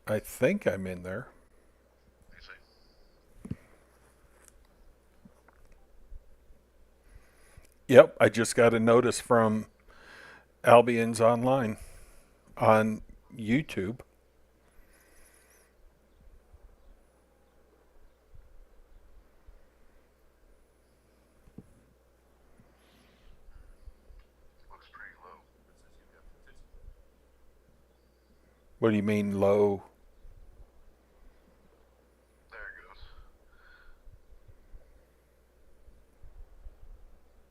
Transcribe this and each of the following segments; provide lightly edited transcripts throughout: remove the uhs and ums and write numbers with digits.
I think I'm in there. You see? Yep, I just got a notice from Albion's Online on YouTube. Looks pretty low. What do you mean low? There it goes.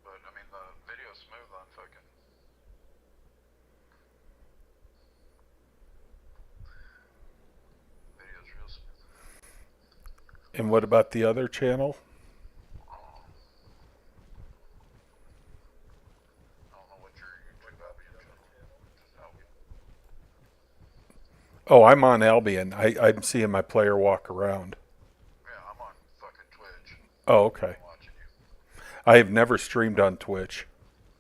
But I mean, the video's smooth on fucking. Video's real smooth. And what about the other channel? Oh, I don't know what your YouTube Albion channel. Just Albion. Oh, I'm on Albion. I'm seeing my player walk around. Yeah, I'm on fucking Twitch. Oh, okay. I'm watching you. I have never streamed on Twitch.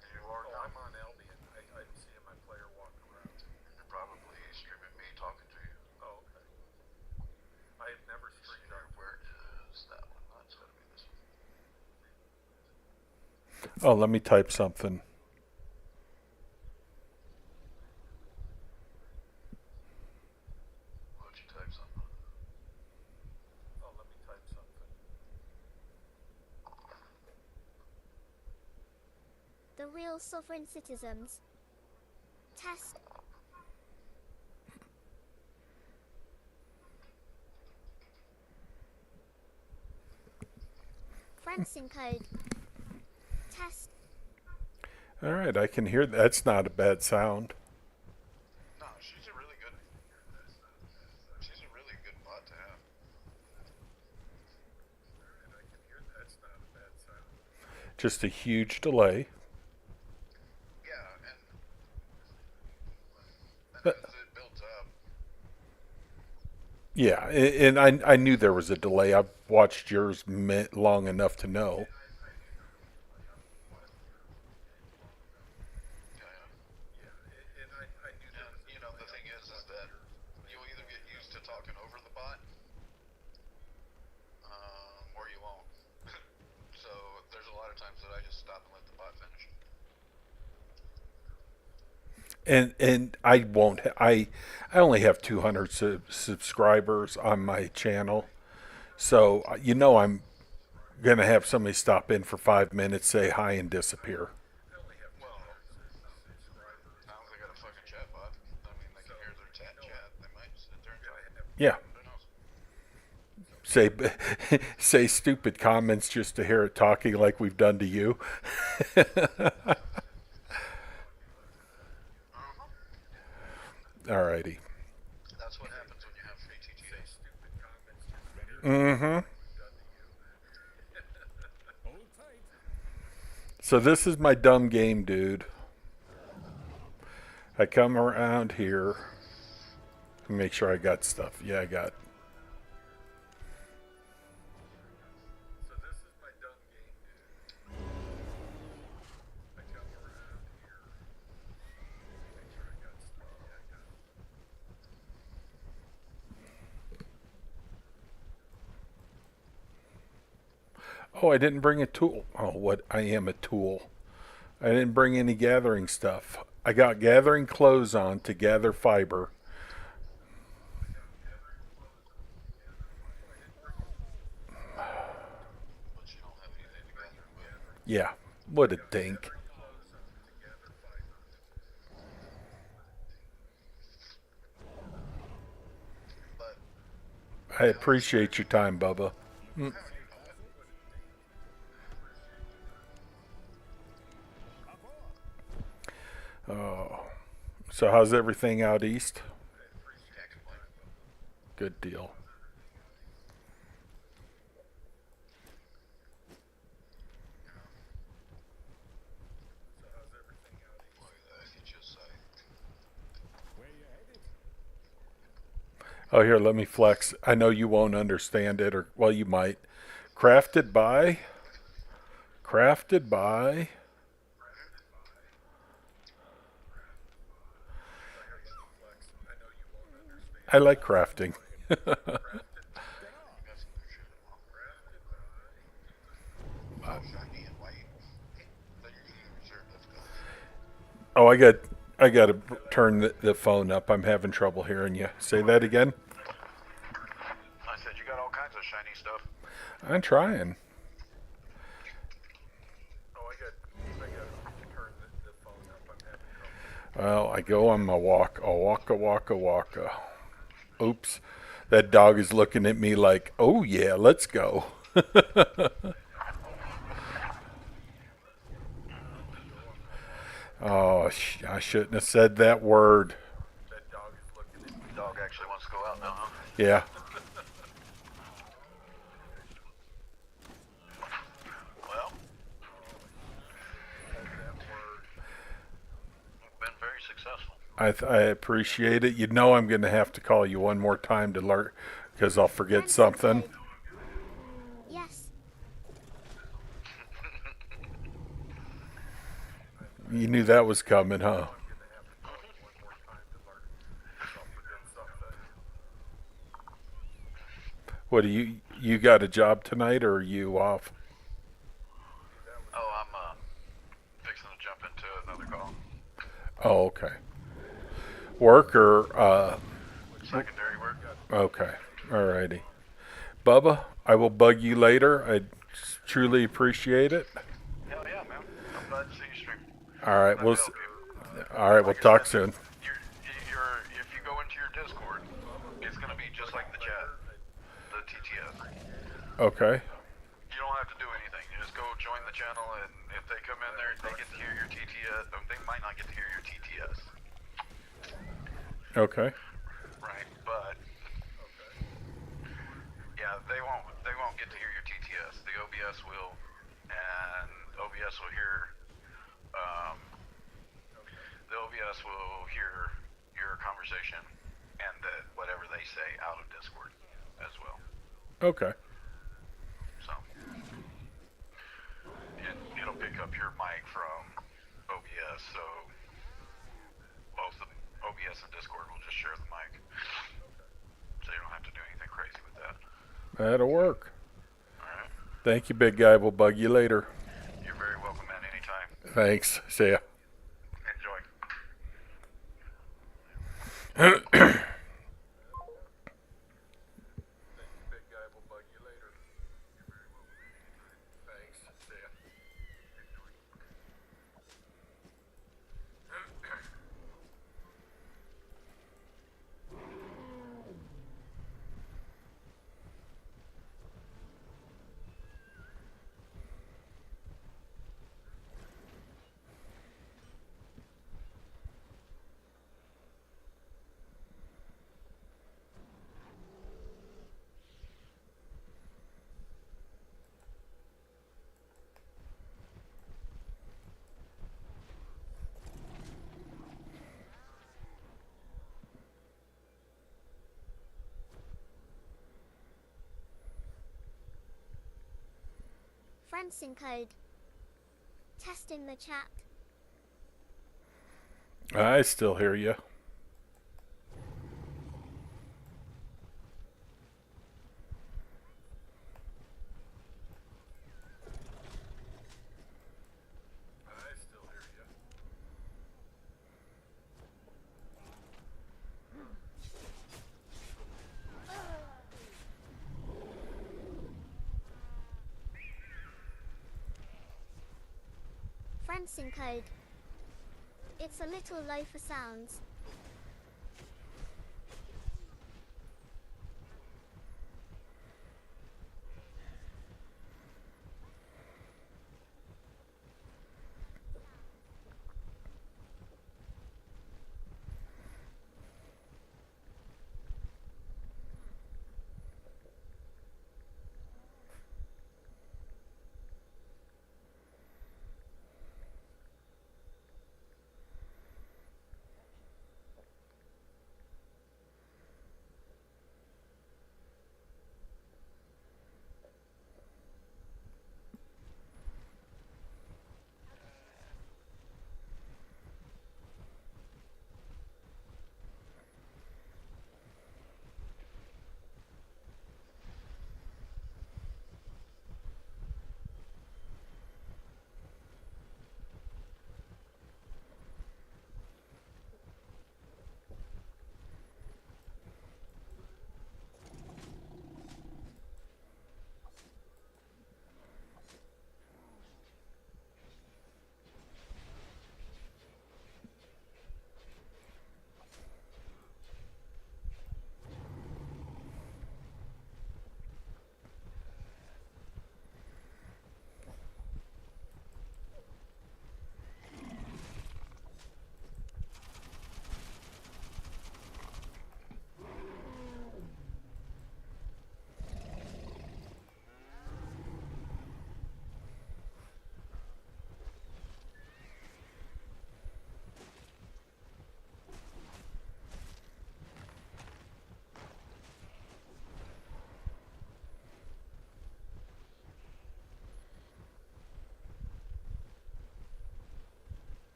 You are now. I'm on Albion. I'm seeing my player walk around. You're probably streaming me talking to you. Oh, okay. I have never streamed on. Where is that one? That's gotta be this one. Oh, let me type something. Why don't you type something? Oh, let me type something. The real sovereign citizens. Test. Francine code. Test. All right, I can hear that. That's not a bad sound. No, she's a really good. She's a really good bot to have. And I can hear that's not a bad sound. Just a huge delay. Yeah, and Uh, as it builds up, Yeah, and I knew there was a delay. I've watched yours long enough to know. yeah, yeah. And I knew that. And you know, the thing is that you'll either get used to talking over the bot, or you won't. So there's a lot of times that I just stop and let the bot finish. And I won't. I only have 200 subscribers on my channel, so I'm gonna have somebody stop in for 5 minutes, say hi, and disappear. Well, as long as they got a fucking chat bot, I mean, they can hear their chat. They might sit there and talk. Yeah, Who knows? say say stupid comments just to hear it talking like we've done to you. Uh-huh. Alrighty. That's what happens when you have free TTA. Stupid comments just to hear it talking Mm-hmm. like we've done to you. Hold tight. So this is my dumb game, dude. I come around here. Make sure I got stuff. Yeah, I got. So this is my dumb game, dude. I come around here. Make sure I got stuff. Yeah, I got it. Oh, I didn't bring a tool. Oh, what? I am a tool. I didn't bring any gathering stuff. I got gathering clothes on to gather fiber. I got gathering clothes on to gather fiber. I didn't bring any. But you don't have anything to gather with. Yeah, what a Got dink. gathering clothes on to gather fiber. But I I always find appreciate your time, Bubba. Mm. how do you know that? What a dink. I appreciate your time. Oh, so how's everything out east? I appreciate your time, Bubba. Good deal. How's everything out east? You know? So how's everything out east? Look at that. He just say. Where you headed? Oh, here, let me flex. I know you won't understand it, or, well, you might. Crafted by. Crafted by. Crafted by. Crafted by. I heard you flex. I know you won't understand I like crafting. You got some good shit in long all shiny and white. Then you're getting reserve difficulty. Oh, I got to turn the phone up. I'm having trouble hearing you. Say that again. I said you got all kinds of shiny stuff. I'm trying. Oh, I got to turn the phone up. I'm having trouble. Well, I go on my walk. A waka waka waka. Oops. That dog is looking at me like, oh yeah, let's go. Oh, I shouldn't have said that word. That dog is looking at me. Dog actually wants to go out now, huh? Yeah. Well, said that word. You've been very successful. I appreciate it. You know I'm going to have to call you one more time to learn because I'll forget Franson something. code. Yes. You knew that was coming, huh? I'm gonna have to call you one more time to learn. I'll forget something. What do you got a job tonight or are you off? Oh, I'm fixing to jump into another call. Oh, okay. Work or Secondary work. okay. Alrighty. Bubba, I will bug you later. I truly appreciate it. Hell yeah, man. I'm glad to see you stream. All right, Glad we'll to help you. all right, we'll Like I talk said, soon. if you go into your Discord, it's gonna be just like the chat, the TTS. Okay. You don't have to do anything. You just go join the channel, and if they come in there, they get to hear your TTS. They might not get to hear your TTS, Okay. right? But yeah, they won't. They won't get to hear your TTS. The OBS will, and OBS will hear. The OBS will hear your conversation and whatever they say out of Discord as well. Okay. So it'll pick up your mic from OBS. So both the OBS and Discord will just share the mic. So you don't have to do anything crazy with that. That'll work. All right. Thank you, big guy. We'll bug you later. You're very welcome, man. Anytime. Thanks. See ya. Enjoy. Big guy will bug you later. You're very welcome. Thanks. See ya. Enjoy. Franson code. Testing the chat. I still hear you. I still hear you. Franson code. It's a little low for sounds.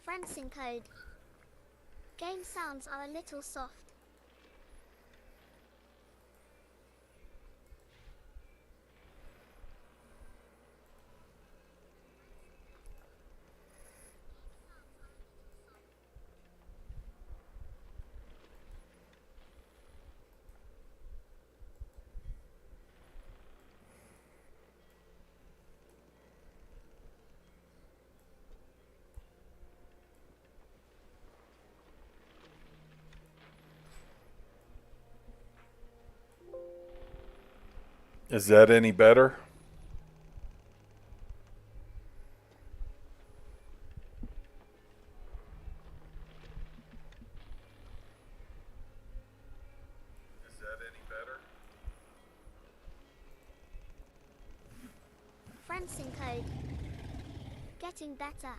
Francing code. Game sounds are a little soft. Is that any better? Is that any better? Francing code. Getting better.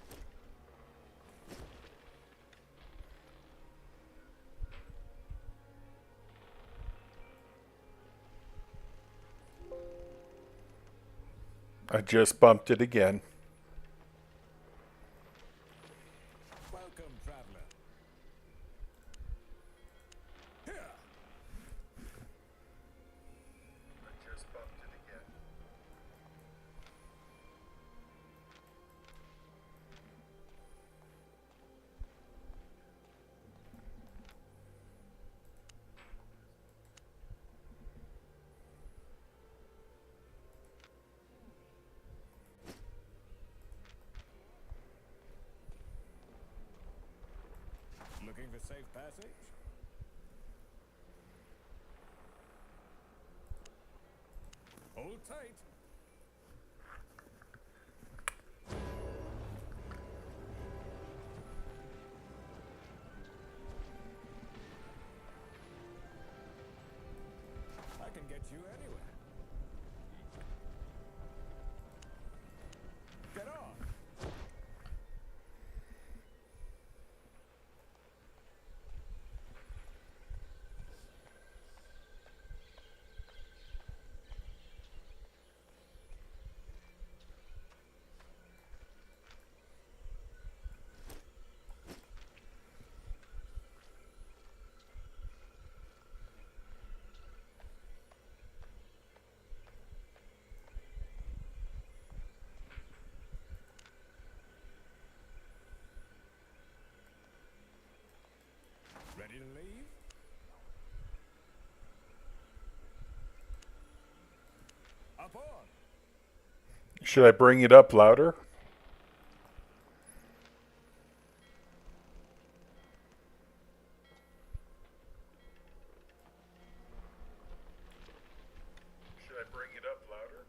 I just bumped it again. Welcome, traveler. Here. I just bumped it again. Looking for safe passage? Hold tight. I can get you anywhere. Get on. Ready to leave? Up on. Should I bring it up louder? Should I bring it up louder?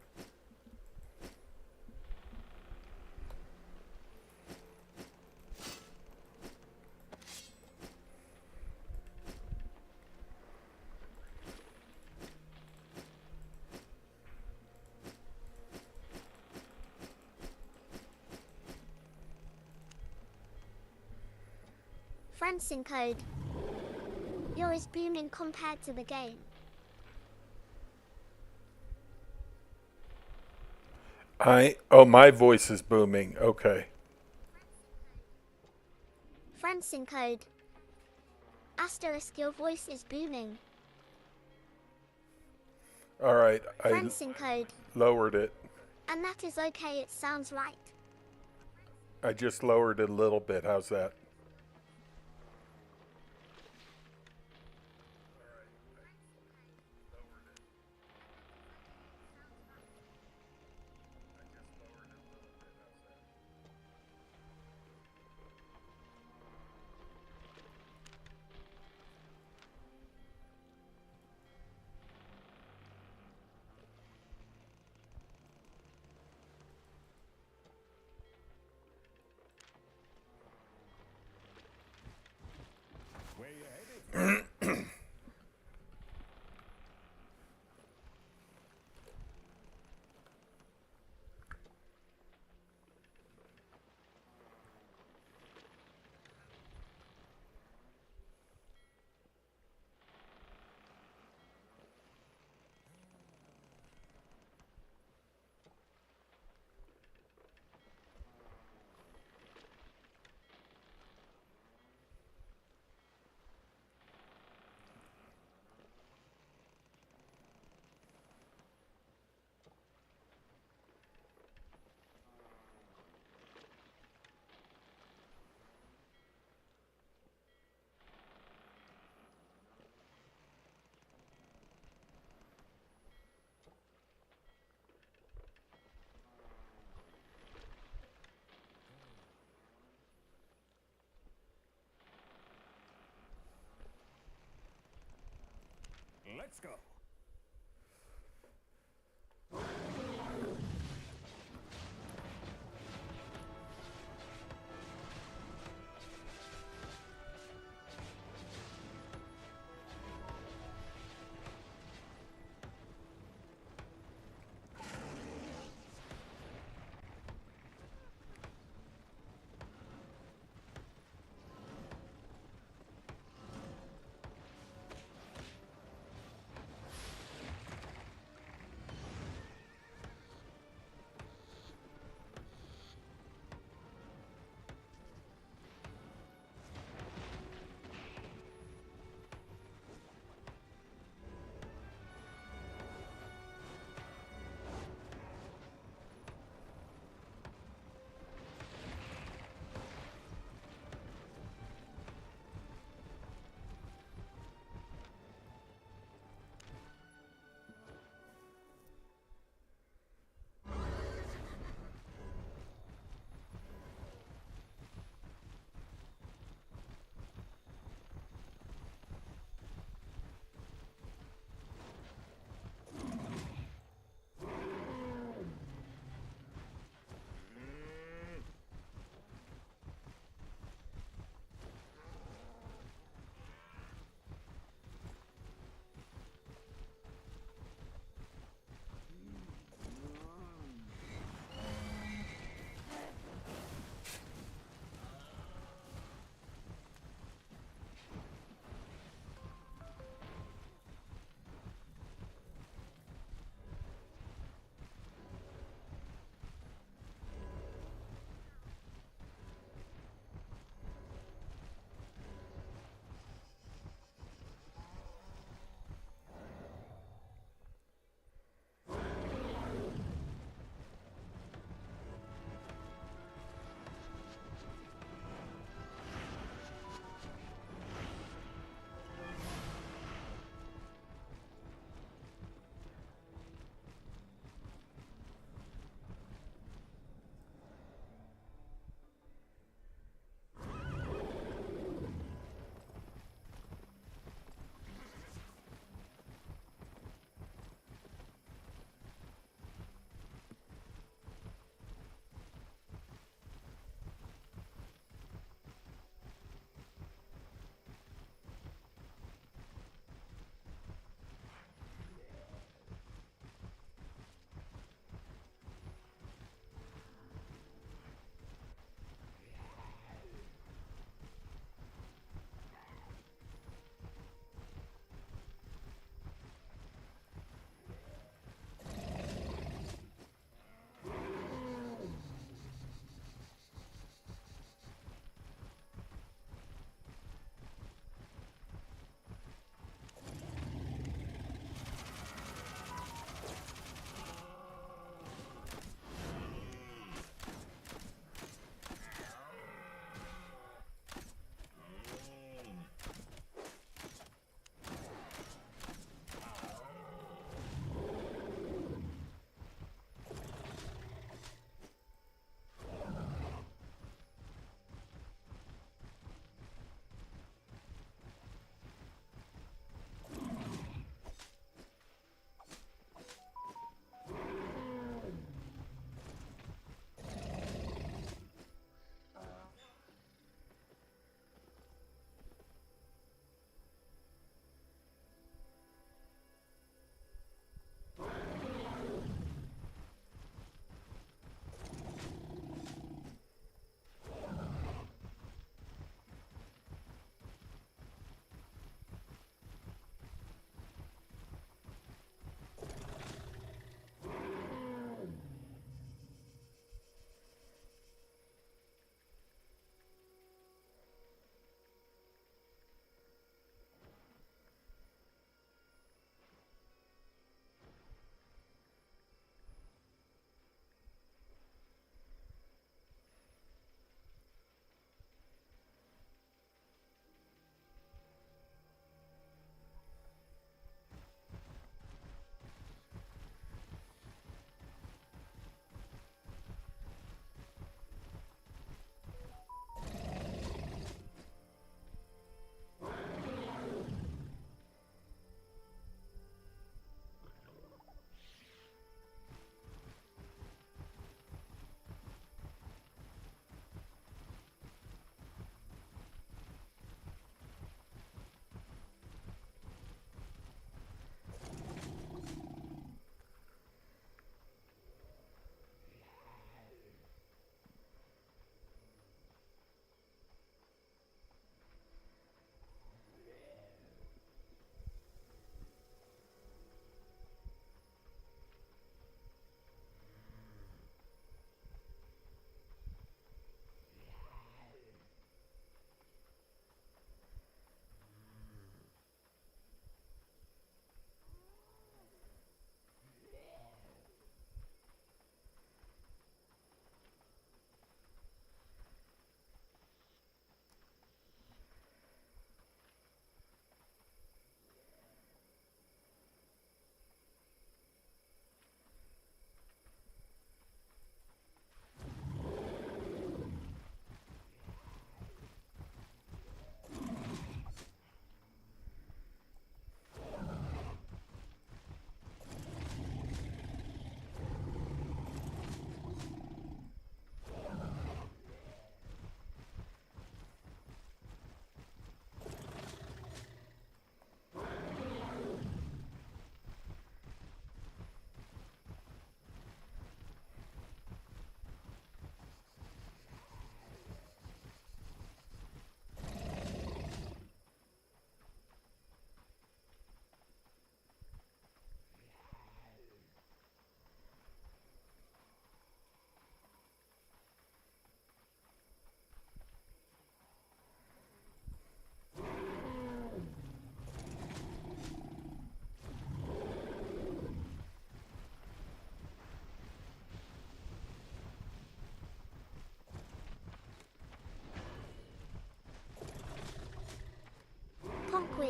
Francing code. Yours is booming compared to the game. My voice is booming. Okay. Francing code. Asterisk, your voice is booming. All right. I Francing code. lowered it. And that is okay, it sounds right. I just lowered it a little bit. How's that? Let's go.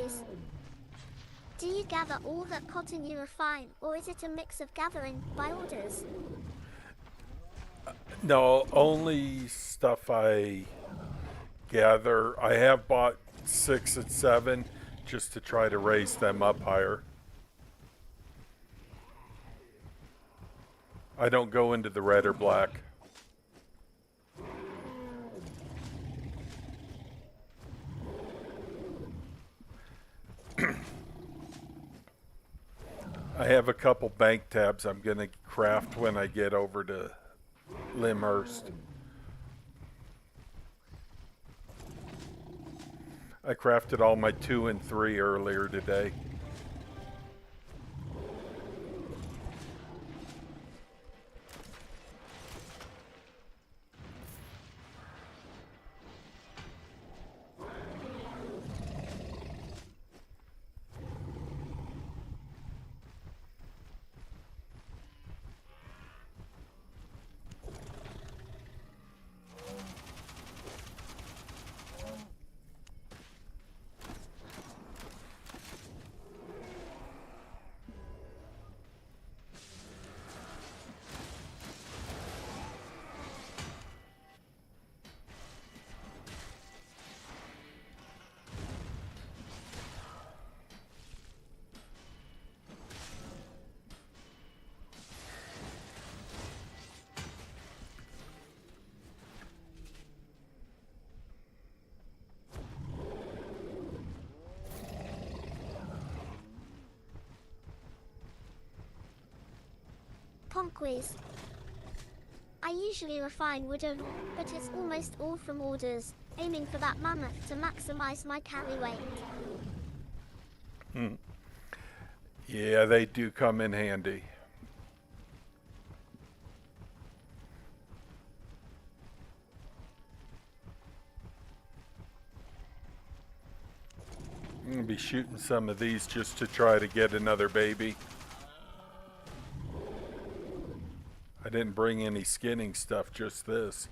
Quiz. Do you gather all the cotton you refine, or is it a mix of gathering by orders? No, only stuff I gather. I have bought 6 and 7 just to try to raise them up higher. I don't go into the red or black. I have a couple bank tabs I'm going to craft when I get over to Limhurst. I crafted all my 2 and 3 earlier today. Punk Quiz. I usually refine wooden, but it's almost all from orders, aiming for that mammoth to maximize my carry weight. Yeah, they do come in handy. I'm going to be shooting some of these just to try to get another baby. I didn't bring any skinning stuff, just this.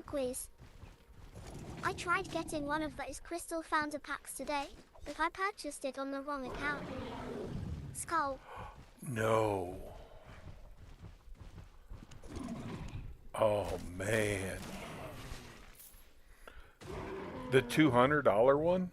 quiz. I tried getting one of those crystal founder packs today, but I purchased it on the wrong account. Skull. No. Oh, man. The $200 one?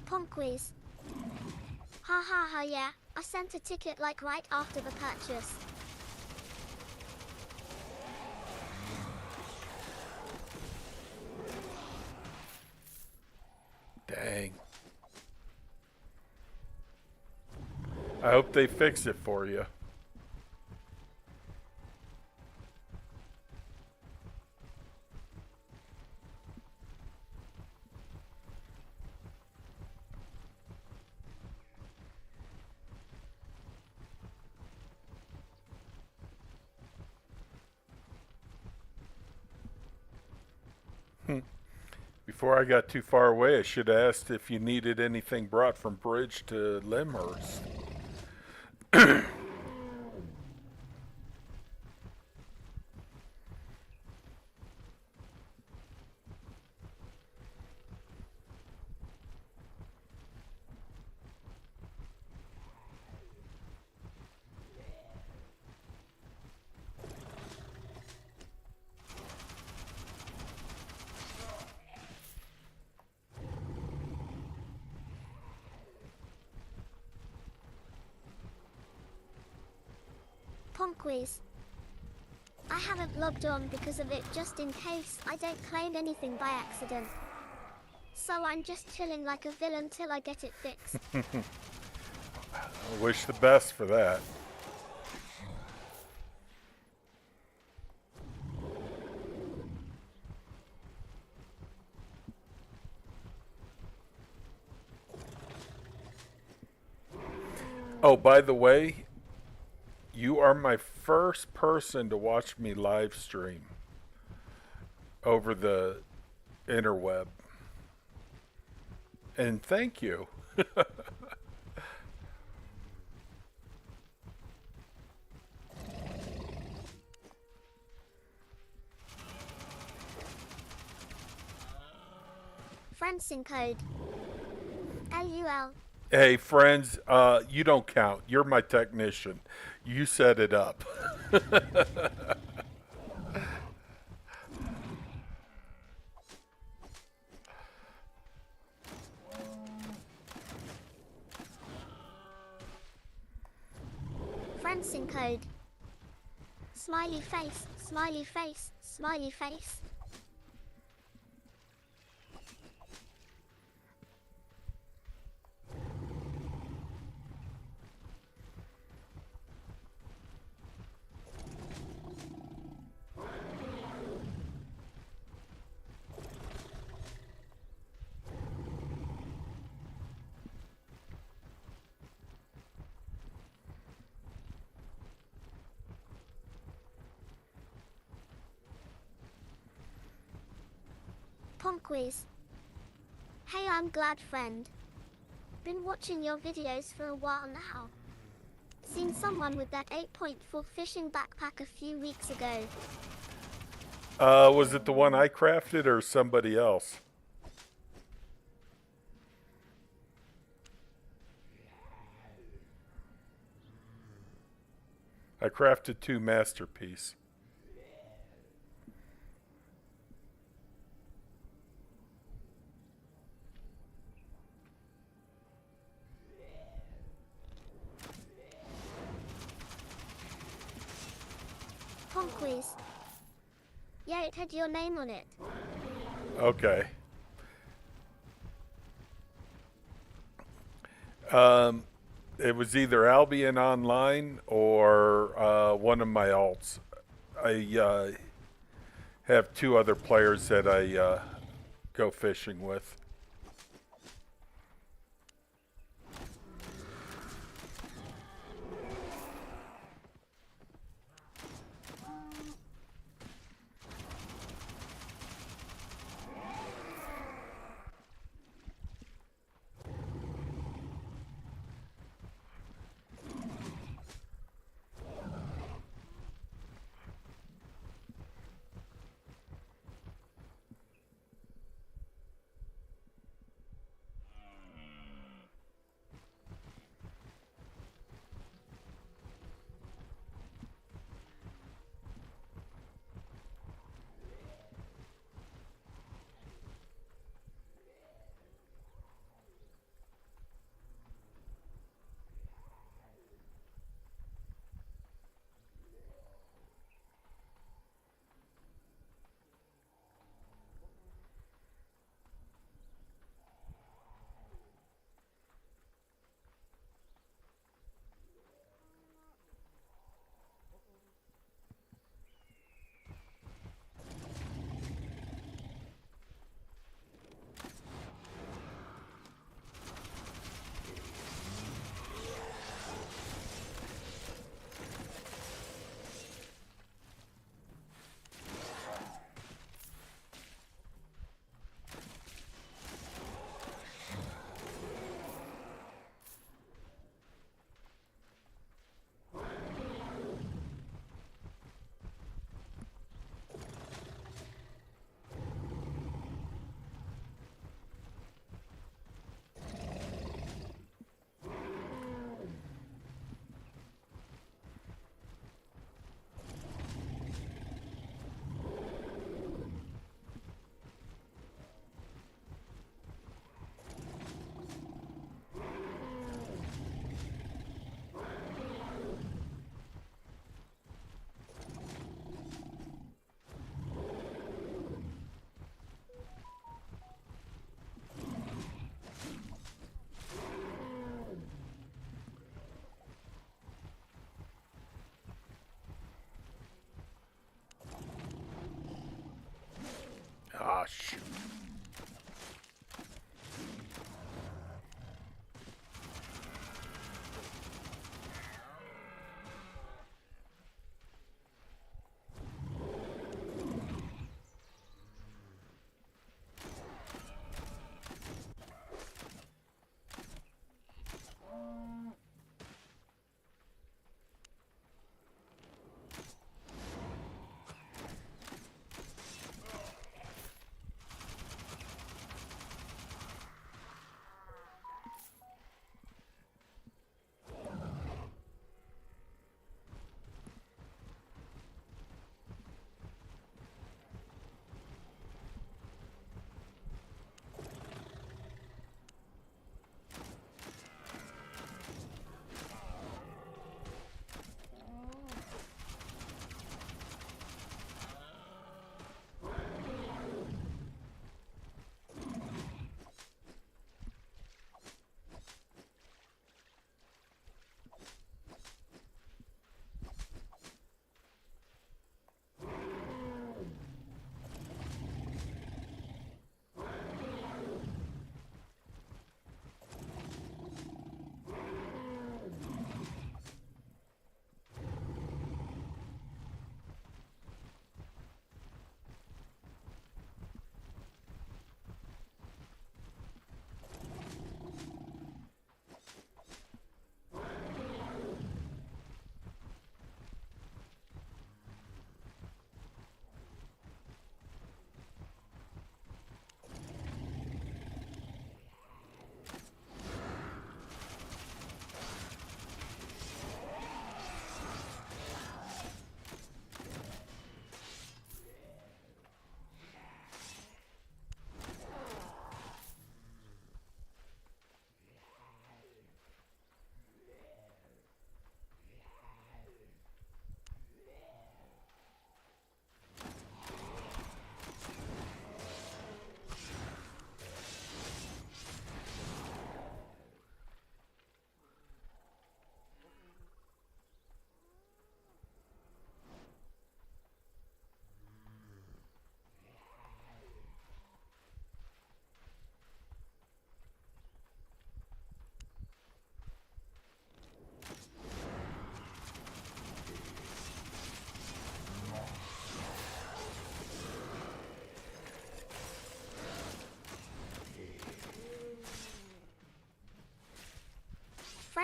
Punk quiz. Ha ha ha, yeah, I sent a ticket like right after the purchase. Dang. I hope they fix it for you. Before I got too far away, I should have asked if you needed anything brought from Bridge to Limhurst. Punk quiz. I haven't logged on because of it just in case I don't claim anything by accident. So I'm just chilling like a villain till I get it fixed. I wish the best for that. Oh, by the way, you are my first person to watch me live stream over the interweb. And thank you. Friendsin code. LUL. Hey, friends, you don't count. You're my technician. You set it up. Friendsin code. Smiley face, smiley face, smiley face. Punk quiz. Hey, I'm glad friend. Been watching your videos for a while now. Seen someone with that 8.4 fishing backpack a few weeks ago. Was it the one I crafted or somebody else? I crafted 2 masterpiece. Punk quiz. Yeah, it had your name on it. Okay. It was either Albion Online or one of my alts. I have two other players that I go fishing with. Ah, shoot.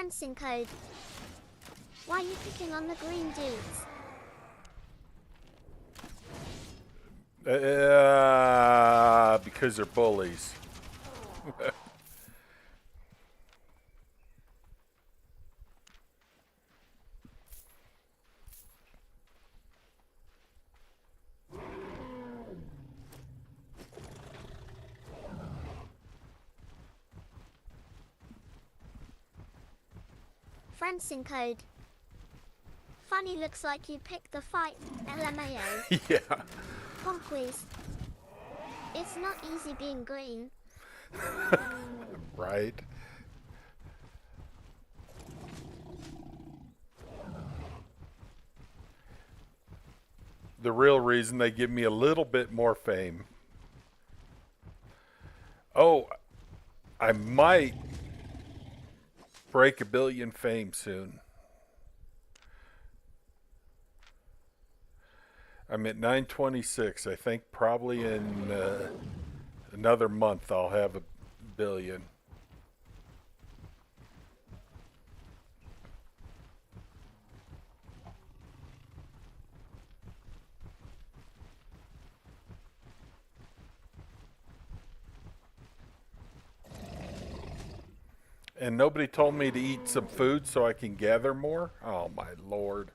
Friends in code. Why are you picking on the green dudes? Because they're bullies. Friends in code. Funny, looks like you picked the fight, LMAO. Yeah. Conquest. It's not easy being green. Right. The real reason they give me a little bit more fame. Oh, I might break 1 billion fame soon. I'm at 926. I think probably in another month I'll have 1 billion. And nobody told me to eat some food so I can gather more? Oh my lord.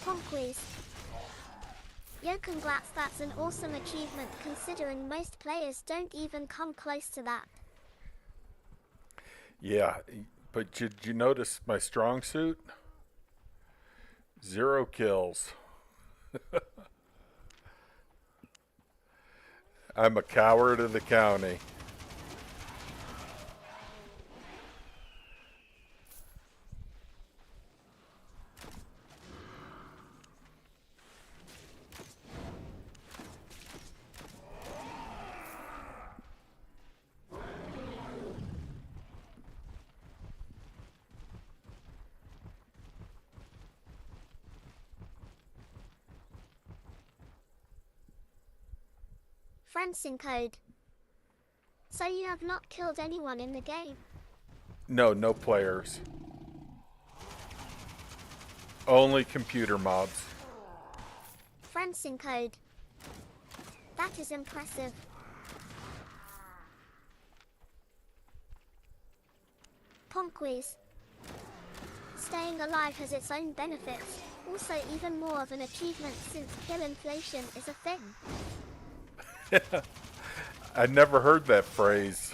Conquest. Yo, congrats, that's an awesome achievement considering most players don't even come close to that. Yeah, but did you notice my strong suit? 0 kills. I'm a coward of the county. Friends in code. So you have not killed anyone in the game? No, no players. Only computer mobs. Friends in code. That is impressive. Conquest. Staying alive has its own benefits, also even more of an achievement since kill inflation is a thing. I never heard that phrase.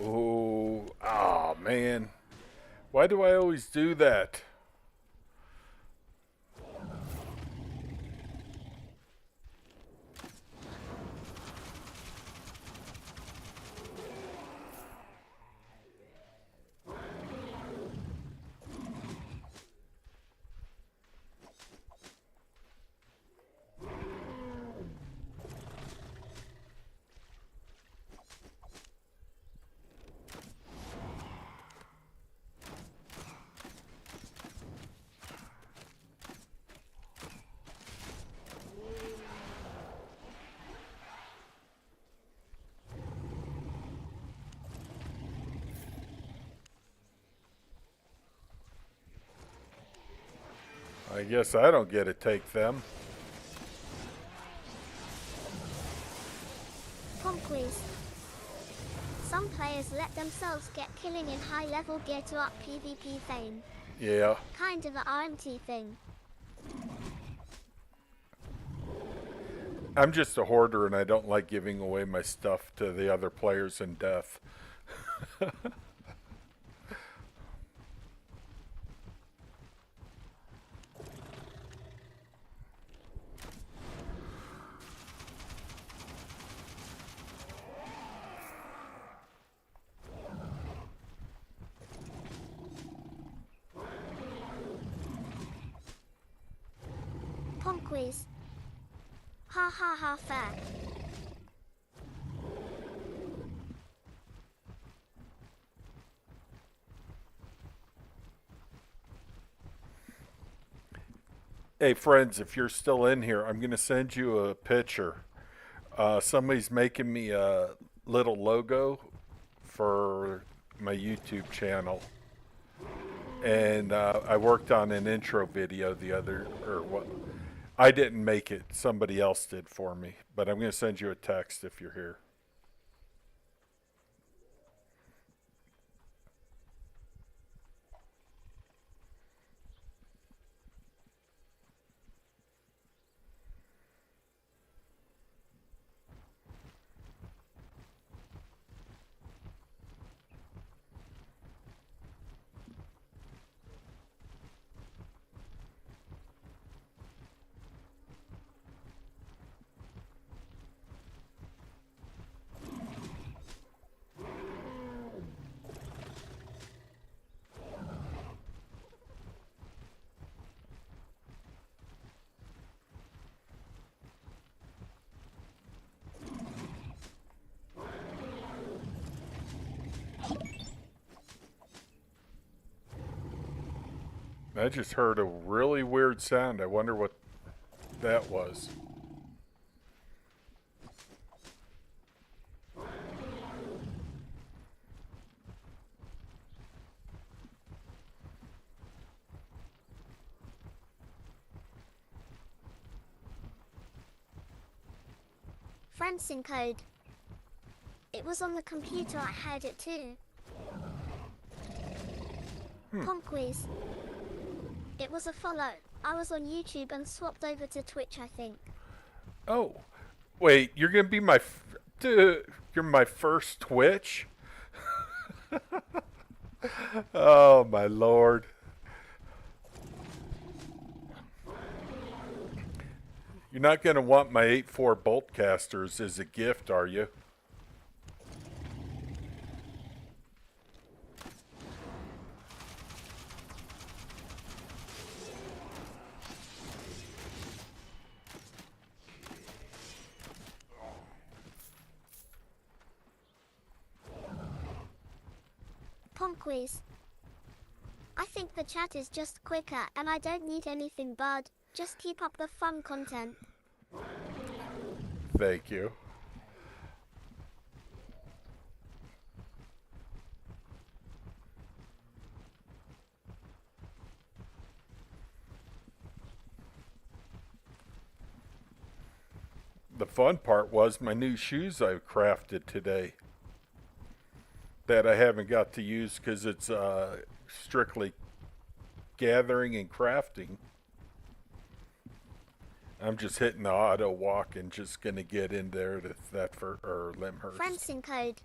Oh man. Why do I always do that? I guess I don't get to take them. Conquest. Some players let themselves get killing in high level gear to up PvP fame. Yeah. Kind of a RMT thing. I'm just a hoarder and I don't like giving away my stuff to the other players in death. Punk quiz. Ha ha ha fair. Hey, friends, if you're still in here, I'm going to send you a picture. Somebody's making me a little logo for my YouTube channel. And I worked on an intro video or what? I didn't make it. Somebody else did for me. But I'm going to send you a text if you're here. I just heard a really weird sound. I wonder what that was. Francine code. It was on the computer, I had it too. Punk quiz. It was a follow. I was on YouTube and swapped over to Twitch, I think. Oh, wait, you're gonna be my, dude, you're my first Twitch? Oh my lord. You're not gonna want my 8.4 Boltcasters as a gift, are you? Punk quiz. I think the chat is just quicker and I don't need anything, bud. Just keep up the fun content. Thank you. The fun part was my new shoes I crafted today that I haven't got to use because it's strictly gathering and crafting. I'm just hitting the auto walk and just gonna get in there to Thetford or Limhurst. Francine code.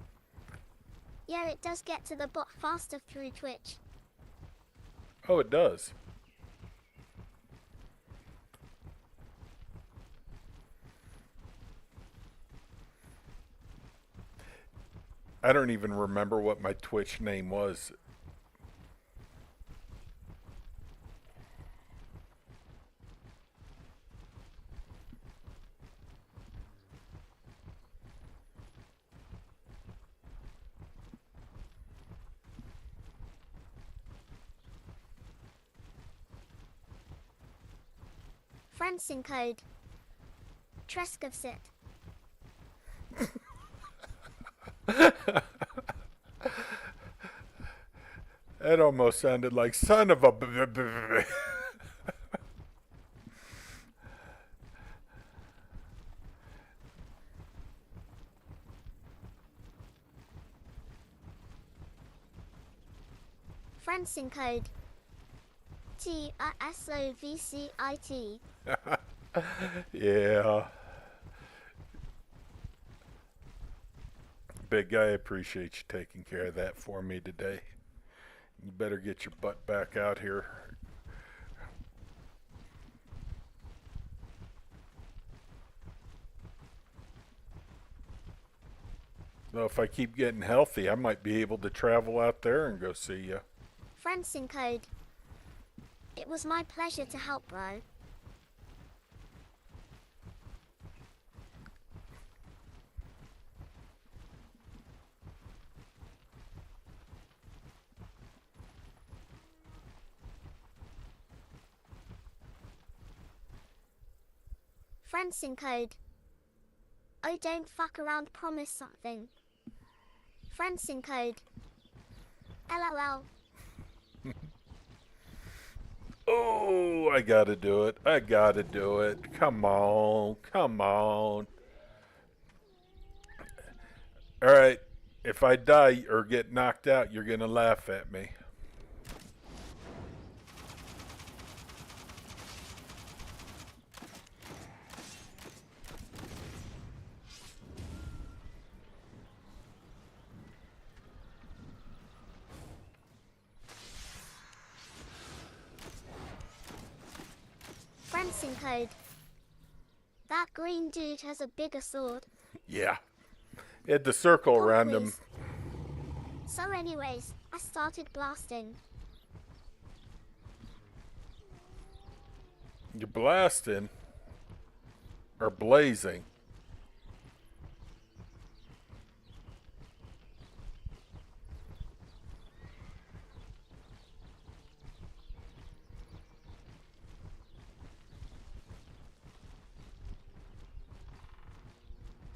Yeah, it does get to the bot faster through Twitch. Oh, it does. I don't even remember what my Twitch name was. Francine code. Treskovsit. That almost sounded like son of a Francine code. TRSC. Yeah. Big guy, I appreciate you taking care of that for me today. You better get your butt back out here. Well, if I keep getting healthy, I might be able to travel out there and go see you. Francine code. It was my pleasure to help, bro. Friends in code. Oh, don't fuck around, promise something. Friends in code. LOL. Oh, I gotta do it. I gotta do it. Come on. Come on. Alright. If I die or get knocked out, you're gonna laugh at me. Friends in code. That green dude has a bigger sword. Yeah. He had the circle Pop around him. quiz. So anyways, I started blasting. You're blasting. Or blazing.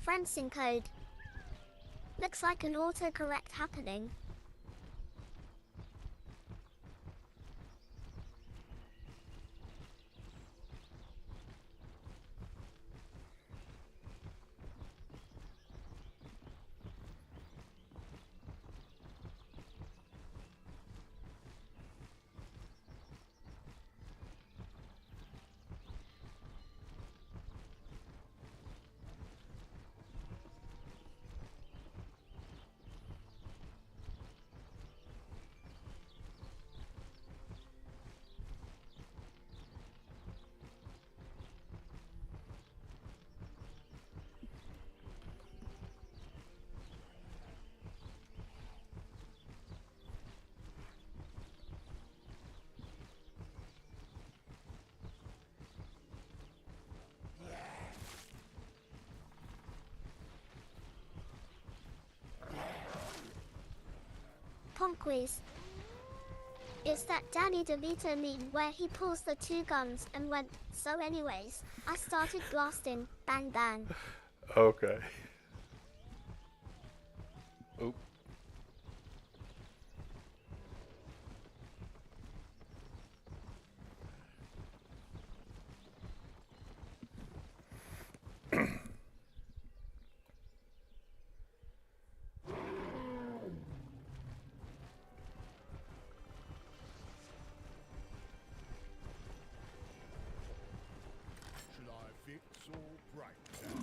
Friends in code. Looks like an autocorrect happening. Punk quiz. It's that Danny DeVito meme where he pulls the two guns and went, so anyways, I started blasting, bang bang. Okay. Oop. Shall I fix or break that?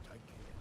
Take care.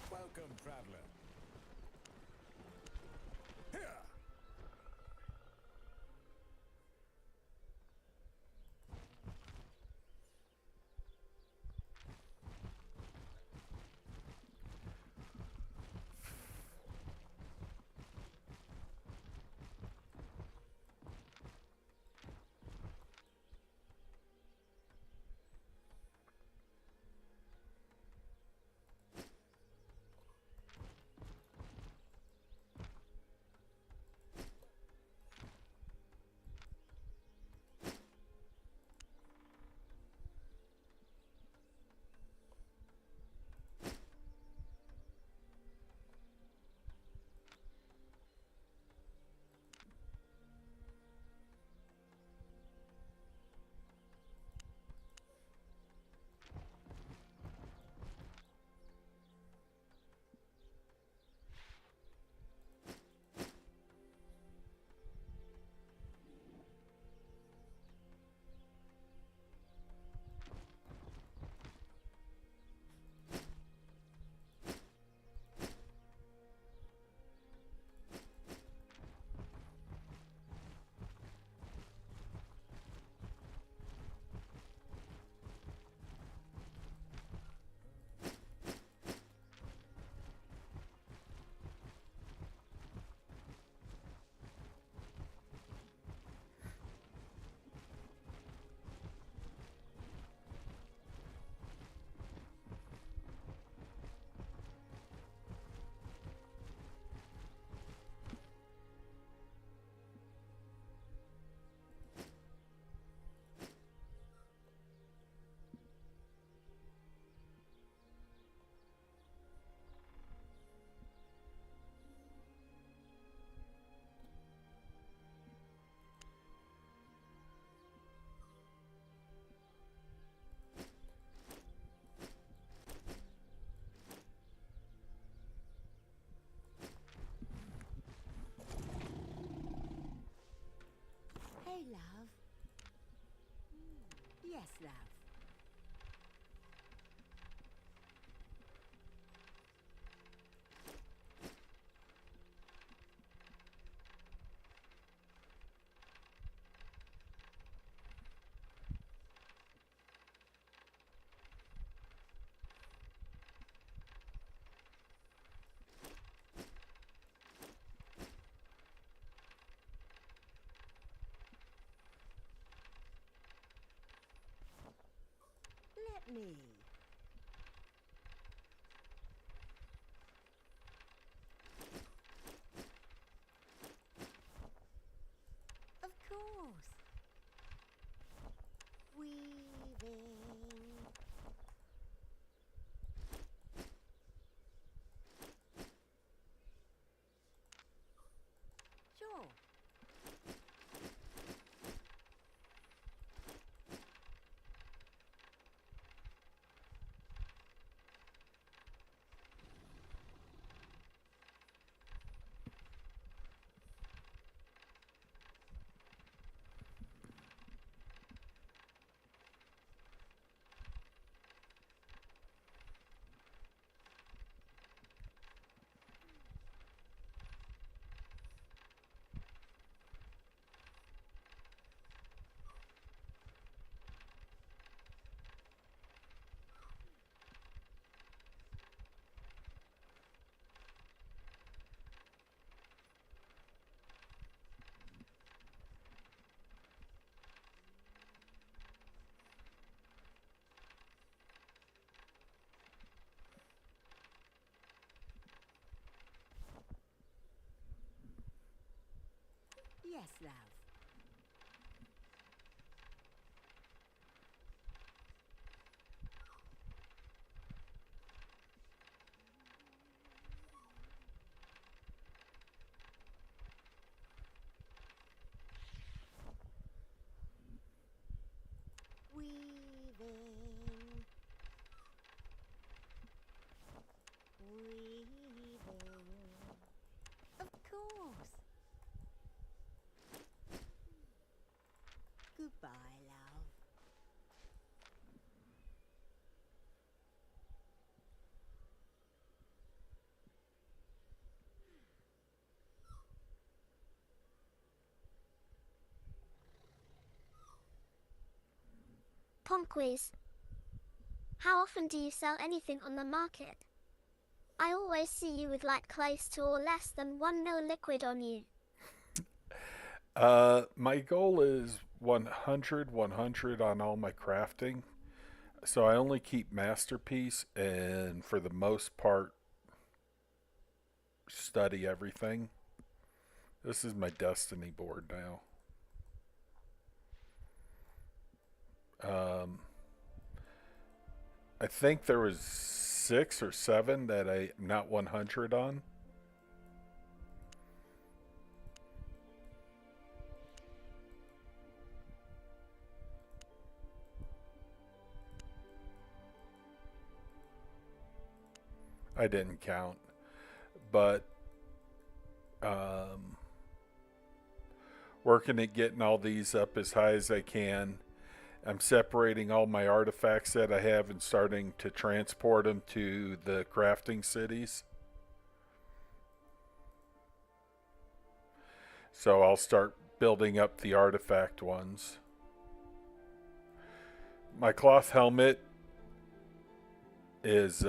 Welcome, traveler. Here! me. Of course. Weaving. Sure. Yes, love. Weaving. Weaving. Of course. Goodbye, love. Ponquiz. How often do you sell anything on the market? I always see you with like close to or less than 1 mil liquid on you. My goal is 100, 100 on all my crafting. So I only keep masterpiece and for the most part study everything. This is my destiny board now. I think there was 6 or 7 that I'm not 100 on. I didn't count, but working at getting all these up as high as I can. I'm separating all my artifacts that I have and starting to transport them to the crafting cities. So I'll start building up the artifact ones. My cloth helmet is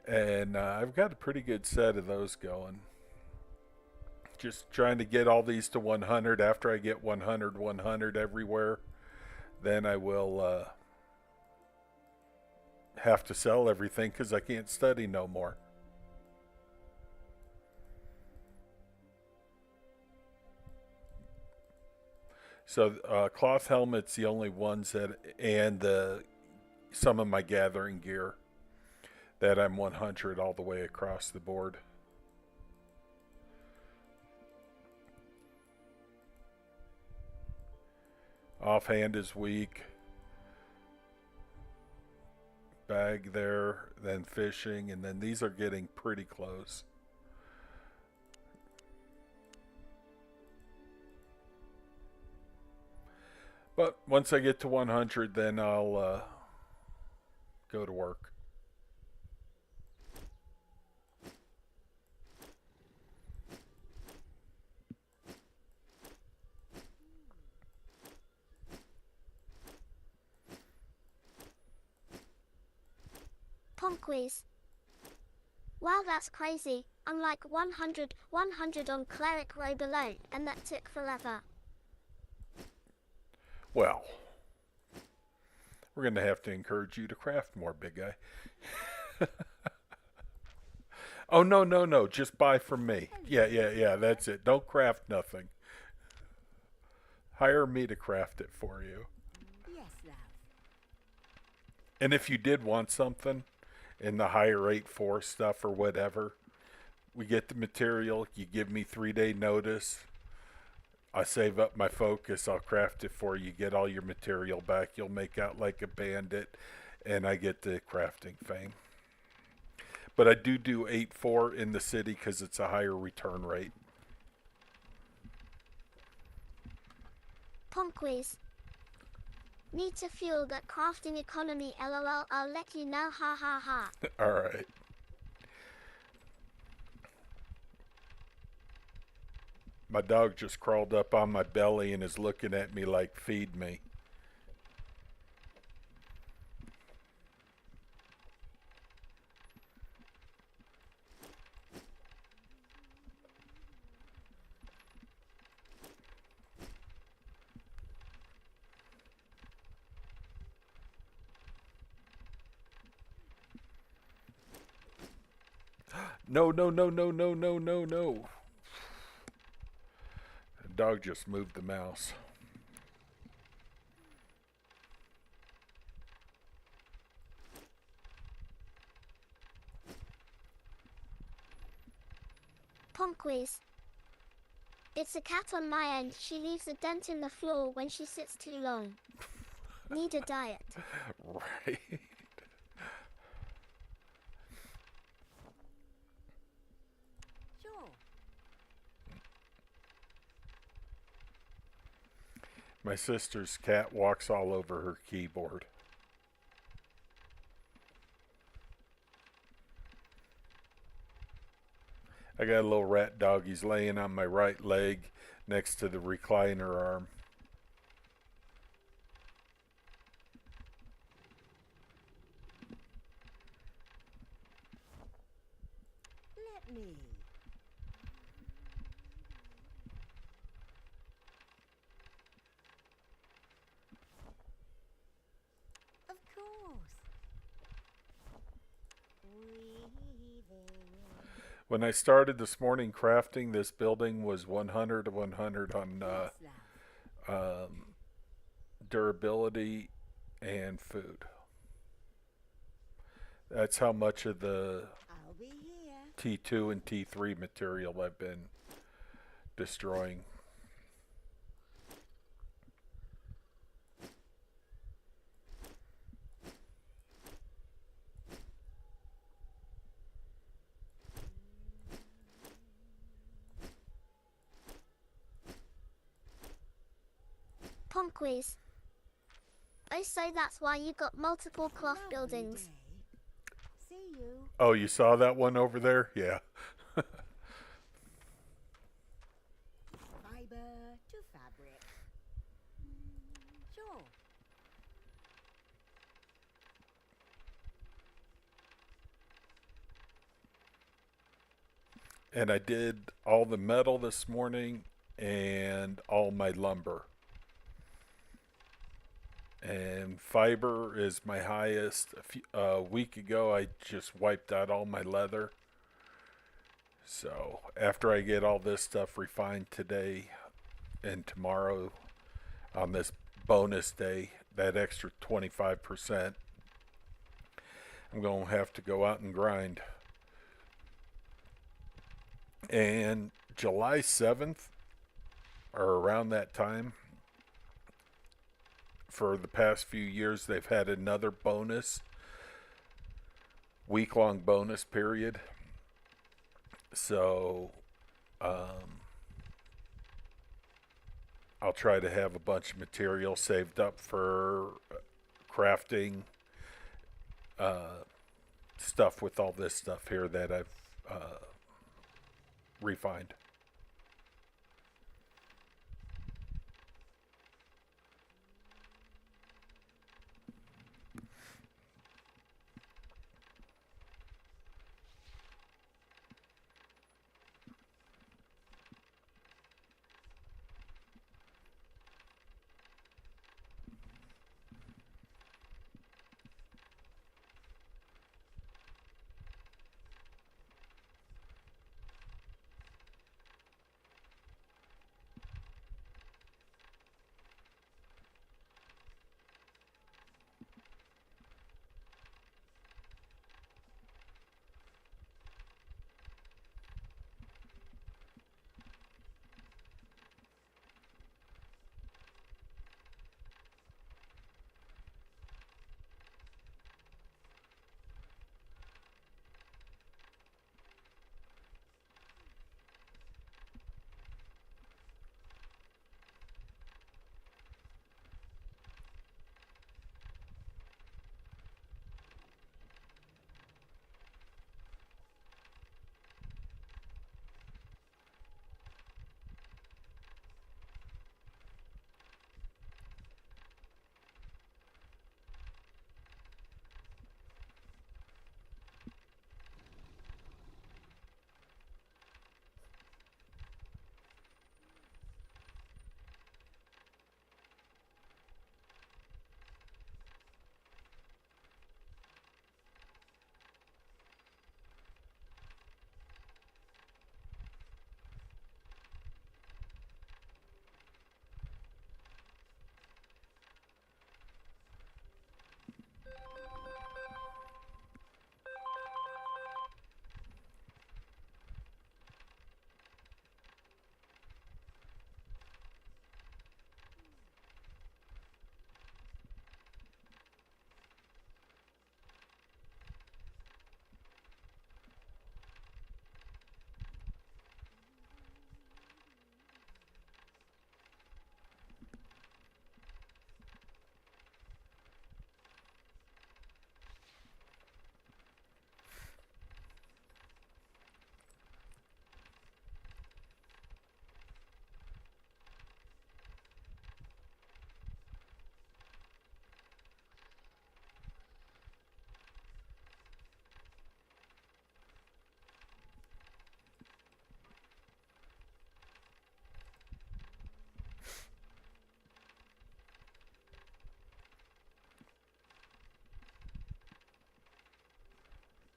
and I've got a pretty good set of those going. Just trying to get all these to 100. After I get 100, 100 everywhere, then I will have to sell everything because I can't study no more. So cloth helmet's the only ones that, and some of my gathering gear that I'm 100 all the way across the board. Offhand is weak. Bag there, then fishing, and then these are getting pretty close. But once I get to 100, then I'll go to work. Ponquiz. Wow, that's crazy. I'm like 100 on Cleric Robe alone, and that took forever. Well, we're going to have to encourage you to craft more, big guy. Oh, no, no, no. Just buy from me. Yeah. That's it. Don't craft nothing. Hire me to craft it for you. Yes, love. And if you did want something in the higher rate 4 stuff or whatever, we get the material. You give me 3-day notice. I save up my focus. I'll craft it for you. Get all your material back. You'll make out like a bandit. And I get the crafting fame. But I do 8-4 in the city because it's a higher return rate. Ponquiz. Need to fuel that crafting economy, lol. I'll let you know, ha ha ha. All right. My dog just crawled up on my belly and is looking at me like, feed me. No. The dog just moved the mouse. Ponquiz. It's a cat on my end. She leaves a dent in the floor when she sits too long. Need a diet. Right. Sure. My sister's cat walks all over her keyboard. I got a little rat dog. He's laying on my right leg next to the recliner arm. Let me. Of course. Weaving. When I started this morning crafting, this building was 100 to 100 on Yes, love. durability and food. That's how much of the I'll be here. T2 and T3 material I've been destroying. Ponquiz. Oh, so that's why you got multiple cloth Lovely buildings. day. See you. Oh, you saw that one over there? Yeah. Fiber to fabric. Sure. And I did all the metal this morning and all my lumber. And fiber is my highest. A week ago, I just wiped out all my leather. So after I get all this stuff refined today and tomorrow on this bonus day, that extra 25%, I'm going to have to go out and grind. And July 7th, or around that time, for the past few years, they've had another bonus, week-long bonus period. So, I'll try to have a bunch of material saved up for crafting stuff with all this stuff here that I've refined.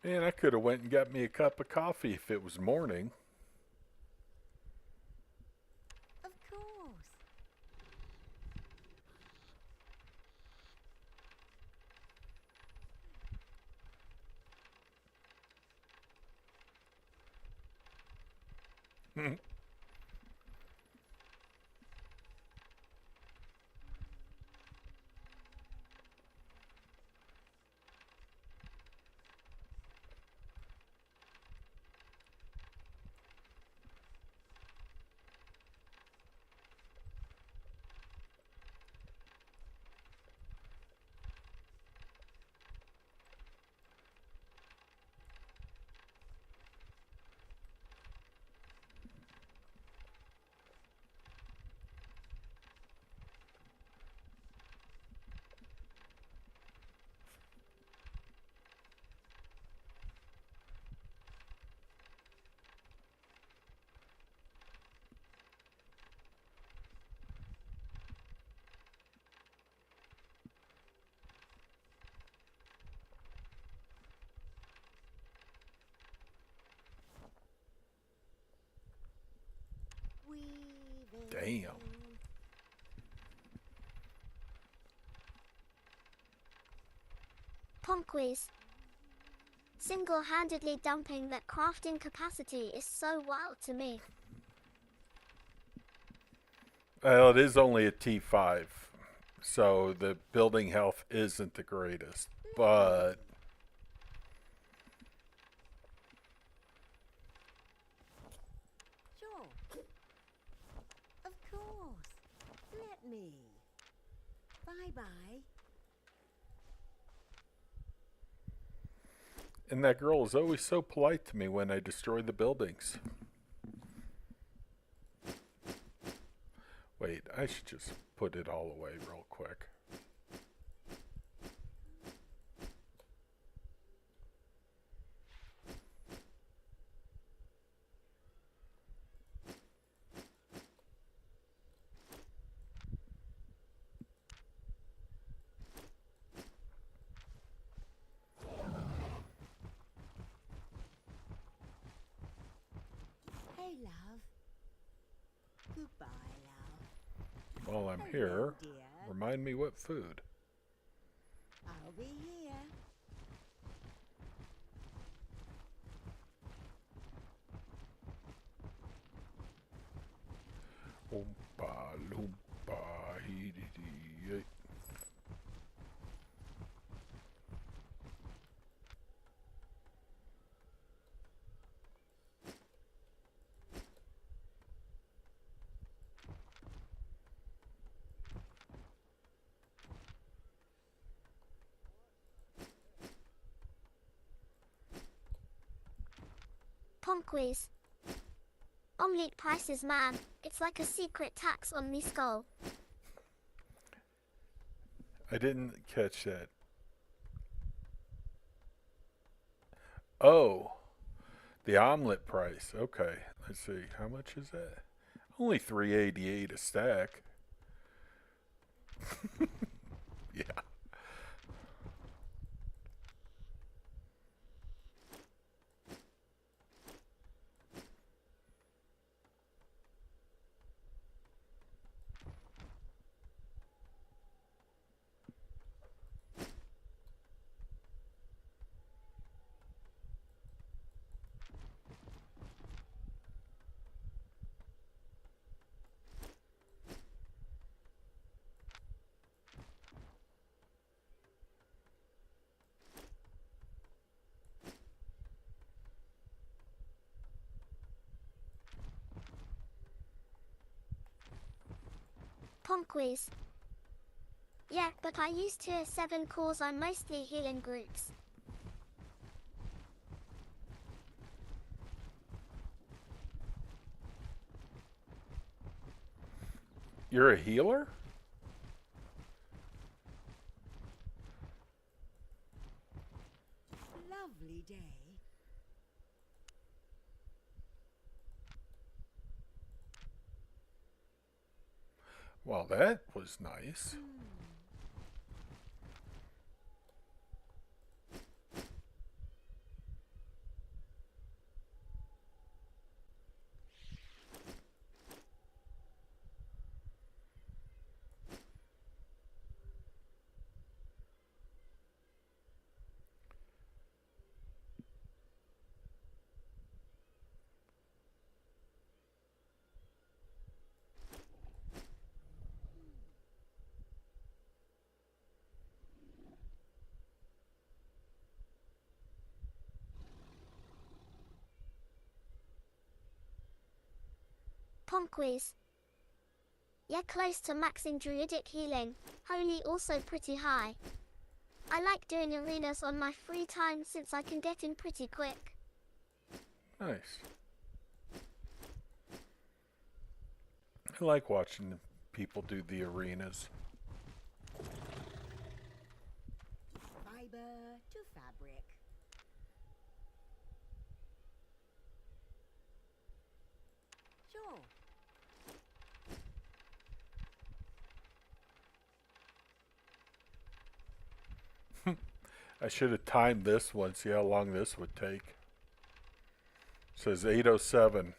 Man, I could have went and got me a cup of coffee if it was morning. Of course. Weaving. Damn. Ponquies. Single-handedly dumping that crafting capacity is so wild to me. Well, it is only a T5, so the building health isn't the greatest. But Sure. Of course. Let me. Bye-bye. and that girl is always so polite to me when I destroy the buildings. Wait, I should just put it all away real quick. Hey, love. Goodbye, love. While I'm Hello, here, dear. remind me what food. I'll be here. Oompa loompa hee dee dee yay. Ponquies. Omelette prices, man. It's like a secret tax on me skull. I didn't catch that. Oh, the omelet price. Okay, let's see. How much is that? Only $3.88 a stack. Yeah. Ponquies. Yeah, but I use tier 7 cores on mostly healing groups. You're a healer? Lovely day. Well, that was nice. Ponquies. Yeah, close to maxing druidic healing. Holy, also pretty high. I like doing arenas on my free time since I can get in pretty quick. Nice. I like watching people do the arenas. Fiber to fabric. Sure. I should have timed this one, see how long this would take. It says 8:07.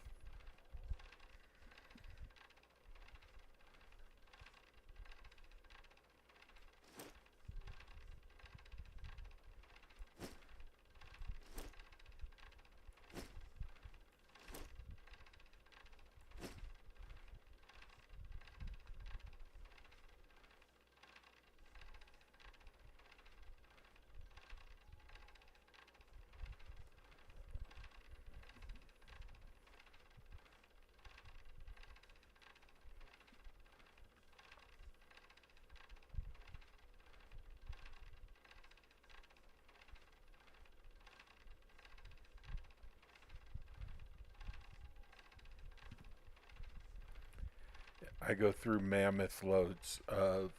I go through mammoth loads of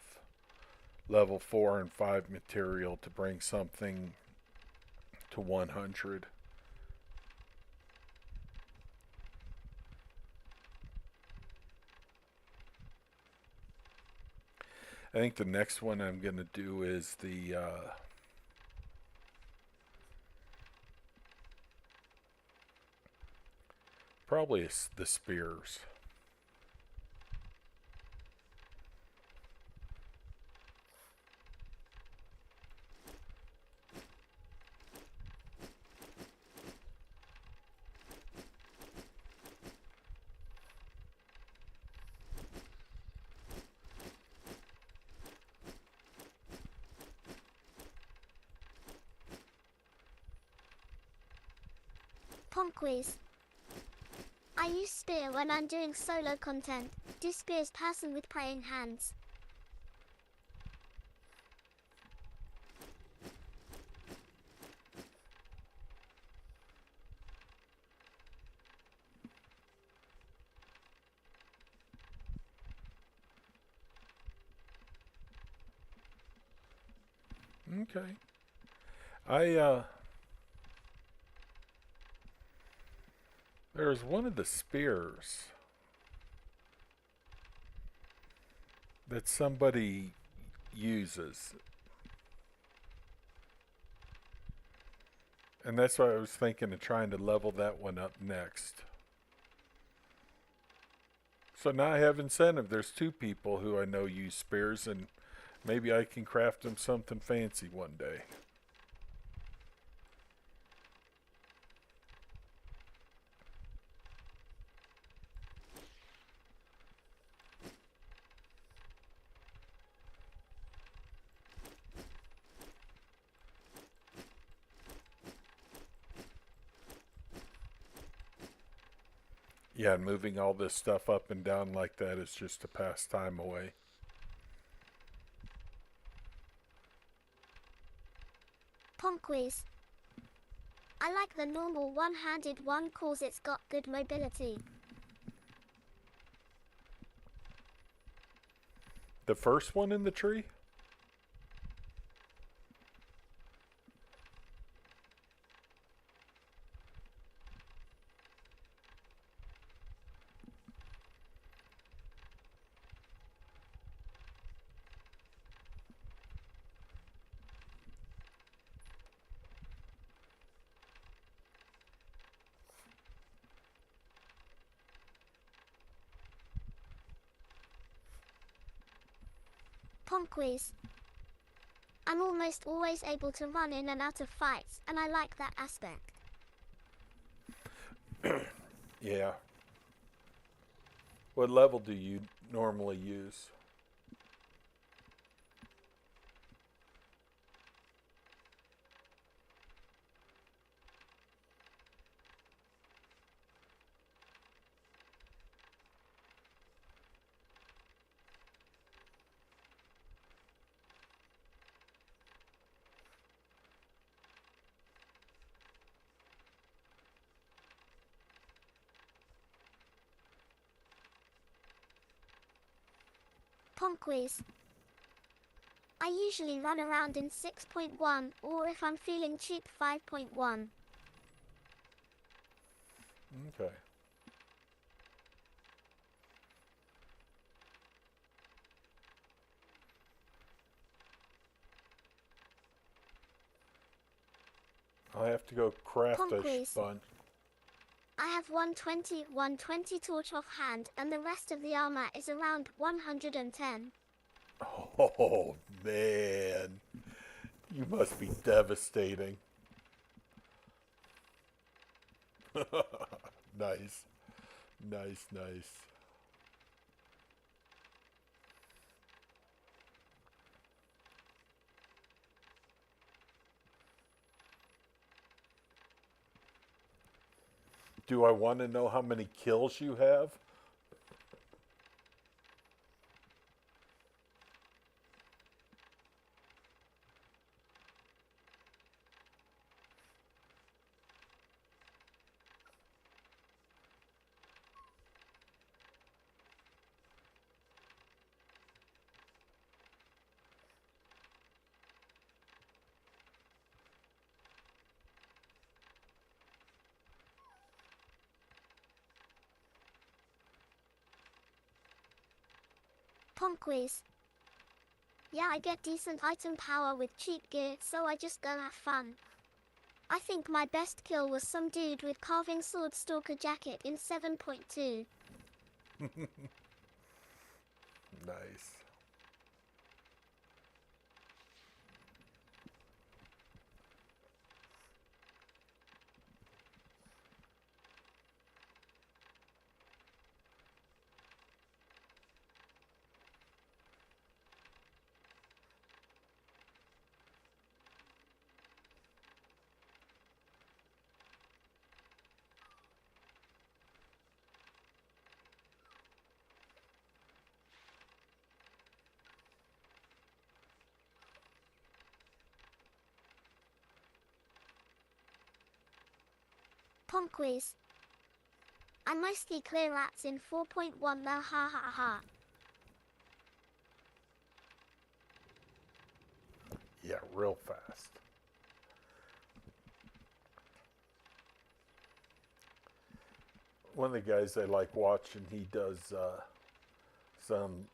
level 4 and 5 material to bring something to 100. I think the next one I'm going to do is the probably the spears. Ponquies. I use spear when I'm doing solo content. Do spears person with praying hands. Okay. I there's one of the spears that somebody uses. And that's why I was thinking of trying to level that one up next. So now I have incentive. There's two people who I know use spears, and maybe I can craft them something fancy one day. Yeah, and moving all this stuff up and down like that is just to pass time away. Ponquies. I like the normal one-handed one cause it's got good mobility. The first one in the tree? Ponquies. I'm almost always able to run in and out of fights, and I like that aspect. Yeah. What level do you normally use? Ponquies. I usually run around in 6.1, or if I'm feeling cheap, 5.1. Okay. I'll have to go craft a Ponquies. bunch. I have 120 torch off hand, and the rest of the armor is around 110. Oh, man. You must be devastating. Nice. Nice, nice. Do I want to know how many kills you have? Ponquies. Yeah, I get decent item power with cheap gear, so I just go have fun. I think my best kill was some dude with carving sword stalker jacket in 7.2. Nice. Ponquies. I mostly clear rats in 4.1 though, ha ha ha. Yeah, real fast. One of the guys I like watching, he does some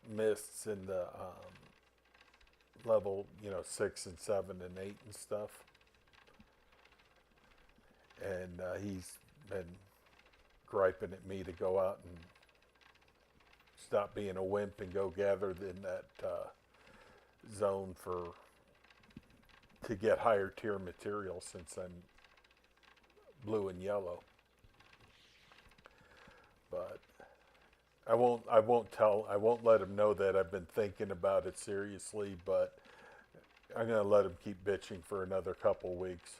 mists in the level, 6 and 7 and 8 and stuff. And he's been griping at me to go out and stop being a wimp and go gather in that zone to get higher tier material since I'm blue and yellow. But I won't let him know that I've been thinking about it seriously, but I'm going to let him keep bitching for another couple weeks.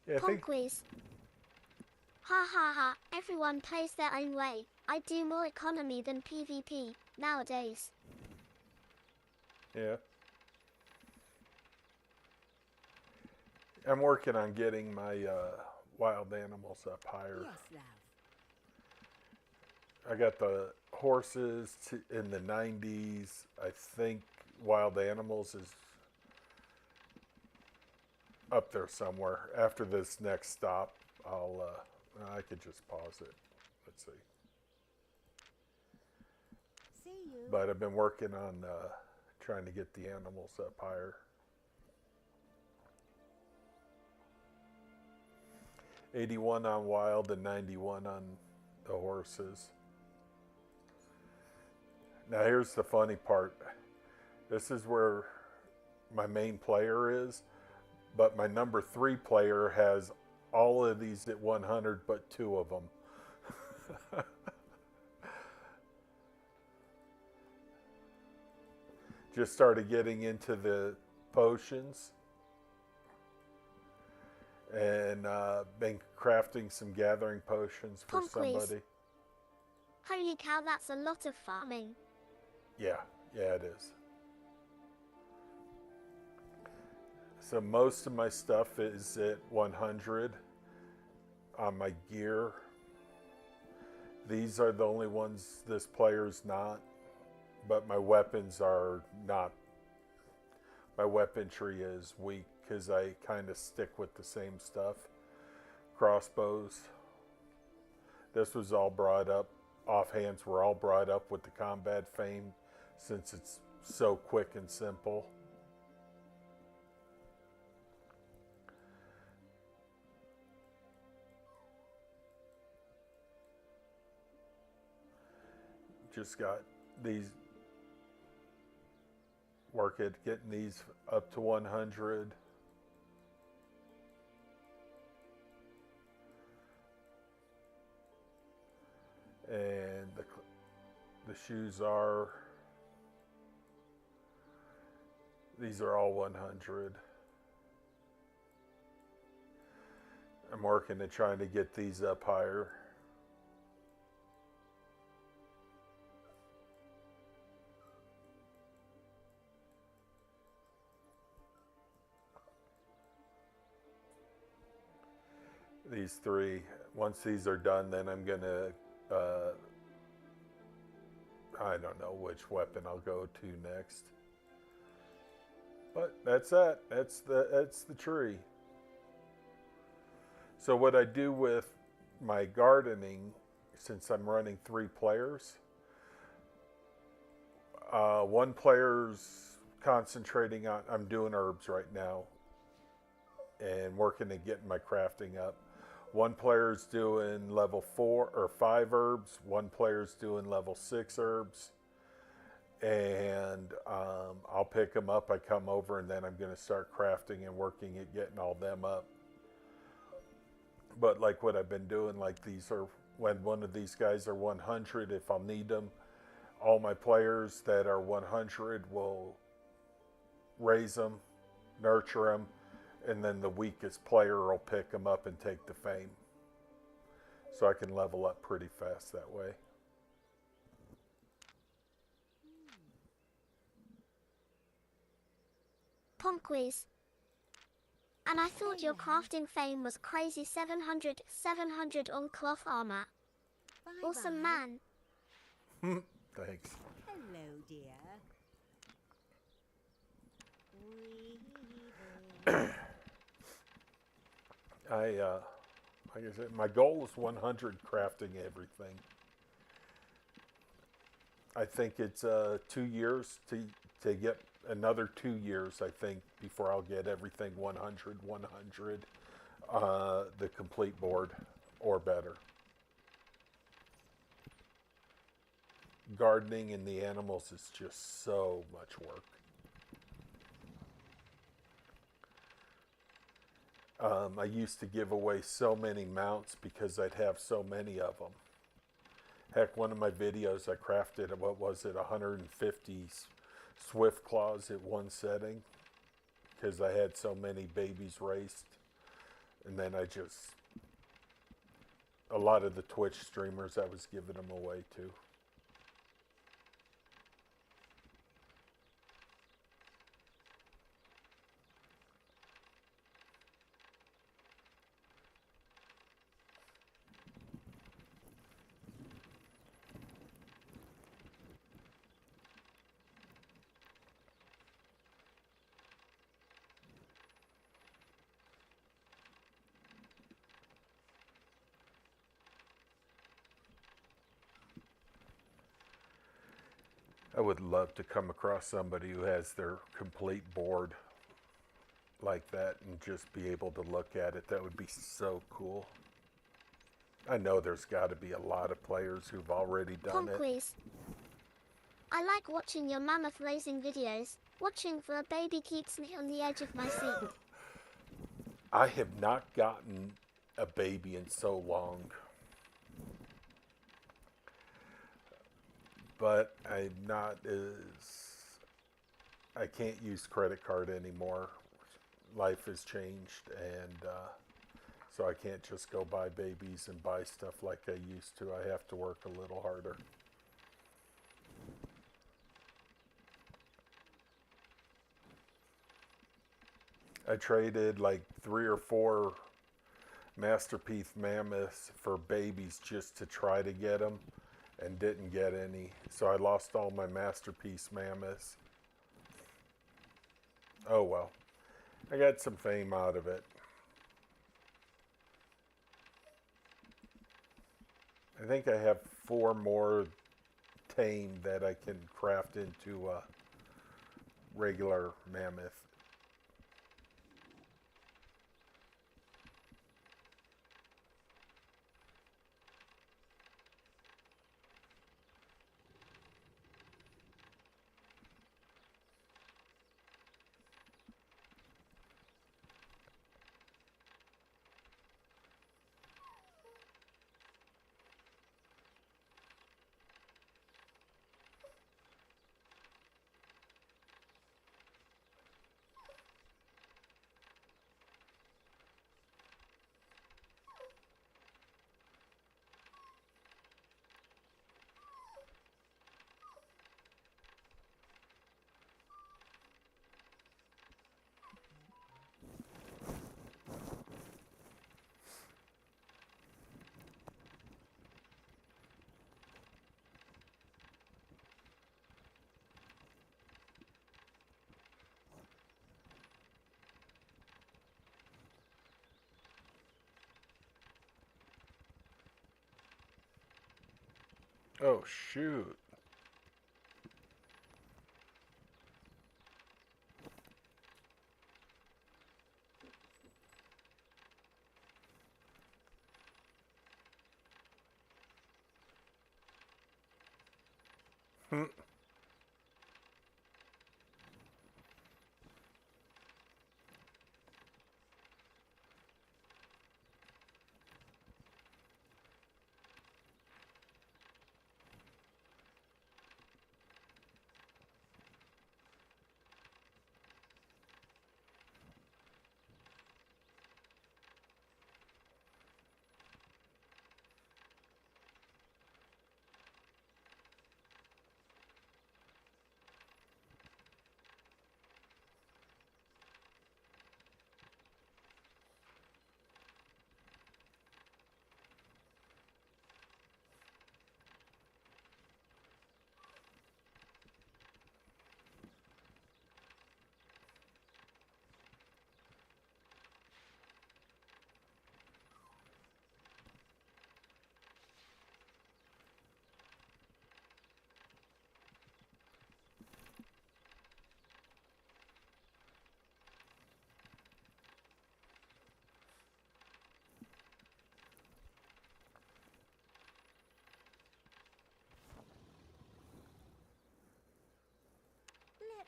Yeah, I think, Ponquies. Ha ha ha, everyone plays their own way. I do more economy than PvP, nowadays. yeah. I'm working on getting my wild animals up higher. Yes, love. I got the horses in the 90s. I think wild animals is up there somewhere. After this next stop, I could just pause it. Let's see. See you. But I've been working on trying to get the animals up higher. 81 on wild and 91 on the horses. Now here's the funny part. This is where my main player is, but my number 3 player has all of these at 100 but 2 of them. Just started getting into the potions and been crafting some gathering potions for Pumpways. somebody. Holy cow, that's a lot of farming. Yeah, it is. So most of my stuff is at 100 on my gear. These are the only ones this player's not, but my weapons are not. My weaponry is weak because I kind of stick with the same stuff. Crossbows. This was all brought up, offhands were all brought up with the combat fame since it's so quick and simple. Just got these, work at getting these up to 100. And the shoes are, these are all 100. I'm working at trying to get these up higher. These 3, once these are done, then I'm gonna I don't know which weapon I'll go to next. But that's that. That's the tree. So what I do with my gardening, since I'm running 3 players, one player's concentrating on, I'm doing herbs right now and working at getting my crafting up. One player's doing level 4 or 5 herbs. One player's doing level 6 herbs. And I'll pick them up. I come over and then I'm going to start crafting and working at getting all them up. But like what I've been doing, like these are, when one of these guys are 100, if I'll need them, all my players that are 100 will raise them, nurture them, and then the weakest player will pick them up and take the fame. So I can level up pretty fast that way. Pumpways. And I thought your crafting fame was crazy. 700 on cloth armor. Bye Awesome, bye. man. Thanks. Hello, dear. Like I said, my goal is 100 crafting everything. I think it's 2 years to get another 2 years, I think, before I'll get everything 100, the complete board or better. Gardening and the animals is just so much work. I used to give away so many mounts because I'd have so many of them. Heck, one of my videos I crafted, what was it, 150 swift claws at one setting because I had so many babies raced. And then a lot of the Twitch streamers, I was giving them away to. I would love to come across somebody who has their complete board like that and just be able to look at it. That would be so cool. I know there's got to be a lot of players who've already done it. Punkways. I like watching your mammoth raising videos. Watching for a baby keeps me on the edge of my seat. I have not gotten a baby in so long. But I'm not as... I can't use credit card anymore. Life has changed, and so I can't just go buy babies and buy stuff like I used to. I have to work a little harder. I traded like 3 or 4 masterpiece mammoths for babies just to try to get them, and didn't get any. So I lost all my masterpiece mammoths. Oh well. I got some fame out of it. I think I have 4 more tame that I can craft into a regular mammoth. Oh shoot. Hmm.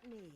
Let me.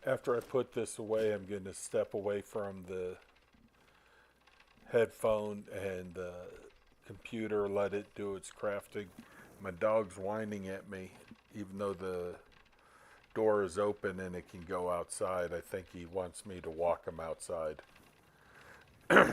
After I put this away, I'm going to step away from the headphone and the computer, let it do its crafting. My dog's whining at me, even though the door is open and it can go outside. I think he wants me to walk him outside. Sure.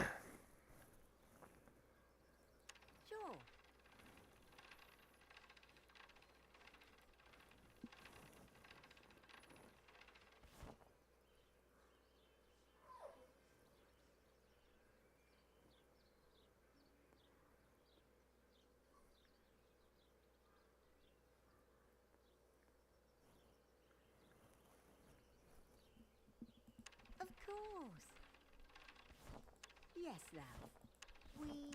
Of course. Yes, love. Weaving.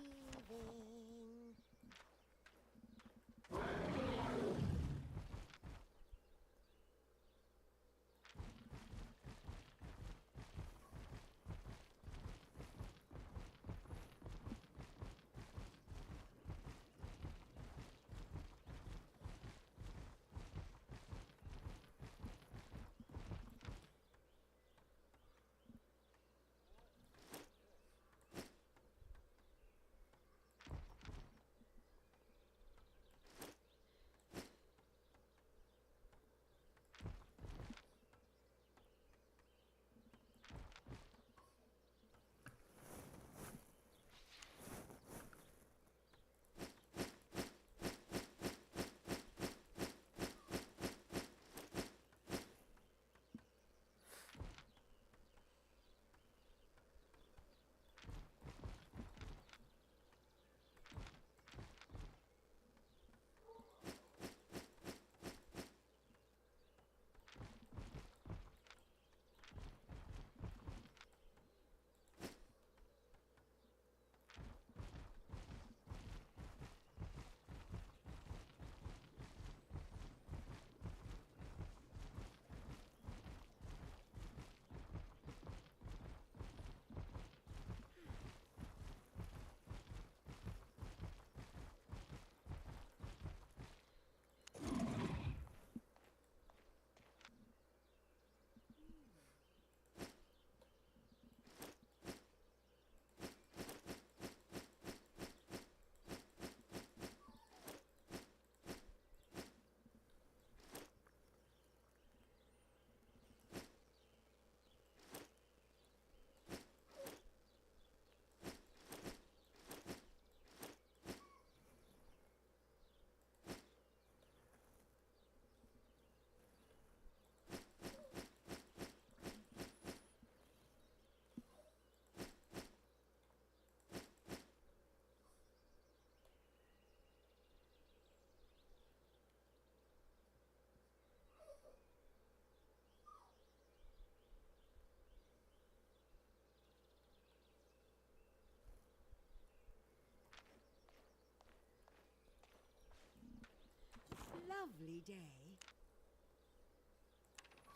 Lovely day.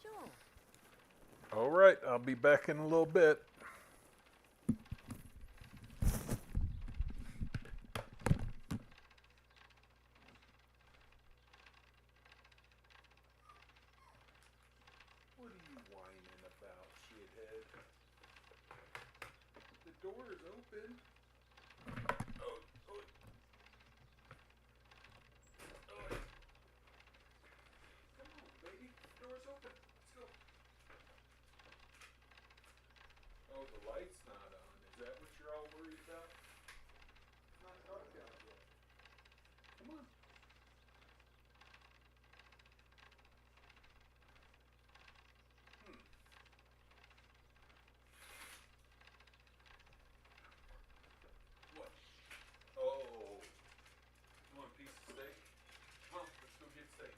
Sure. All right, I'll be back in a little bit. What are you whining about, shithead? The door is open. Oh, oh, oh. Come on, baby. The door's open. Let's go. Oh, the light's not on. Is that what you're all worried about? It's not dark out yet. Come on. Hmm. What? Oh. You want a piece of steak? Come on, let's go get steak.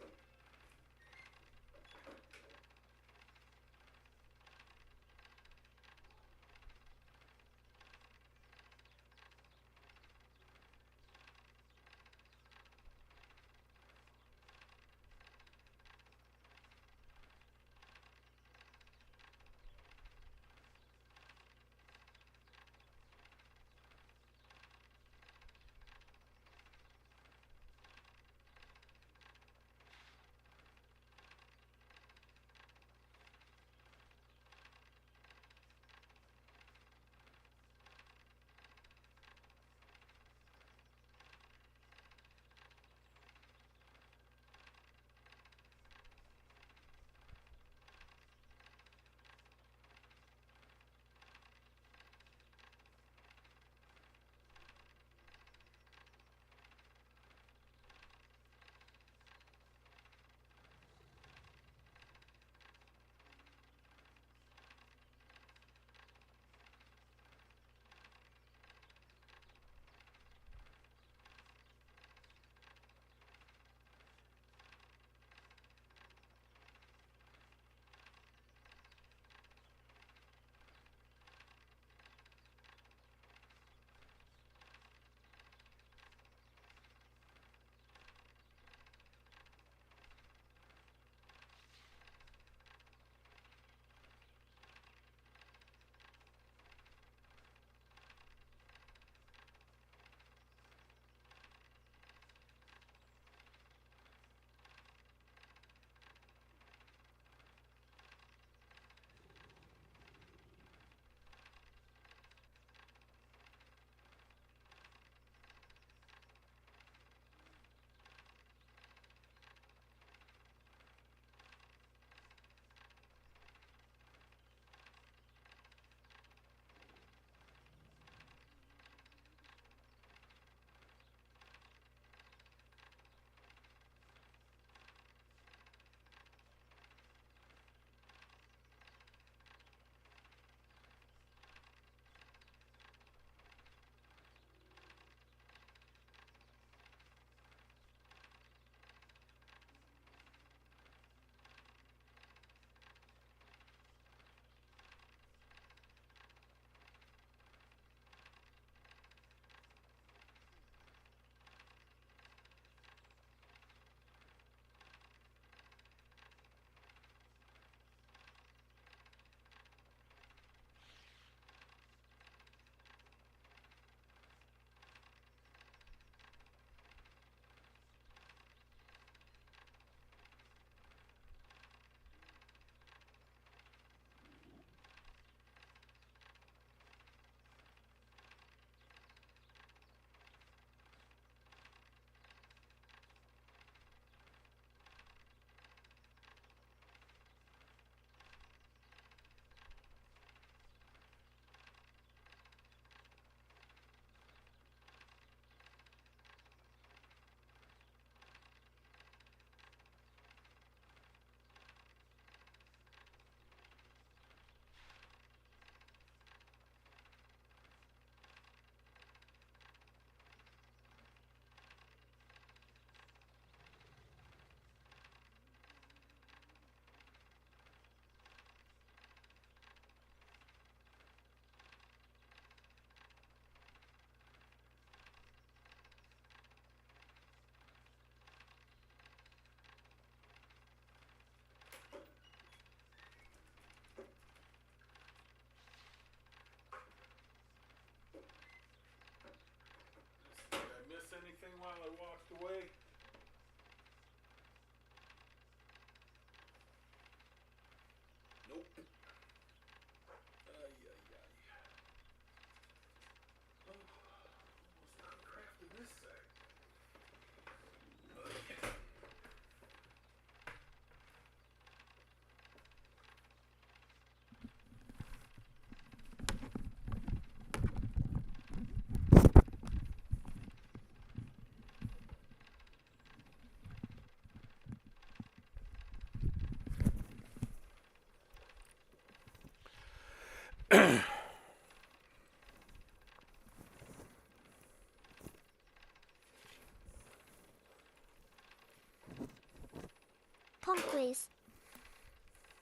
Punkways.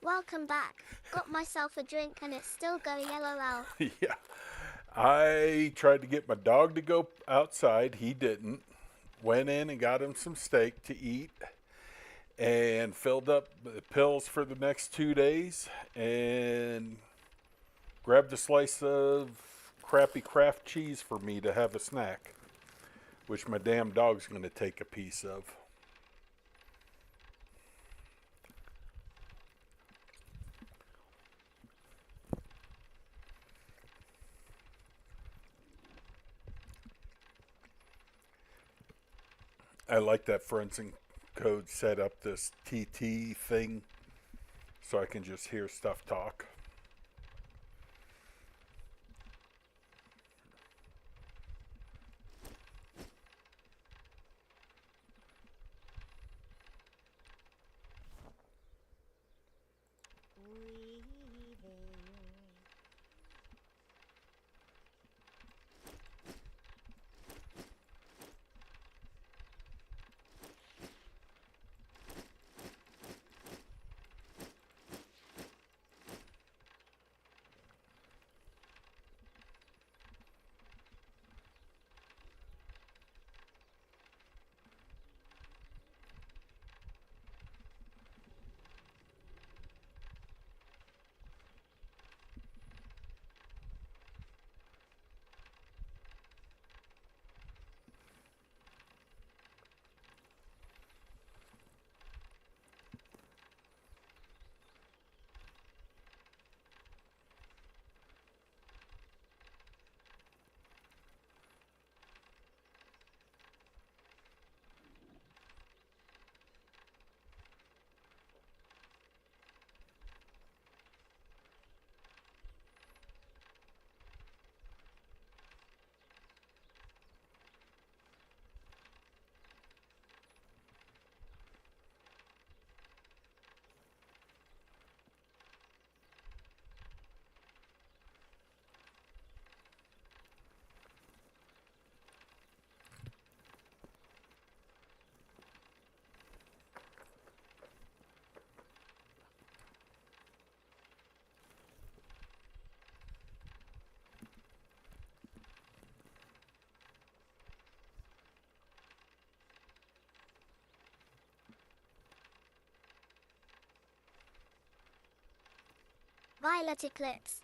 Welcome back. Got myself a drink and it's still going LOL. Yeah. I tried to get my dog to go outside. He didn't. Went in and got him some steak to eat and filled up the pills for the next 2 days and grabbed a slice of crappy Kraft cheese for me to have a snack, which my damn dog's going to take a piece of. I like that Forensic Code set up this TT thing so I can just hear stuff talk. Weaving. Violet Eclipse.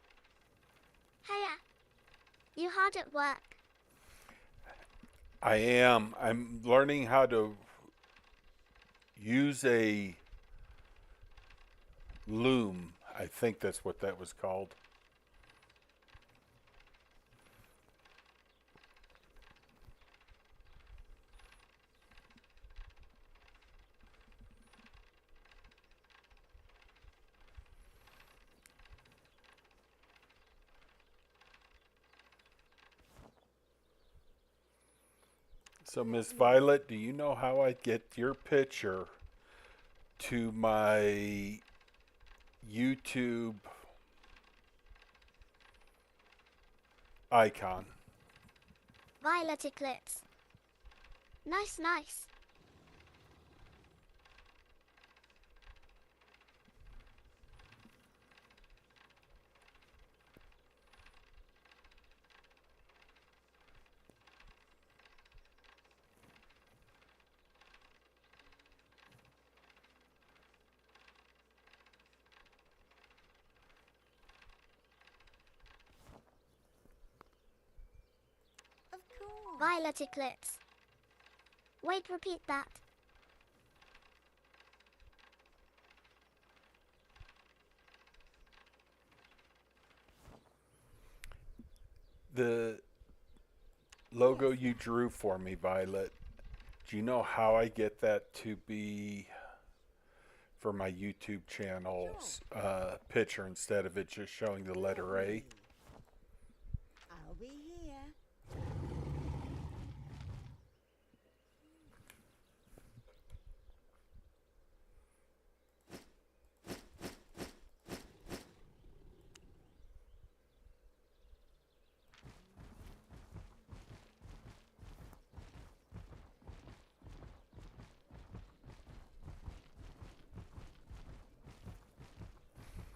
Hey, you hard at work? I am. I'm learning how to use a loom. I think that's what that was called. So, Miss Violet, do you know how I get your picture to my YouTube icon? Violet Eclipse. Nice, nice. Of course. Violet Eclipse. Wait, repeat that. The logo you drew for me, Violet, do you know how I get that to be for my YouTube channel's picture instead of it just showing the letter A? I'll be here.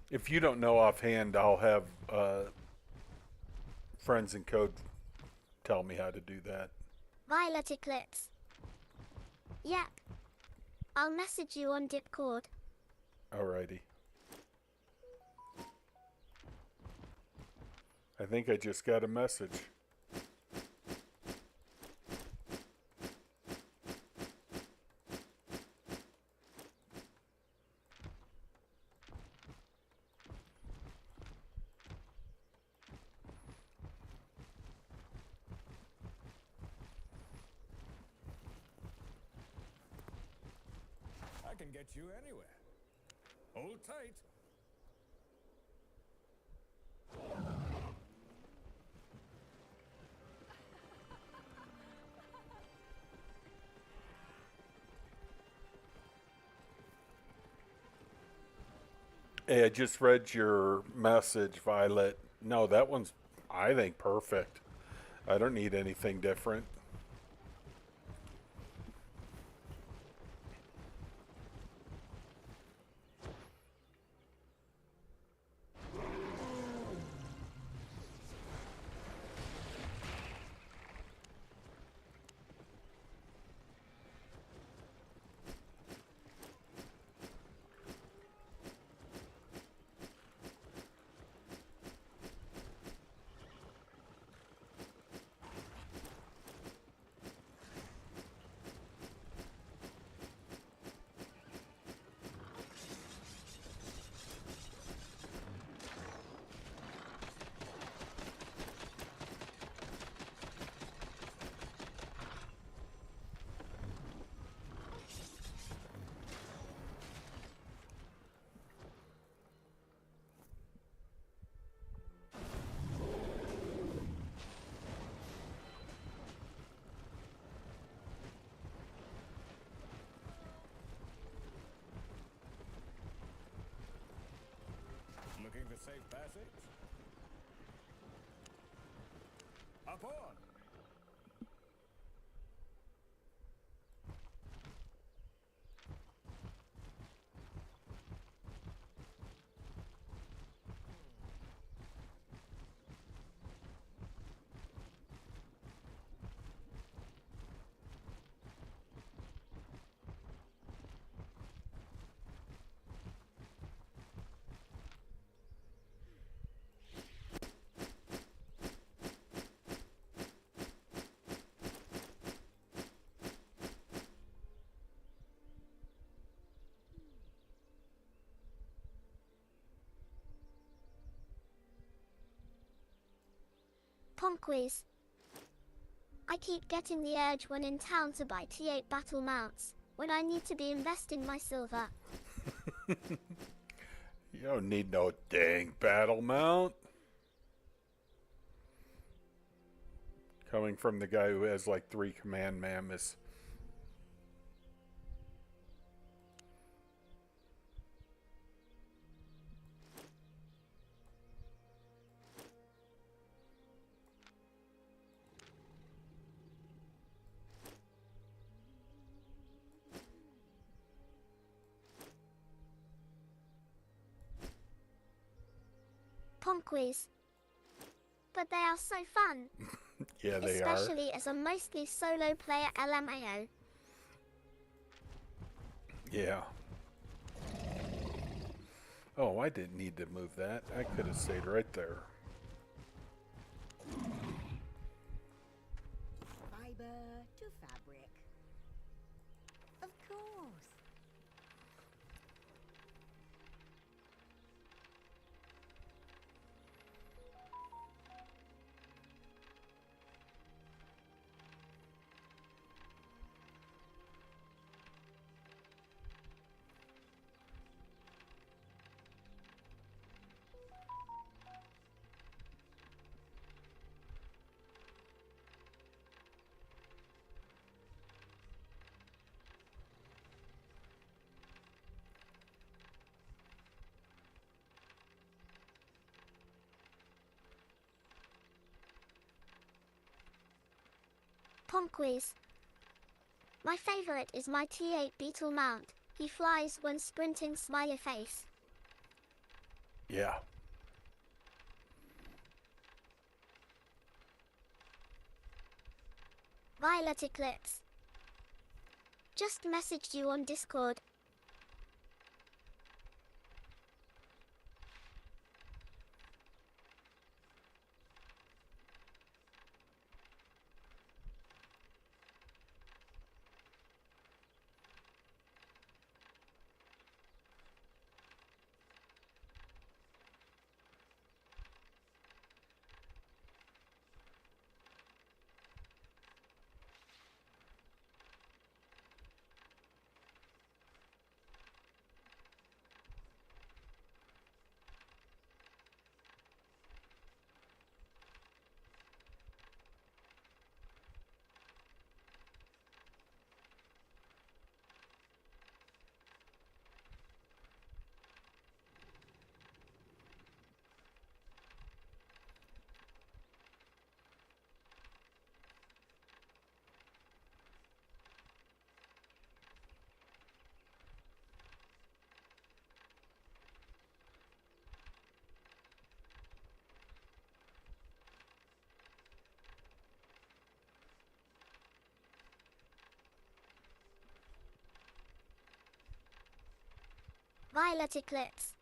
If you don't know offhand, I'll have friends in code tell me how to do that. Violet Eclipse. Yep. I'll message you on Discord. Alrighty. I think I just got a message. I can get you anywhere. Hold tight. Hey, I just read your message, Violet. No, that one's, I think, perfect. I don't need anything different. Looking for safe passage? Up on! Ponquiz. I keep getting the urge when in town to buy T8 battle mounts, when I need to be investing my silver. You don't need no dang battle mount. Coming from the guy who has like 3 command mammoths. Ponquiz. But they are so fun, Yeah, they are. especially as a mostly solo player LMAO. Yeah. Oh, I didn't need to move that. I could have stayed right there. Fiber to fabric. Of course. Ponquiz. My favorite is my T8 beetle mount. He flies when sprinting, smiley face. Yeah. Violet Eclipse. Just messaged you on Discord. Violet Eclipse.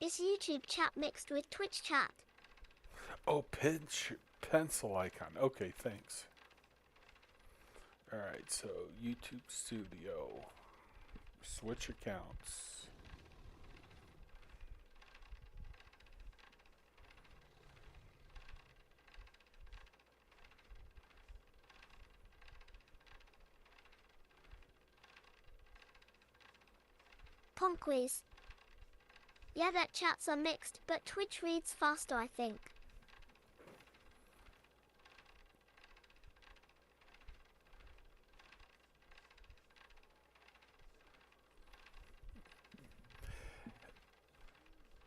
Is YouTube chat mixed with Twitch chat? Oh, pencil icon. Okay, thanks. All right, so YouTube Studio. Switch accounts. Ponquiz. Yeah, that chats are mixed, but Twitch reads faster, I think.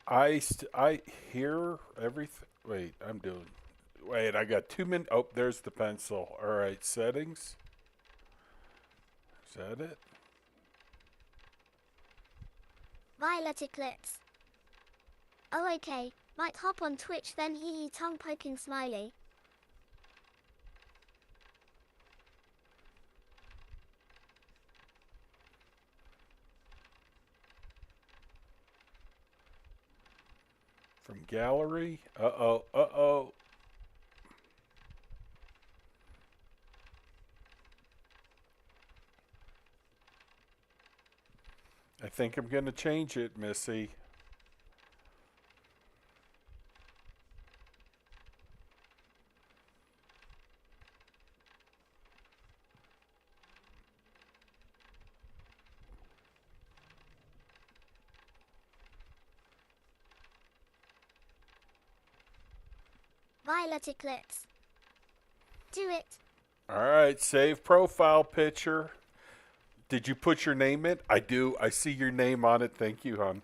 I hear everything. Wait, I'm doing. Wait, I got 2 minutes. Oh, there's the pencil. All right, settings. Is that it? Violet Eclipse. Oh, okay. Might hop on Twitch then, hee hee, tongue poking smiley. From gallery. Uh-oh, uh-oh. I think I'm going to change it, Missy. Violet Eclipse. Do it. All right, save profile picture. Did you put your name in? I do. I see your name on it. Thank you, hon.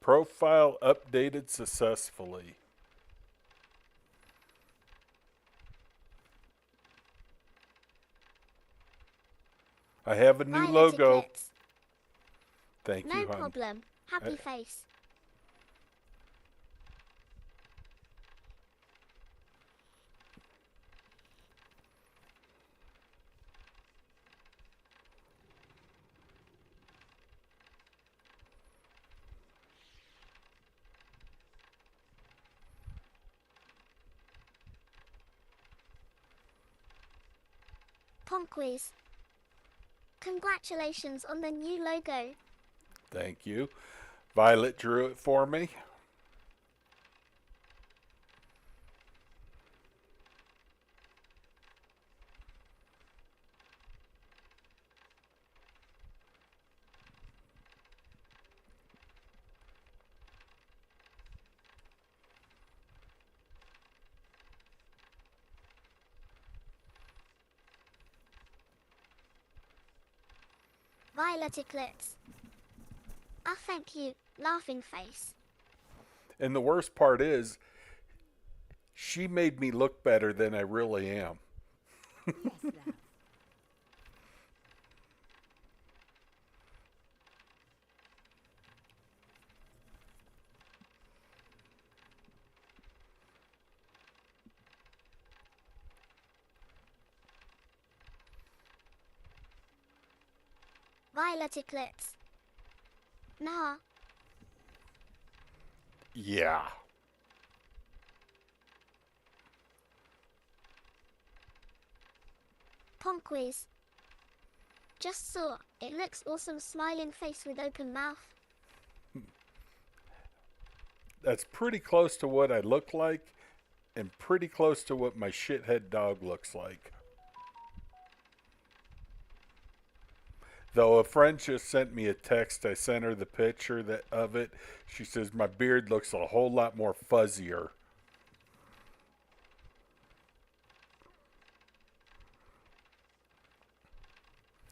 Profile updated successfully. I have a new Violet logo. Eclipse. Thank No you, hon. problem. Happy face. Ponquiz. Congratulations on the new logo. Thank you. Violet drew it for me. Violet Eclipse. Ah, thank you, laughing face. And the worst part is, she made me look better than I really am. Yes, love. Violet Eclipse. Nah. Yeah. Ponquiz. Just saw. It looks awesome, smiling face with open mouth. That's pretty close to what I look like and pretty close to what my shithead dog looks like. Though a friend just sent me a text, I sent her the picture of it. She says my beard looks a whole lot more fuzzier.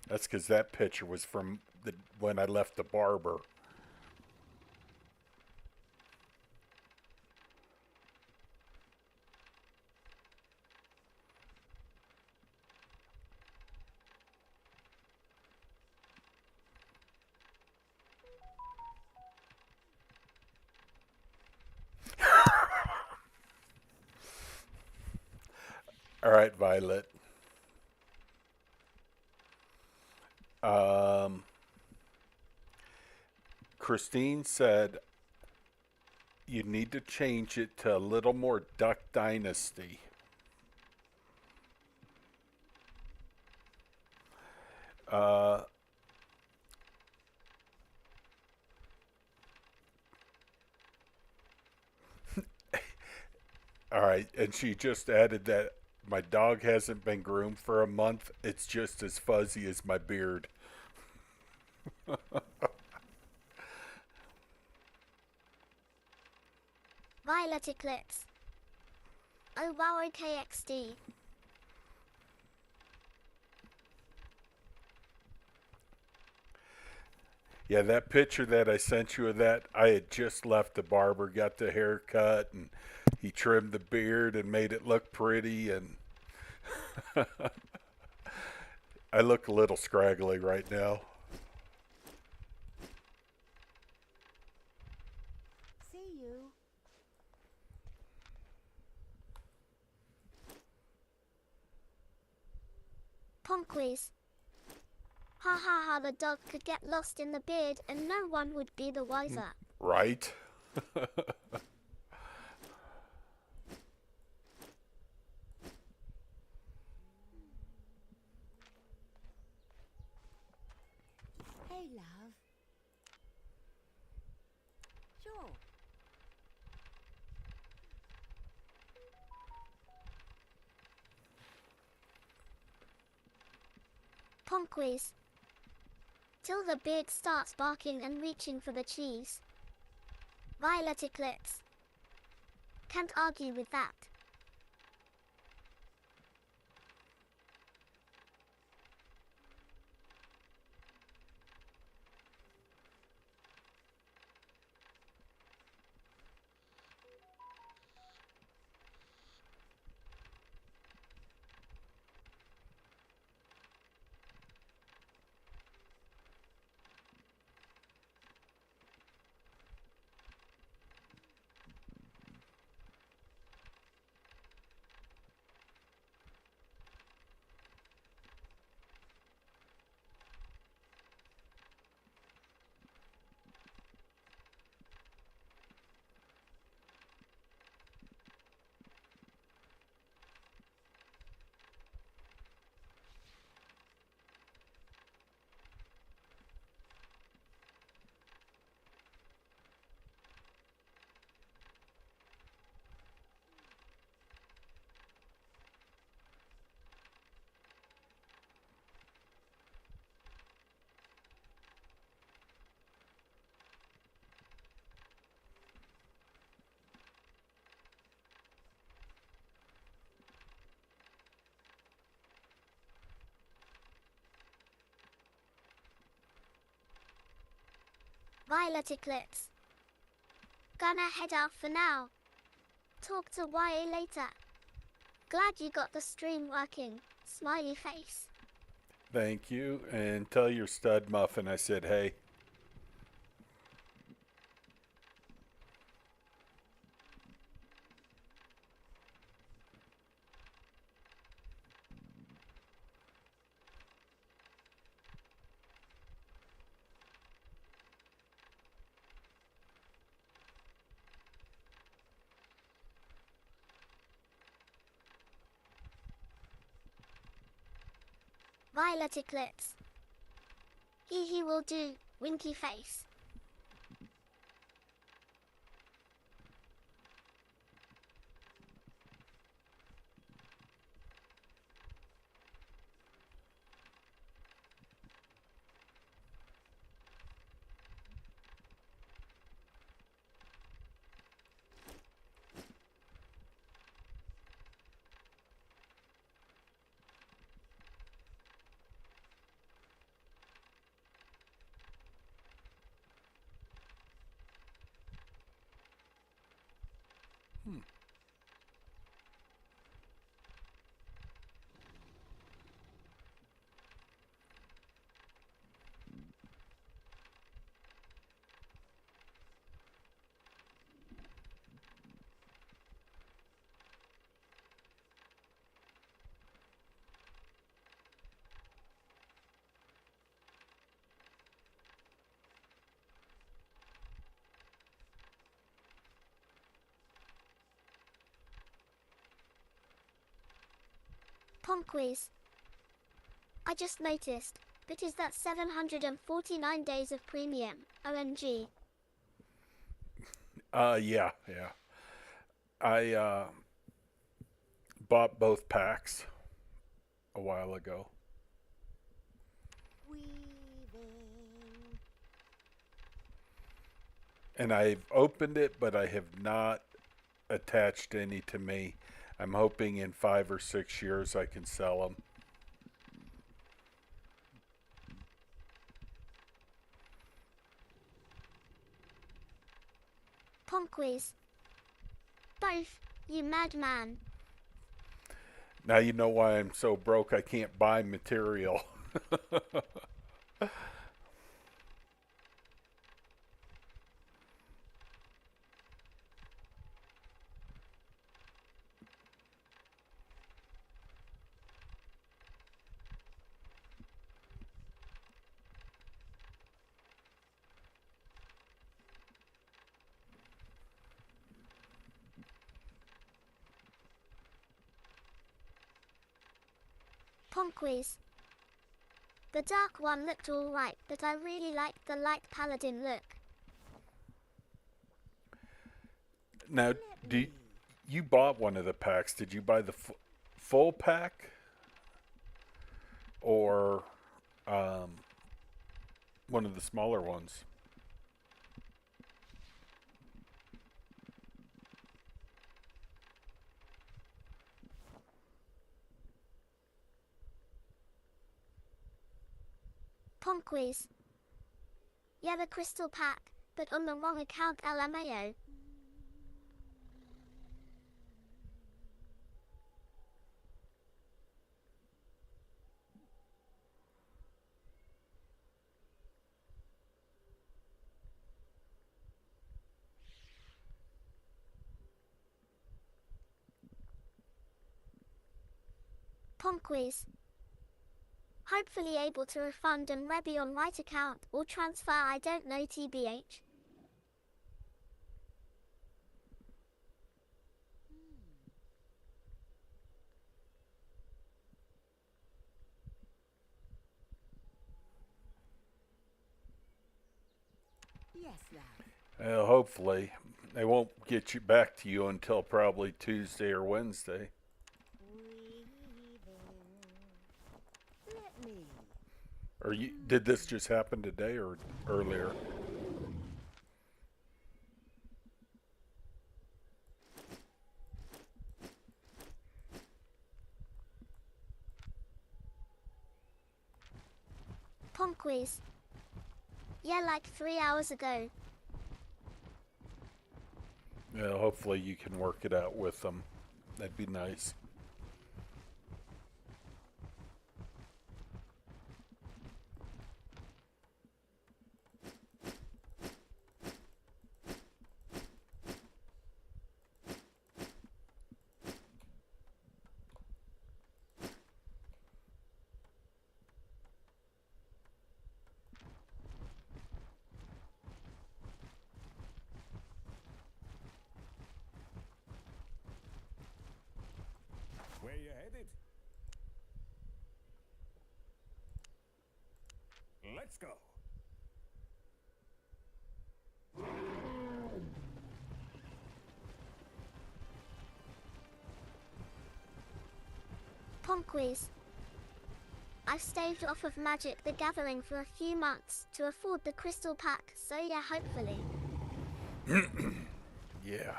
That's because that picture was from when I left the barber. All right, Violet. Um, Christine said you need to change it to a little more Duck Dynasty. Uh, all right, and she just added that my dog hasn't been groomed for a month. It's just as fuzzy as my beard. Violet Eclipse. Oh wow, okay XD. Yeah, that picture that I sent you of that, I had just left the barber, got the haircut, and he trimmed the beard and made it look pretty, and I look a little scraggly right now. See you. Ponquiz. Ha ha ha, the dog could get lost in the beard and no one would be the wiser. Right? Hey, love. Sure. Ponquiz. Till the beard starts barking and reaching for the cheese. Violet Eclipse. Can't argue with that. Violet Eclipse. Gonna head out for now. Talk to YA later. Glad you got the stream working. Smiley face. Thank you. And tell your stud muffin I said hey. Violet eclipse. He will do. Winky face. Pom quiz. I just noticed, but is that 749 days of premium? OMG. Yeah. I bought both packs a while ago. Weaving. And I've opened it, but I have not attached any to me. I'm hoping in 5 or 6 years I can sell them. Pom quiz. Both, you madman. Now you know why I'm so broke I can't buy material. Pom quiz. The dark one looked alright, but I really liked the light paladin look. Now, you bought one of the packs? Did you buy the full pack, or one of the smaller ones? Pom quiz. Yeah, the crystal pack, but on the wrong account, LMAO. Pom quiz. Hopefully able to refund and Rebby on right account or transfer, I don't know, TBH. Yes, love. Well, hopefully. They won't get you back to you until probably Tuesday or Wednesday. Weaving. Let me. Or did this just happen today or earlier? Pom quiz. Yeah, like 3 hours ago. Well, hopefully you can work it out with them. That'd be nice. Let's go. Ponquies. I've staved off of Magic the Gathering for a few months to afford the crystal pack, so yeah, hopefully. Yeah.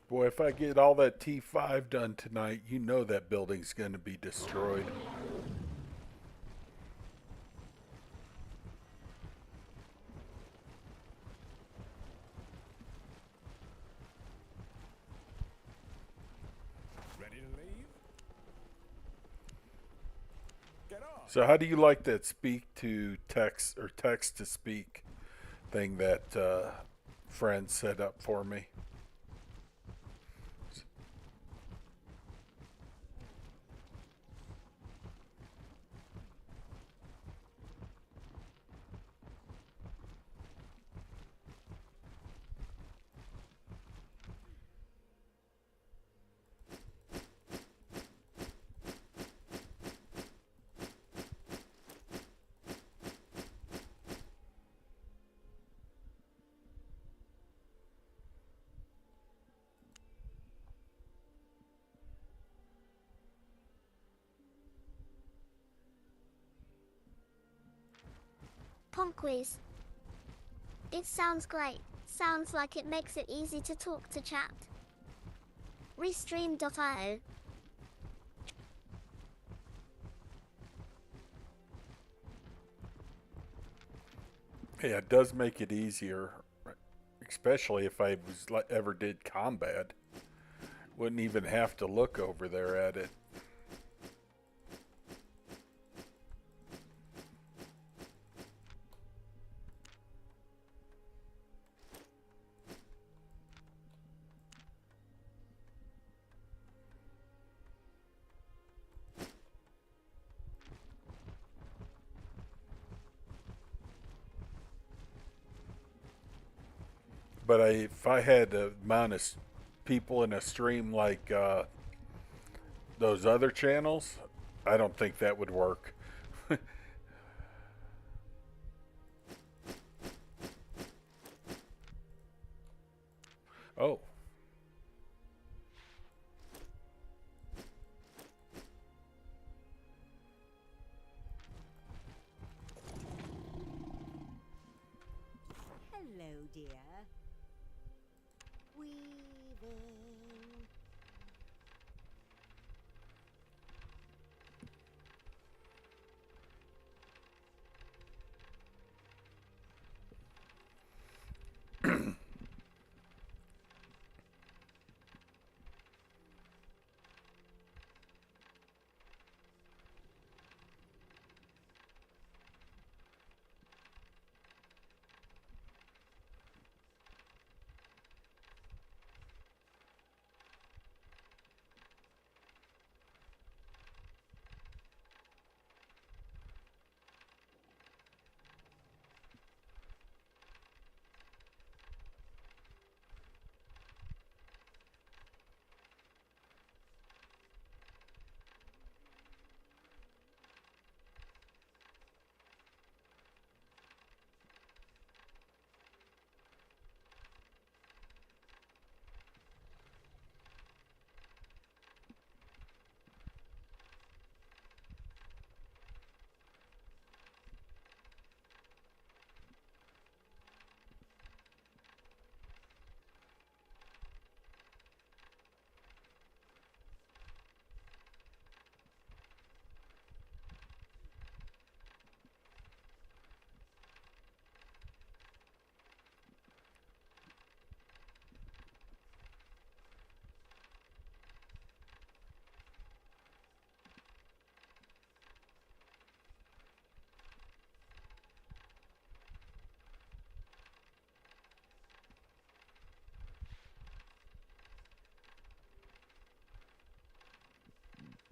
Boy, if I get all that T5 done tonight, you know that building's going to be destroyed. Ready to leave? Get on. So how do you like that speak to text or text to speak thing that friend set up for me? Ponquies. It sounds great. Sounds like it makes it easy to talk to chat. Restream.io. Yeah, it does make it easier, especially if I was ever did combat. Wouldn't even have to look over there at it. But if I had the amount of people in a stream like those other channels, I don't think that would work. Oh, Hello, dear. Weaving.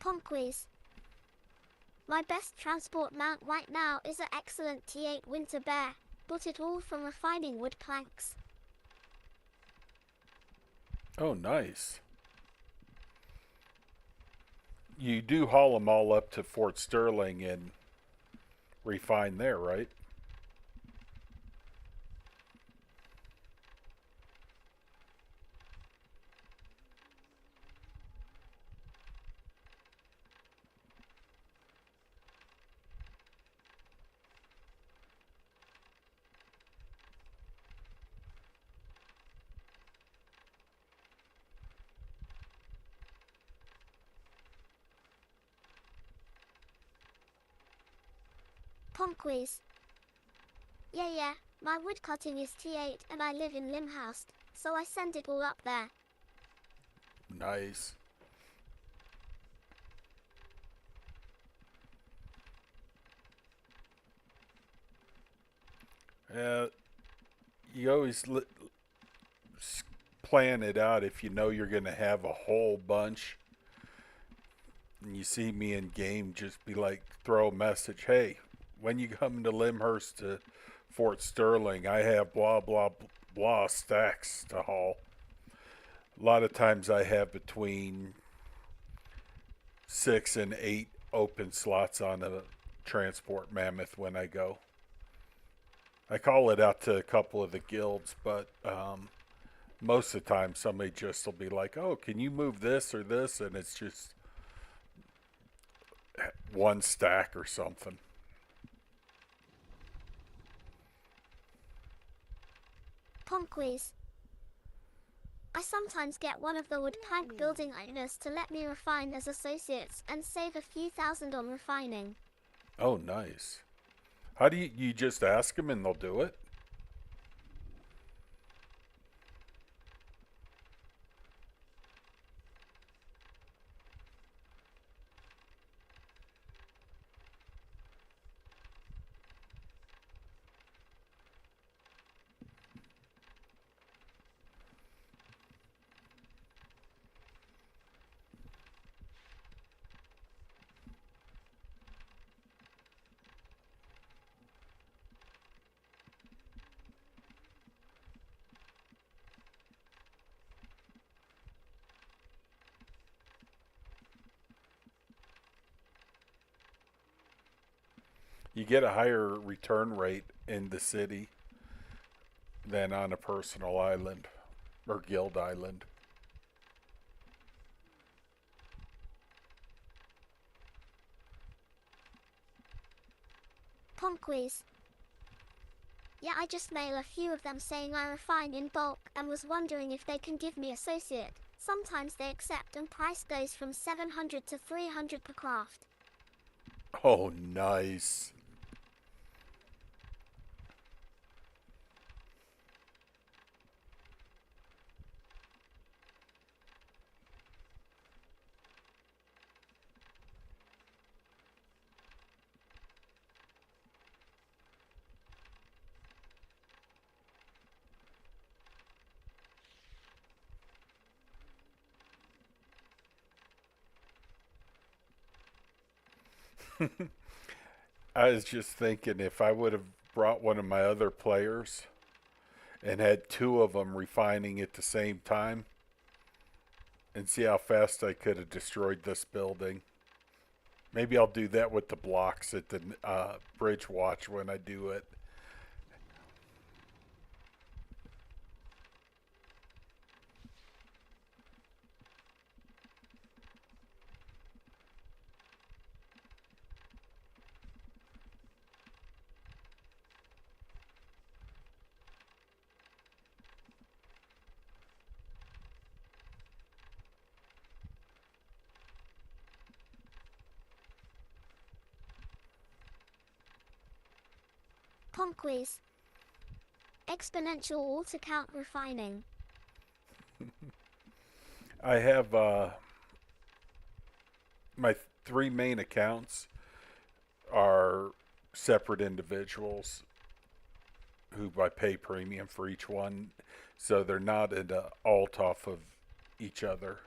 Pong quiz. My best transport mount right now is an excellent T8 Winter Bear, but it all from refining wood planks. Oh, nice. You do haul them all up to Fort Sterling and refine there, right? Pong quiz. Yeah, my wood cutting is T8 and I live in Limhouse, so I send it all up there. Nice. You always plan it out if you know you're going to have a whole bunch. And you see me in game, just be like, throw a message, hey, when you come to Limhurst to Fort Sterling, I have blah, blah, blah stacks to haul. A lot of times I have between 6 and 8 open slots on a transport mammoth when I go. I call it out to a couple of the guilds, but most of the time somebody just will be like, oh, can you move this or this? And it's just one stack or something. Pong quiz. I sometimes get one of the wood plank building owners to let me refine as associates and save a few thousand on refining. Oh, nice. How do you just ask them and they'll do it? You get a higher return rate in the city than on a personal island or guild island. Pong quiz. Yeah, I just mail a few of them saying I refine in bulk and was wondering if they can give me associate. Sometimes they accept and price goes from 700 to 300 per craft. Oh, nice. I was just thinking if I would have brought one of my other players and had two of them refining at the same time and see how fast I could have destroyed this building. Maybe I'll do that with the blocks at the bridge watch when I do it. Pong quiz. Exponential water count refining. I have my three main accounts are separate individuals who I pay premium for each one, so they're not at a alt off of each other.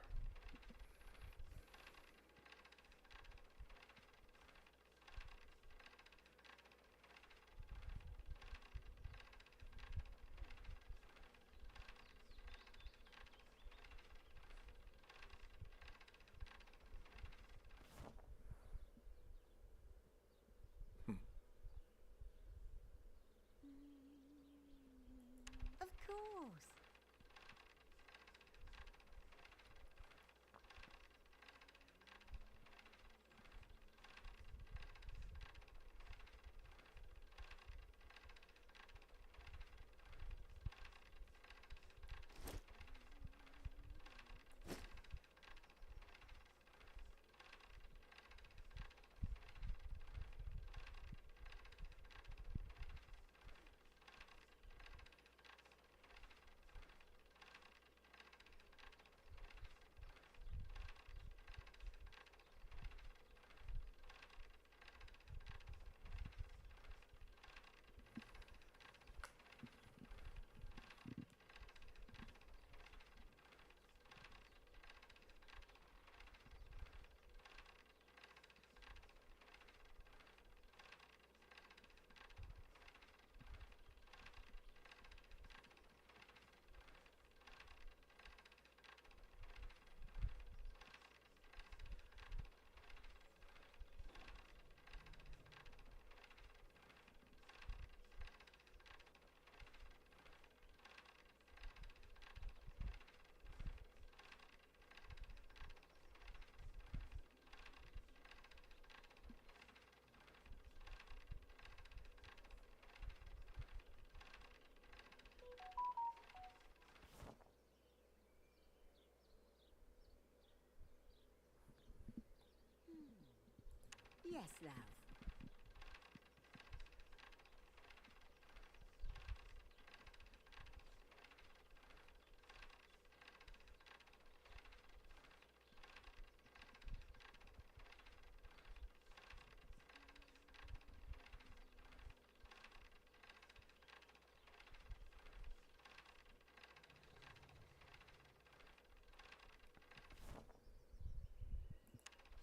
Yes, love.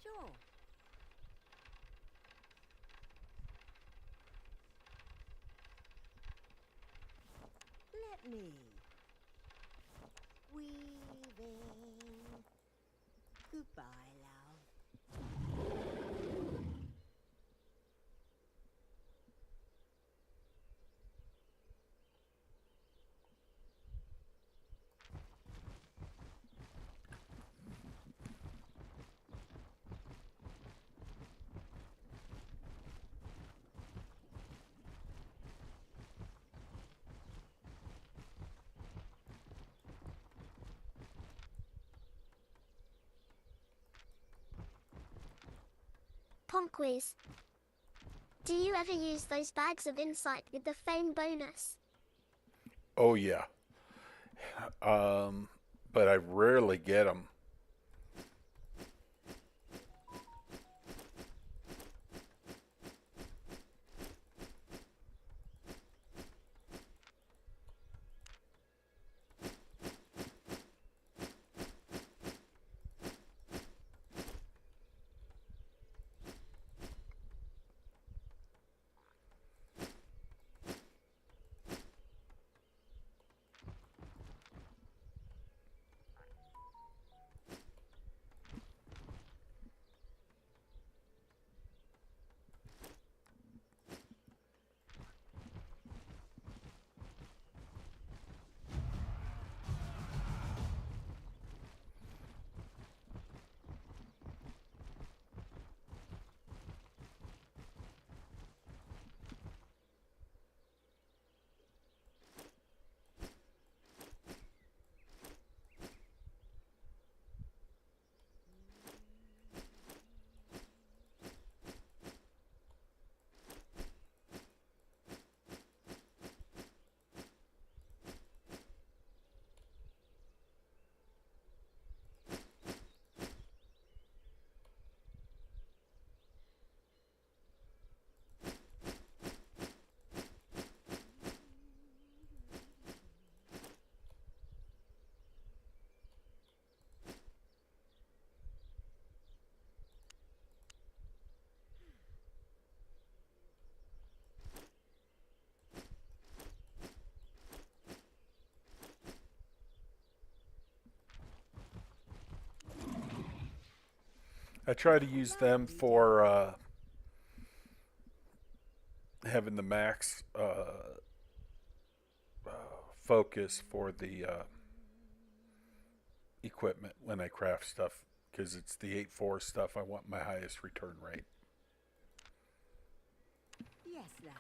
Sure. Let me. Weaving. Goodbye, love. Ponquiz. Do you ever use those bags of insight with the fame bonus? Oh yeah. But I rarely get them. I try to use them for having the max focus for the equipment when I craft stuff because it's the 8.4 stuff I want my highest return rate. Yes, love.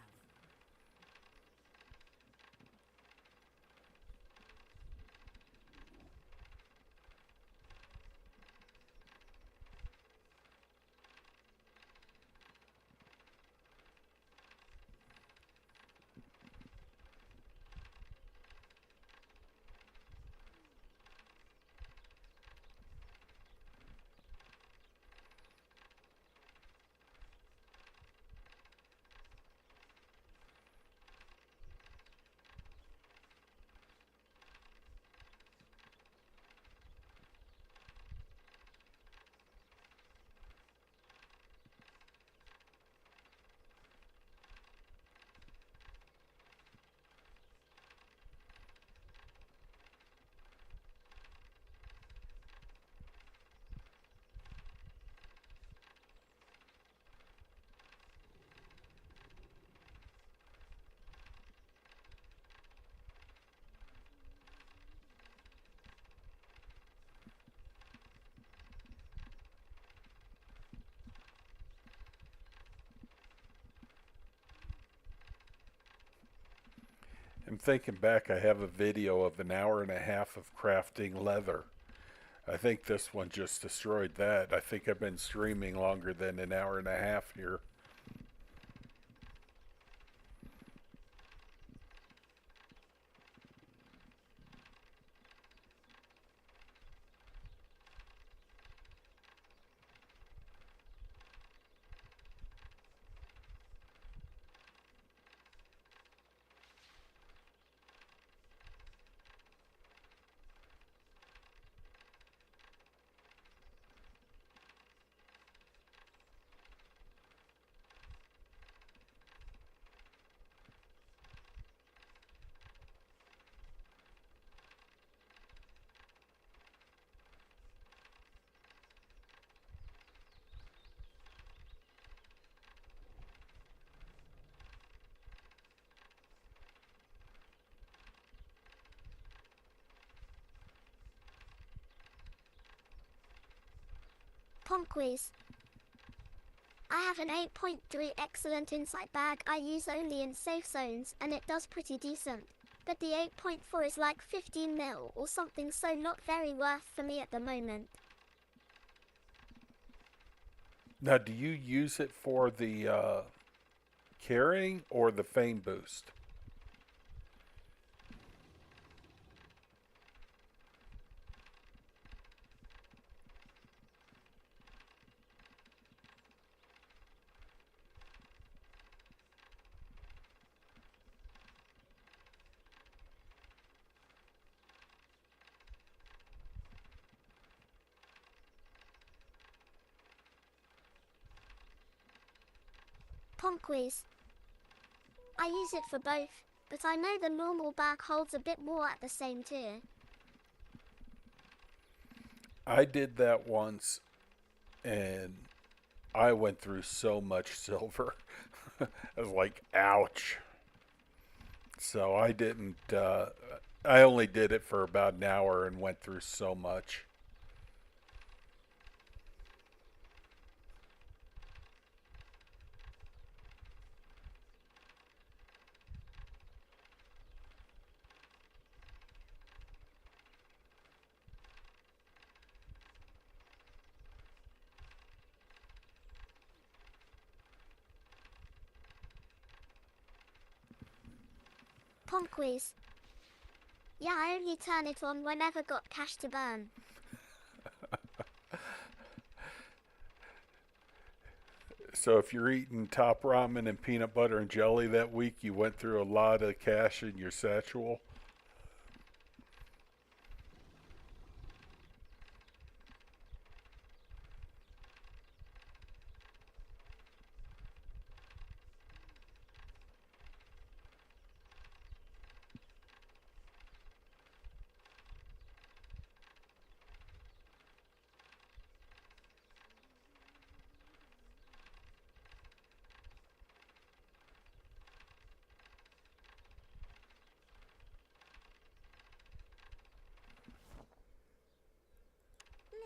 I'm thinking back, I have a video of an hour and a half of crafting leather I think this one just destroyed that. I think I've been streaming longer than an hour and a half here. Punk quiz. I have an 8.3 excellent insight bag I use only in safe zones and it does pretty decent. But the 8.4 is like 15 mil or something, so not very worth for me at the moment. Now, do you use it for the carrying or the fame boost? Punk quiz. I use it for both, but I know the normal bag holds a bit more at the same tier. I did that once and I went through so much silver. I was like, ouch. So I didn't, I only did it for about an hour and went through so much. Punk quiz. Yeah, I only turn it on whenever got cash to burn. So if you're eating top ramen and peanut butter and jelly that week, you went through a lot of cash in your satchel.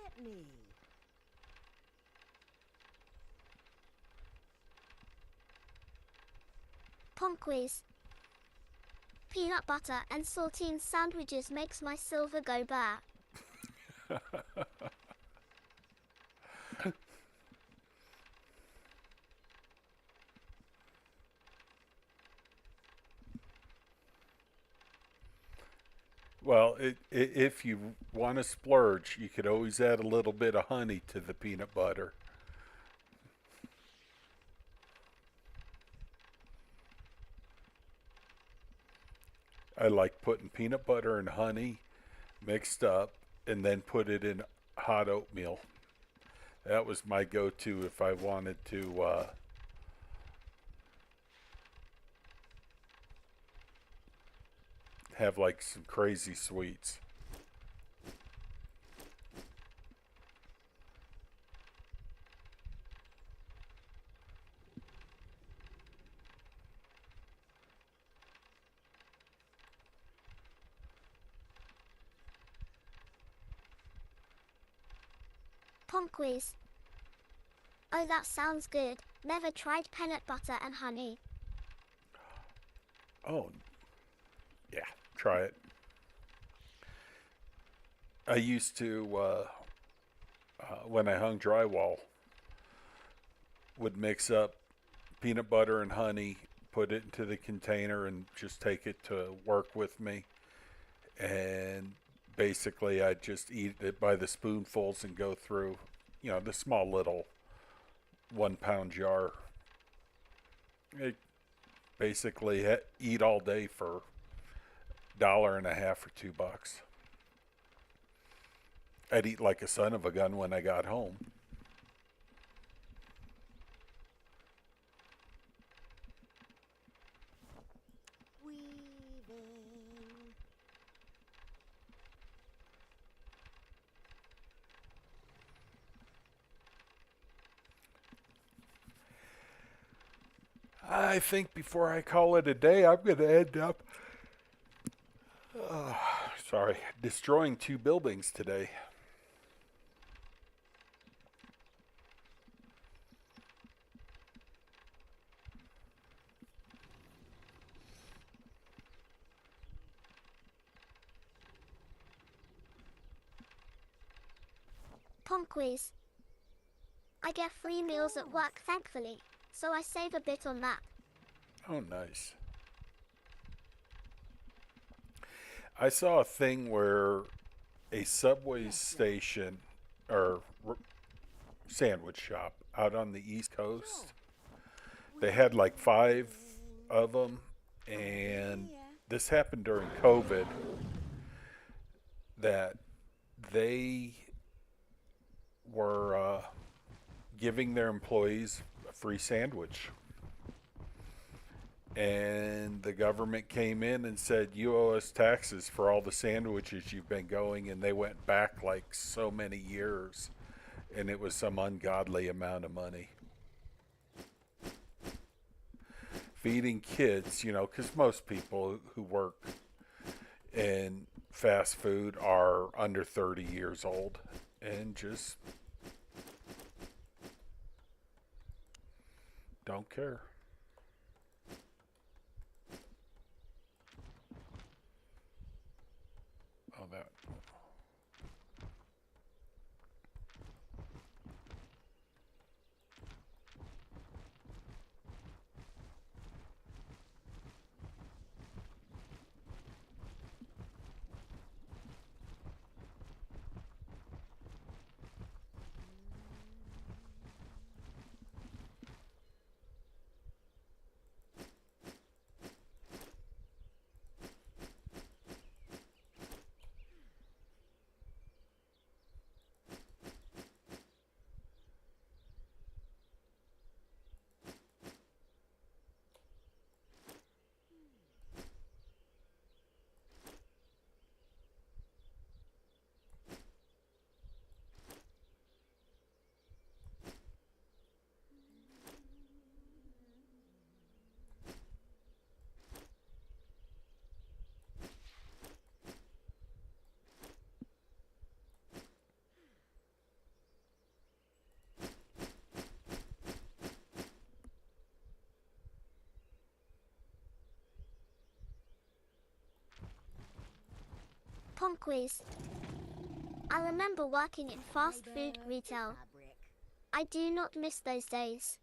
Let me. Punk quiz. Peanut butter and saltine sandwiches makes my silver go bad. Well, if you want to splurge, you could always add a little bit of honey to the peanut butter. I like putting peanut butter and honey mixed up and then put it in hot oatmeal. That was my go-to if I wanted to have like some crazy sweets. Punk quiz. Oh, that sounds good. Never tried peanut butter and honey. Oh, yeah, try it. I used to, when I hung drywall, would mix up peanut butter and honey, put it into the container, and just take it to work with me. And basically, I'd just eat it by the spoonfuls and go through, the small little 1 pound jar. It basically eat all day for $1.50 or $2. I'd eat like a son of a gun when I got home. Weaving. I think before I call it a day, I'm going to end up, destroying 2 buildings today. Pong quiz. I get free meals at work, thankfully, so I save a bit on that. Oh, nice. I saw a thing where a Subway station or sandwich shop out on the East Coast, they had like 5 of them, and this happened during COVID, that they were giving their employees a free sandwich. And the government came in and said, you owe us taxes for all the sandwiches you've been going. And they went back like so many years. And it was some ungodly amount of money. Feeding kids, because most people who work in fast food are under 30 years old. And just don't care. Oh, that. Pong quiz. I remember working in fast food retail. Fabric. I do not miss those days.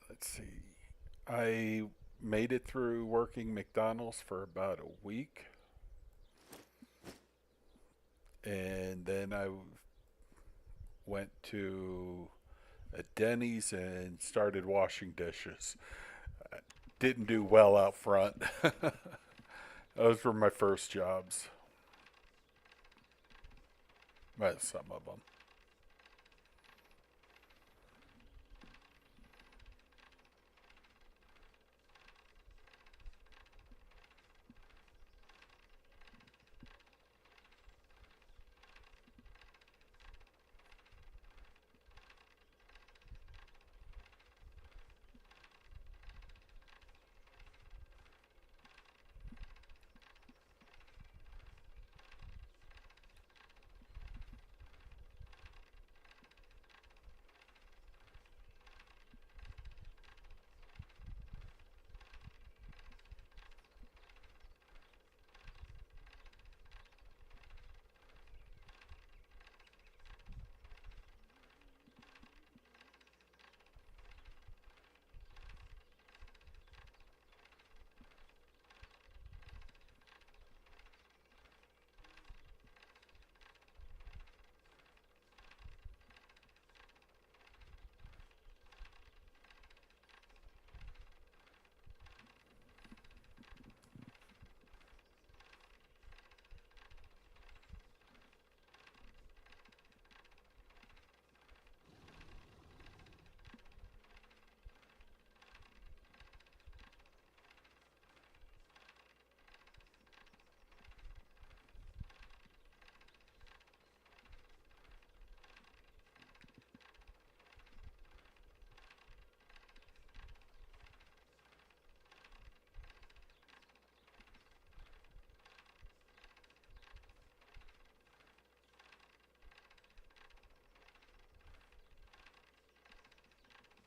Let's see. I made it through working McDonald's for about a week. And then I went to a Denny's and started washing dishes. I didn't do well out front. Those were my first jobs. Well, some of them.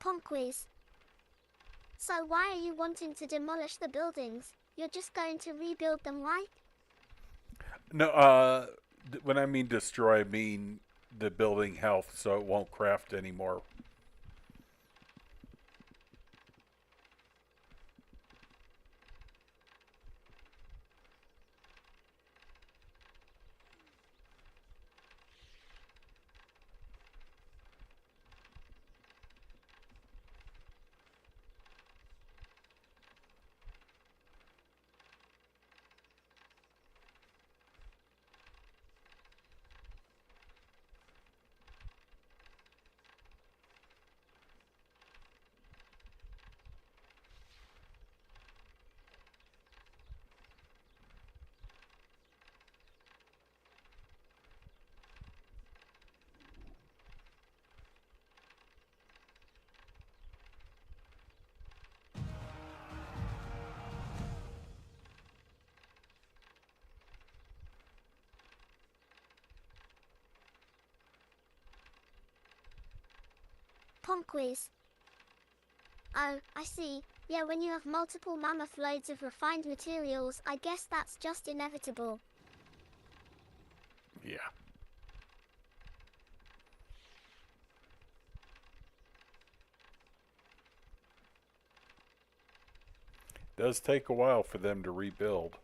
Ponquies. So why are you wanting to demolish the buildings? You're just going to rebuild them, right? No, when I mean destroy, I mean the building health so it won't craft anymore. Ponquies. Oh, I see. Yeah, when you have multiple mammoth loads of refined materials, I guess that's just inevitable. Yeah. Does take a while for them to rebuild.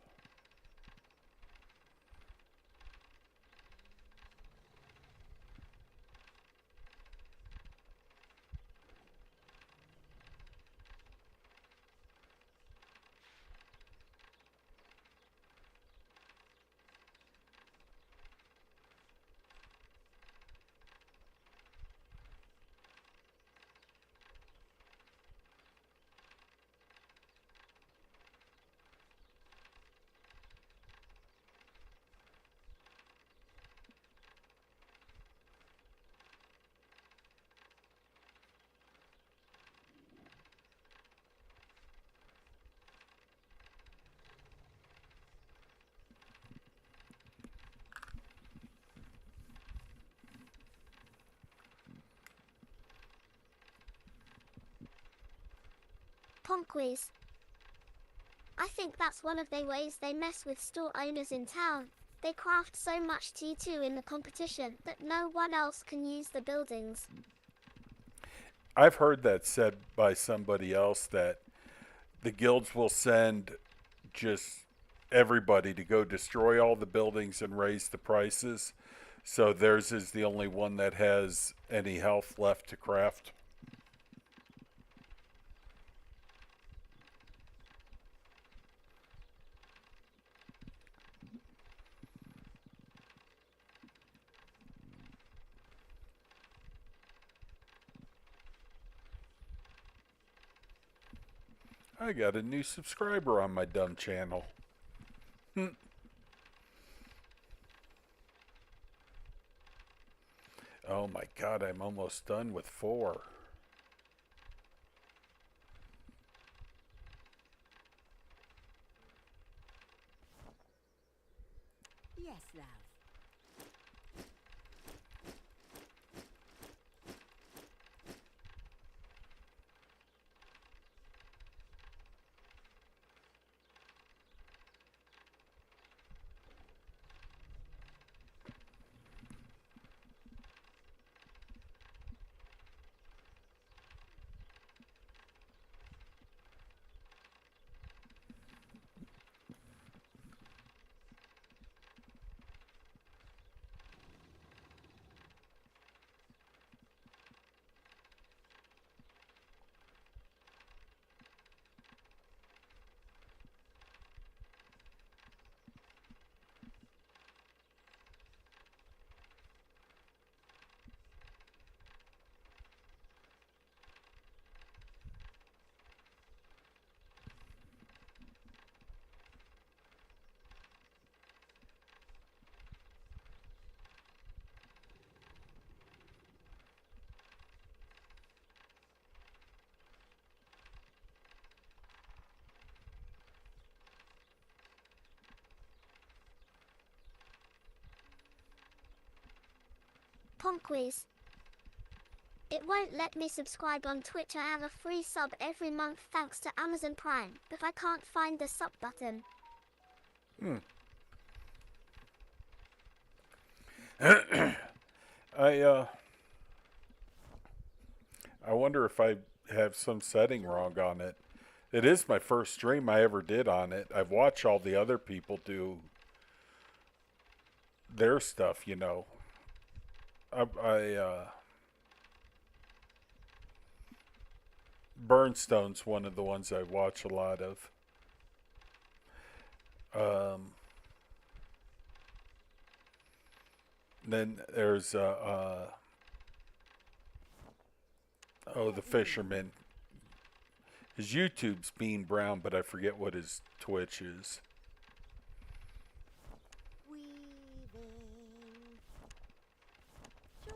Ponquies. I think that's one of the ways they mess with store owners in town. They craft so much T2 in the competition that no one else can use the buildings. I've heard that said by somebody else that the guilds will send just everybody to go destroy all the buildings and raise the prices. So theirs is the only one that has any health left to craft. I got a new subscriber on my dumb channel. Oh my god, I'm almost done with 4. Yes, love. Ponquies. It won't let me subscribe on Twitch. I have a free sub every month thanks to Amazon Prime, but I can't find the sub button. I wonder if I have some setting wrong on it. It is my first stream I ever did on it. I've watched all the other people do their stuff, you know. Burnstone's one of the ones I watch a lot of. Then there's the fisherman. His YouTube's Bean Brown, but I forget what his Twitch is. Weaving. Sure.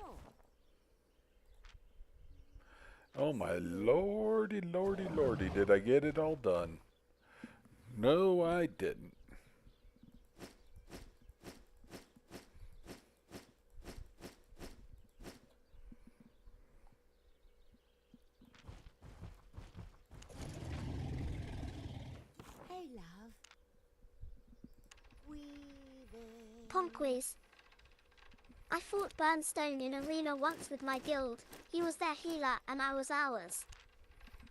Oh my lordy, lordy, lordy! Did I get it all done? No, I didn't. Hey, love. Weaving. Ponquiz. I fought Burnstone in arena once with my guild. He was their healer and I was ours.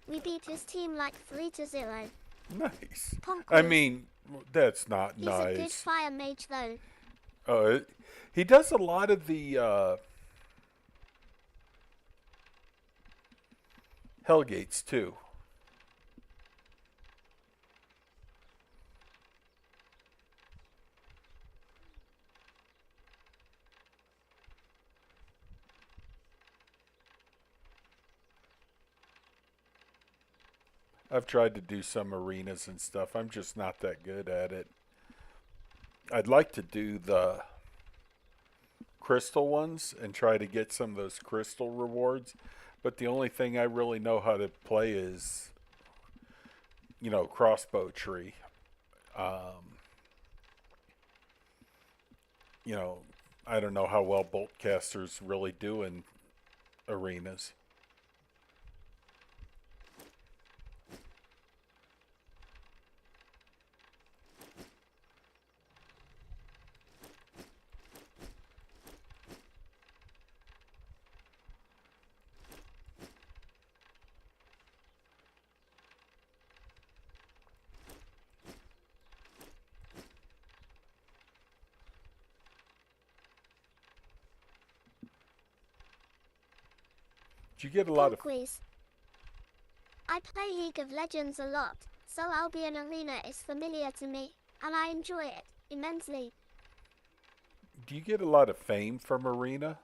We beat his team like 3-0. Nice. Ponquiz. I mean, that's not He's a good nice. fire mage though. He does a lot of the Hellgates too. I've tried to do some arenas and stuff. I'm just not that good at it. I'd like to do the crystal ones and try to get some of those crystal rewards, but the only thing I really know how to play is, you know, crossbow tree. You know, I don't know how well boltcasters really do in arenas. Do you get a lot of... Ponquiz. I play League of Legends a lot, so Albion Arena is familiar to me, and I enjoy it immensely. Do you get a lot of fame from arena?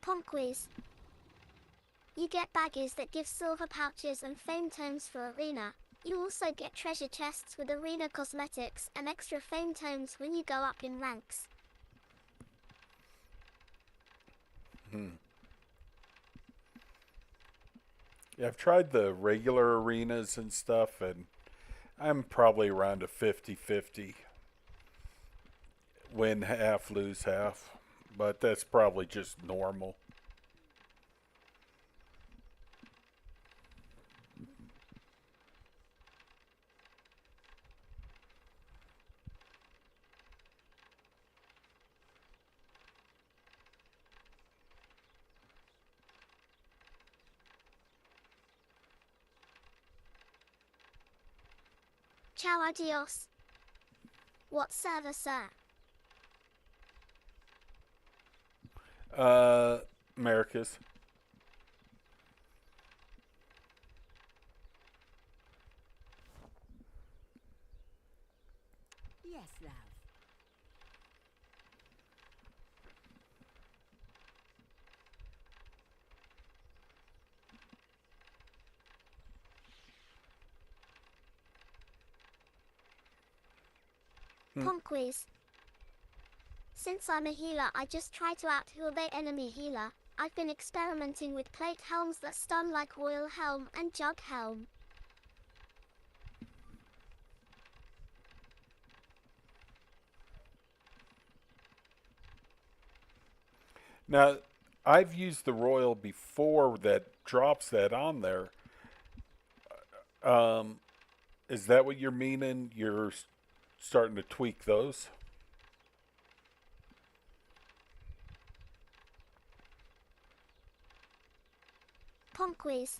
Ponquiz. You get baggies that give silver pouches and fame tomes for arena. You also get treasure chests with arena cosmetics and extra fame tomes when you go up in ranks. Yeah, I've tried the regular arenas and stuff, and I'm probably around a 50-50. Win half, lose half. But that's probably just normal. Ciao, adios. What server, sir? America's. Yes, love. Ponquies. Since I'm a healer, I just try to out-heal the enemy healer. I've been experimenting with plate helms that stun like Royal Helm and Jug Helm. Now, I've used the Royal before that drops that on there. Is that what you're meaning? You're starting to tweak those? Ponquies.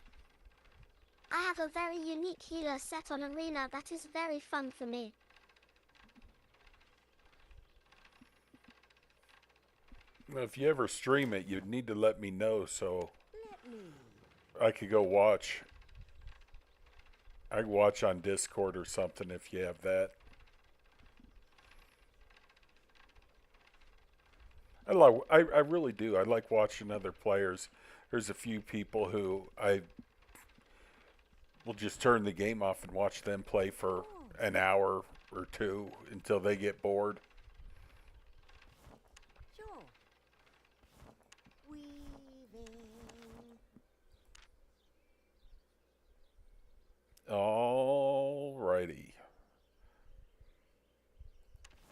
I have a very unique healer set on Arena that is very fun for me. Well, if you ever stream it, you'd need to let me know so Let me. I could go watch. I could watch on Discord or something if you have that. I really do. I like watching other players. There's a few people who I will just turn the game off and watch them play for an hour or two until they get bored. Sure. Weaving. Alrighty.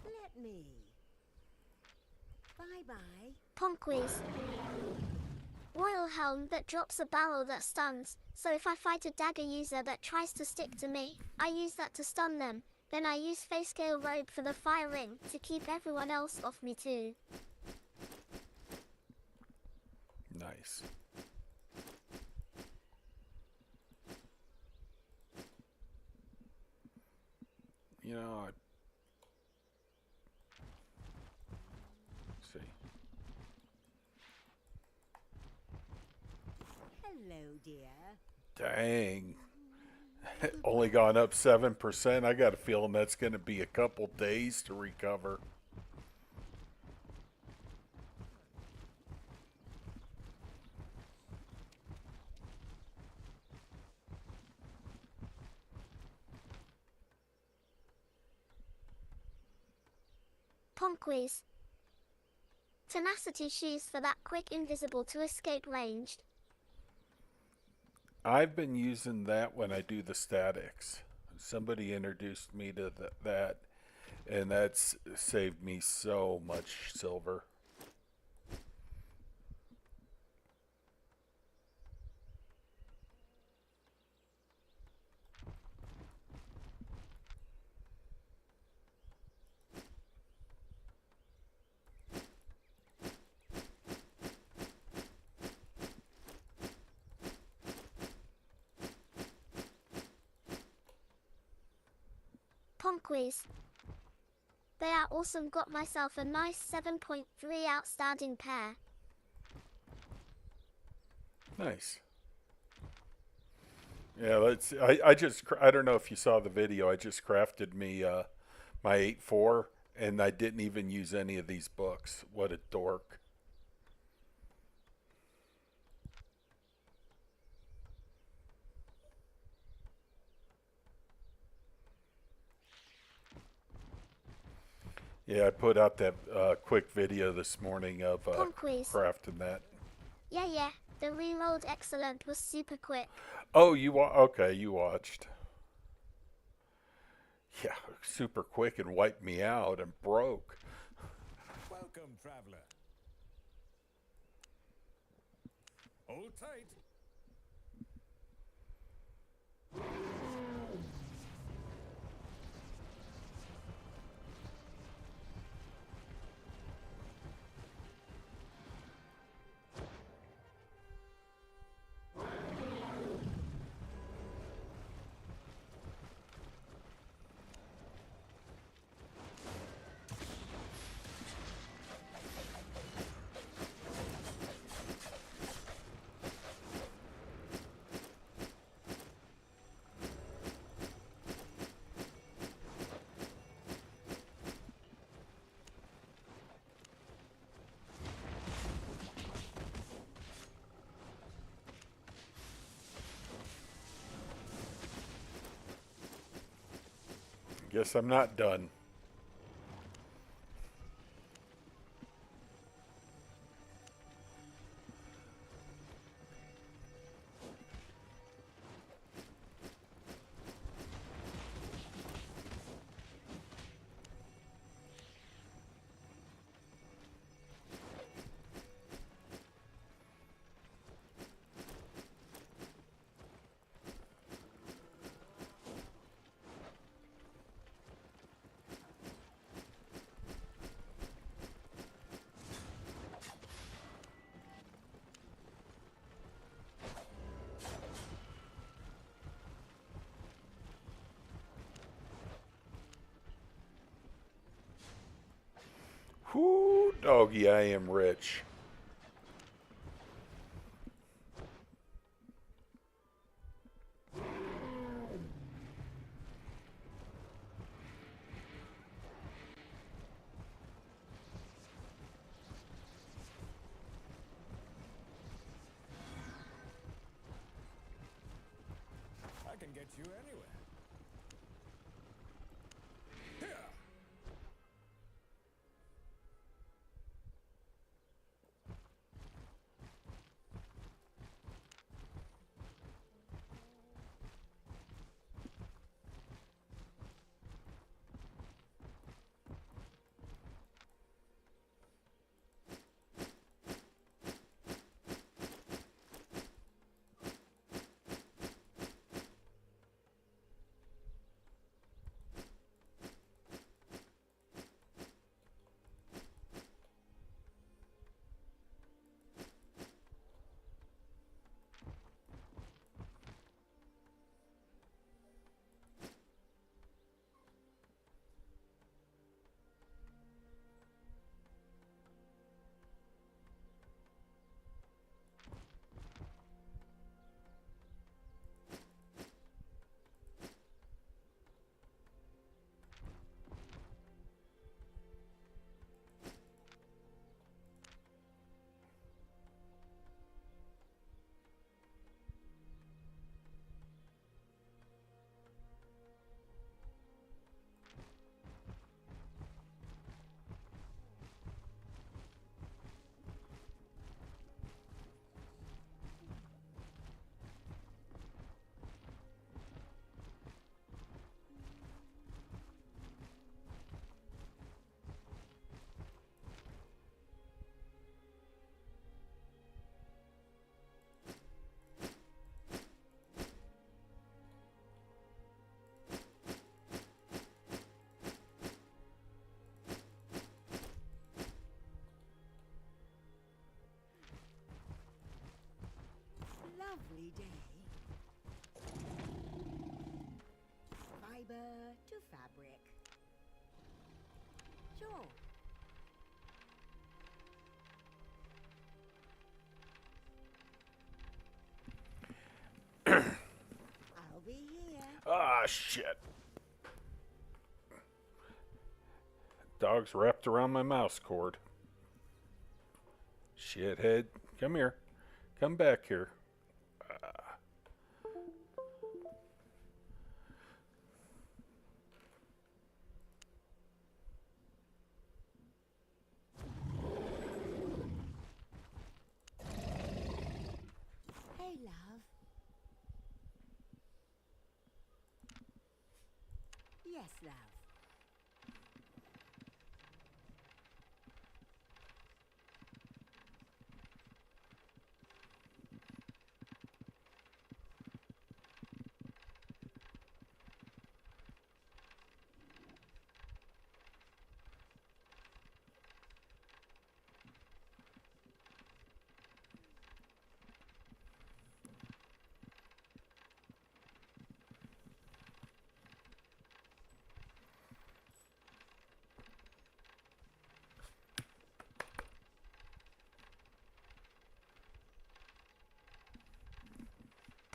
Let me. Bye-bye. Ponquies. Royal Helm that drops a barrel that stuns, so if I fight a dagger user that tries to stick to me, I use that to stun them. Then I use Facecale Robe for the fire ring to keep everyone else off me too. Nice. You know, let's see. Hello, dear. Dang. Only gone up 7%. I got a feeling that's going to be a couple days to recover. Ponquies. Tenacity shoes for that quick invisible to escape ranged. I've been using that when I do the statics. Somebody introduced me to that, and that's saved me so much silver. Ponquies. They are awesome. Got myself a nice 7.3 outstanding pair. Nice. Yeah, let's. I just. I don't know if you saw the video. I just crafted me my 8.4, and I didn't even use any of these books. What a dork. Yeah, I put out that quick video this morning of Ponquies. crafting that. Yeah. The reload excellent was super quick. Oh, okay? You watched. Yeah, super quick and wiped me out and broke. Welcome, traveler. Hold tight. Guess I'm not done. Whoo, doggy, I am rich. I can get you anywhere. Lovely day. Fiber to fabric. Sure. I'll be here. Ah, shit. Dog's wrapped around my mouse cord. Shithead. Come here. Come back here. Hey, love. Yes, love.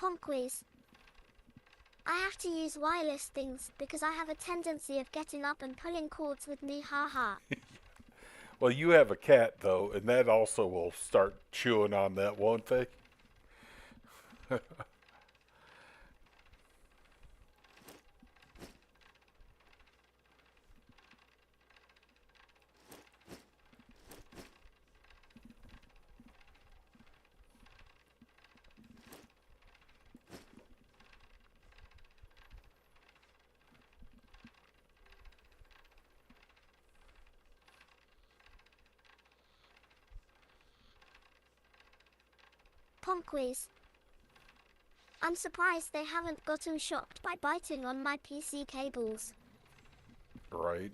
Ponquiz. I have to use wireless things because I have a tendency of getting up and pulling cords with me, haha. Well, you have a cat, though, and that also will start chewing on that, won't they? Punkways. I'm surprised they haven't gotten shocked by biting on my PC cables. Right.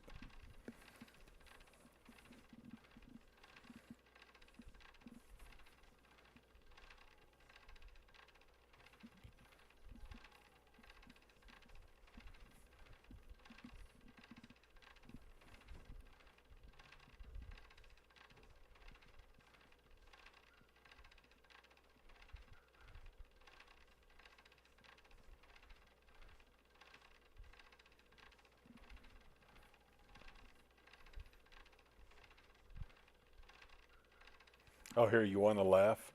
Oh, here, you want to laugh?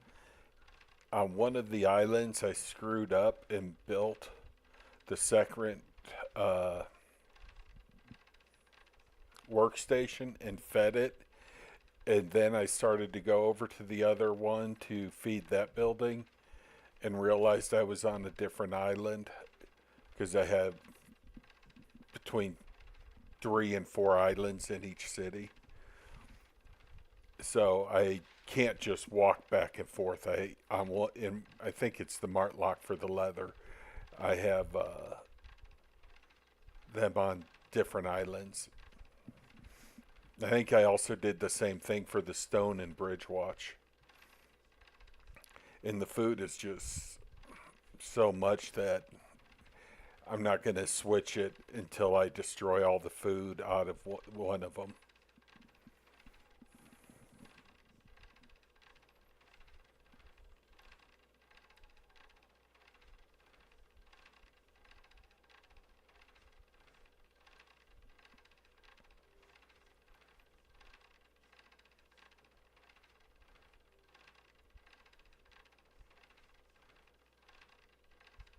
On one of the islands, I screwed up and built the second workstation and fed it. And then I started to go over to the other one to feed that building and realized I was on a different island because I had between 3 and 4 islands in each city. So I can't just walk back and forth. I think it's the Mart lock for the leather. I have them on different islands. I think I also did the same thing for the stone and bridge watch. And the food is just so much that I'm not going to switch it until I destroy all the food out of one of them.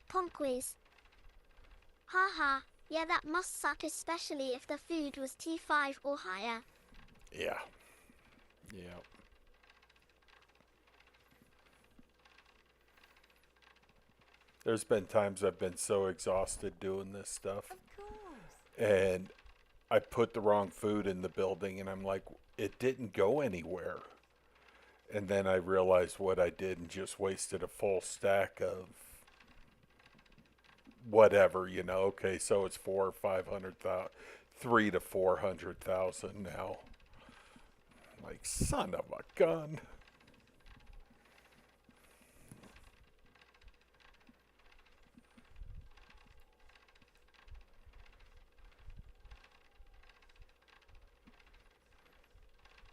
Punkways. Haha, yeah, that must suck, especially if the food was T5 or higher. Yeah. Yeah. There's been times I've been so exhausted doing this stuff. Of course. And I put the wrong food in the building and I'm like, it didn't go anywhere. And then I realized what I did and just wasted a full stack of whatever, you know. Okay, so it's 400 or 500,000, 3 to 400,000 now. Like, son of a gun.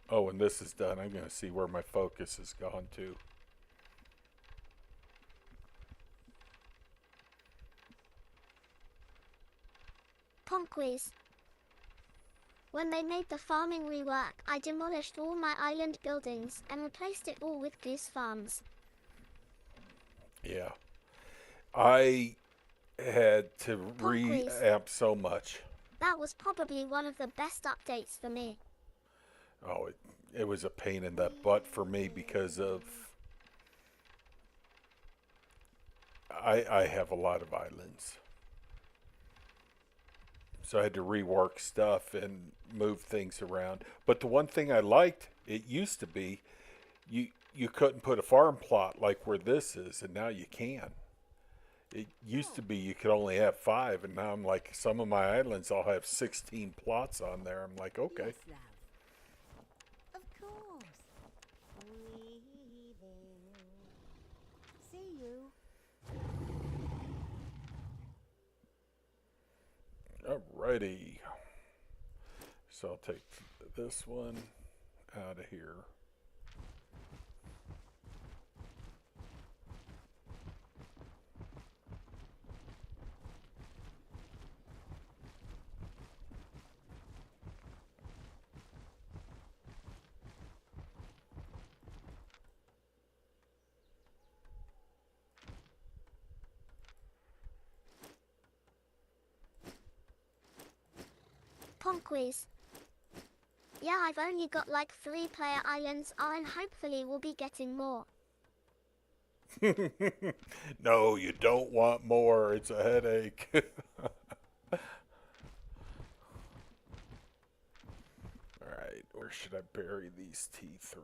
Oh, when this is done, I'm going to see where my focus has gone to. Punkways. When they made the farming rework, I demolished all my island buildings and replaced it all with goose farms. Yeah. I had to Punkways. reamp so much. That was probably one of the best updates for me. Oh, it was a pain in the butt for me because of I have a lot of islands. So I had to rework stuff and move things around. But the one thing I liked, it used to be you couldn't put a farm plot like where this is, and now you can. It used to be you could only have 5, and now I'm like, some of my islands I'll have 16 plots on there. I'm like, okay. Yes, love. Of course. Weaving. See you. Alrighty. So I'll take this one out of here. Punkways. Yeah, I've only got like 3-player islands, and hopefully we'll be getting more. No, you don't want more. It's a headache. Alright, where should I bury these T3?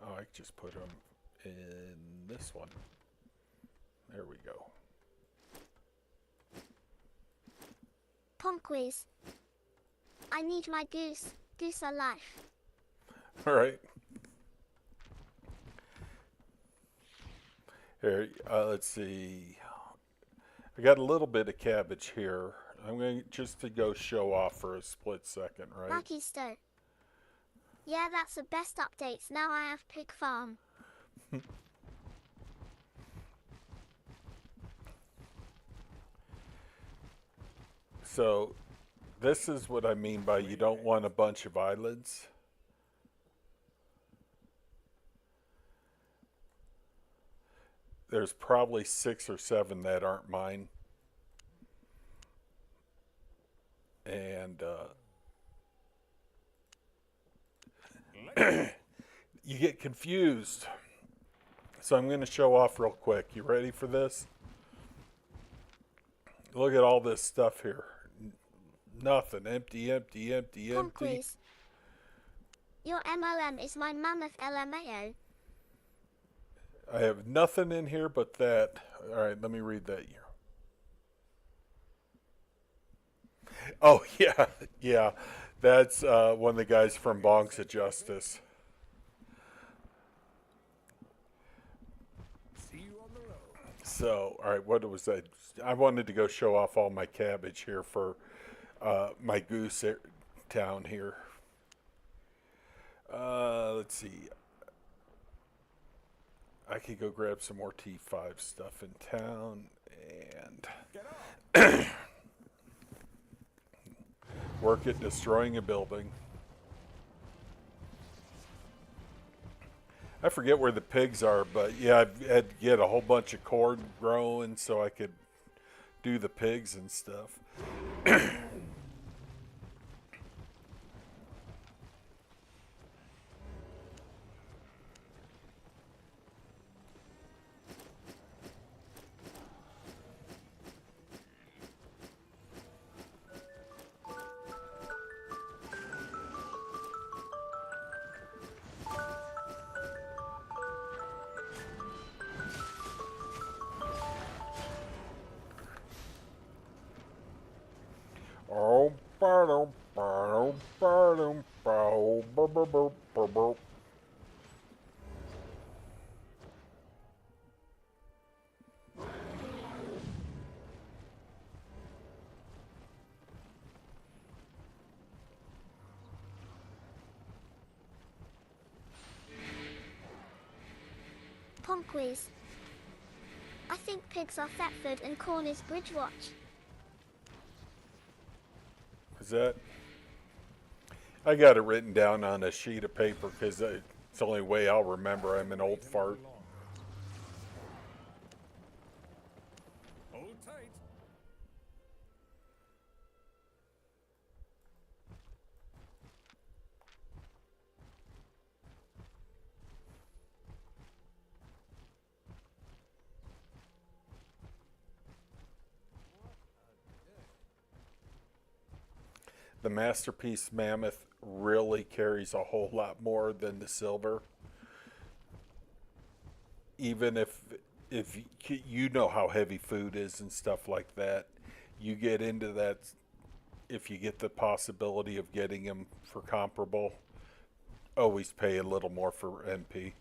Oh, I just put them in this one. There we go. Ponquies. I need my goose. Goose alive. All right. Here, let's see. I got a little bit of cabbage here. I'm going just to go show off for a split second, right? Lucky Stowe. Yeah, that's the best updates. Now I have pig farm. So, this is what I mean by you don't want a bunch of eyelids. There's probably 6 or 7 that aren't mine. And you get confused. So I'm going to show off real quick. You ready for this? Look at all this stuff here. Nothing. Empty, empty, empty, empty. Ponquies. Your MLM is my mammoth LMAO. I have nothing in here but that. All right, let me read that here. Oh, yeah, yeah. That's one of the guys from Bonks of Justice. See you on the road. So, all right, what was that? I wanted to go show off all my cabbage here for my goose town here. Let's see. I could go grab some more T5 stuff in town and Get on. work at destroying a building. I forget where the pigs are, but yeah, I had to get a whole bunch of corn growing so I could do the pigs and stuff. Oh, ba-dum, ba-dum, ba-dum, ba-dum, ba-ba-ba, ba-ba. Ponquies. I think pigs are Thetford and corn is Bridgewatch. Is that? I got it written down on a sheet of paper because it's the only way I'll remember. I'm an old fart. Hold tight. The Masterpiece Mammoth really carries a whole lot more than the silver. Even if you know how heavy food is and stuff like that, you get into that if you get the possibility of getting them for comparable, always pay a little more for MP.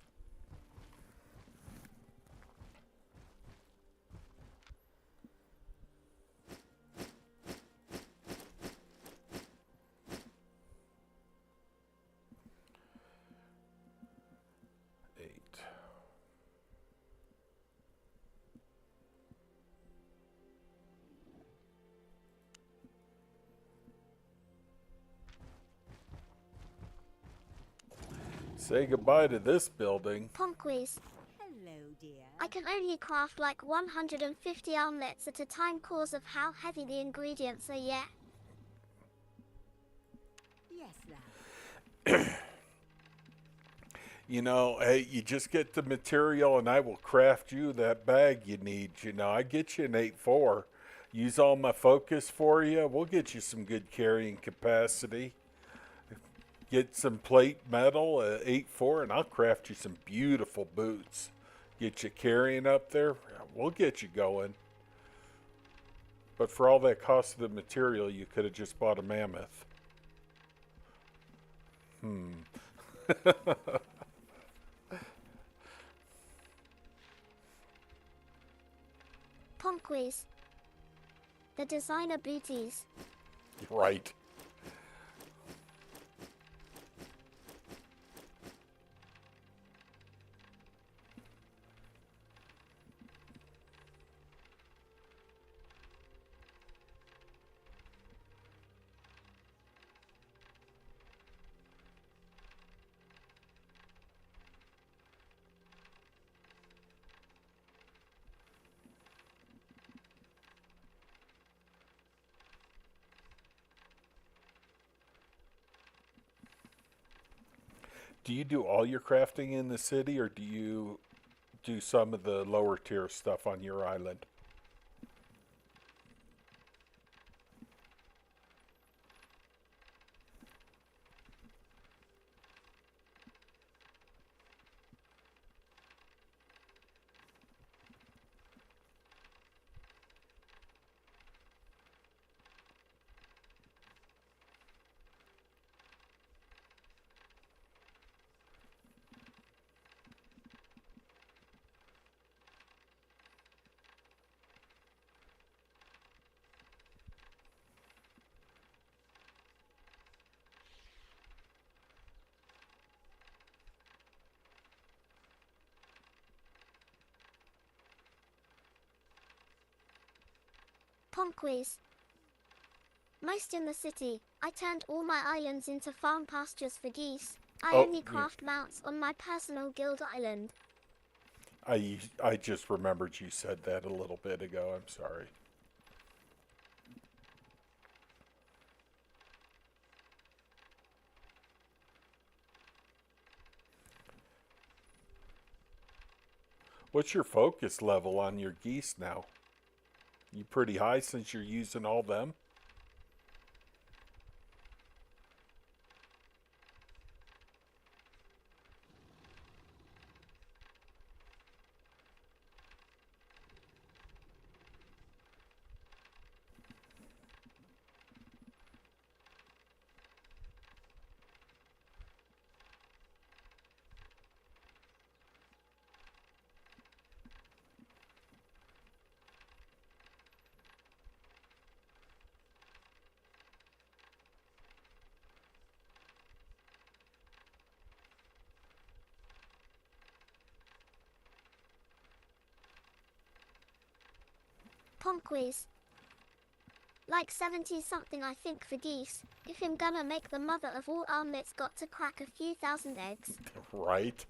Say goodbye to this building. Ponquies. Hello, dear. I can only craft like 150 omelets at a time cause of how heavy the ingredients are, yeah. Yes, lad. You know, hey, you just get the material and I will craft you that bag you need. You know, I get you an 8.4. Use all my focus for you. We'll get you some good carrying capacity. Get some plate metal, 8.4, and I'll craft you some beautiful boots. Get you carrying up there? We'll get you going. But for all that cost of the material, you could have just bought a mammoth. Punkways. The designer booties. Right. Do you do all your crafting in the city, or do you do some of the lower tier stuff on your island? Punkways. Most in the city. I turned all my islands into farm pastures for geese. I Oh, only yeah. craft mounts on my personal guild island. I just remembered you said that a little bit ago. I'm sorry. What's your focus level on your geese now? You pretty high since you're using all them? Punkways. Like 70 something I think for geese. If I'm gonna make the mother of all omelets got to crack a few thousand eggs. Right?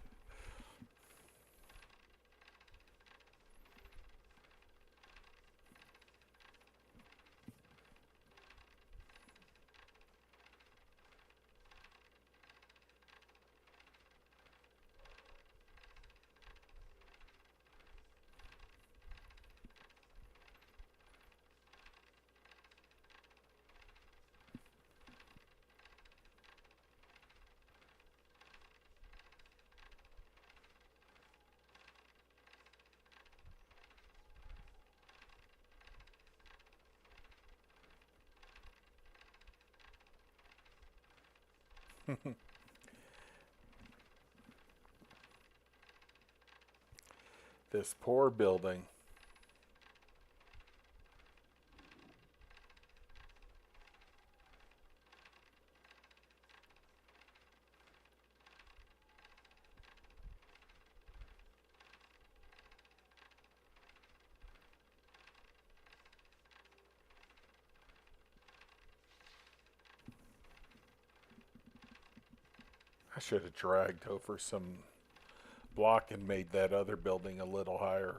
This poor building. I should have dragged over some block and made that other building a little higher.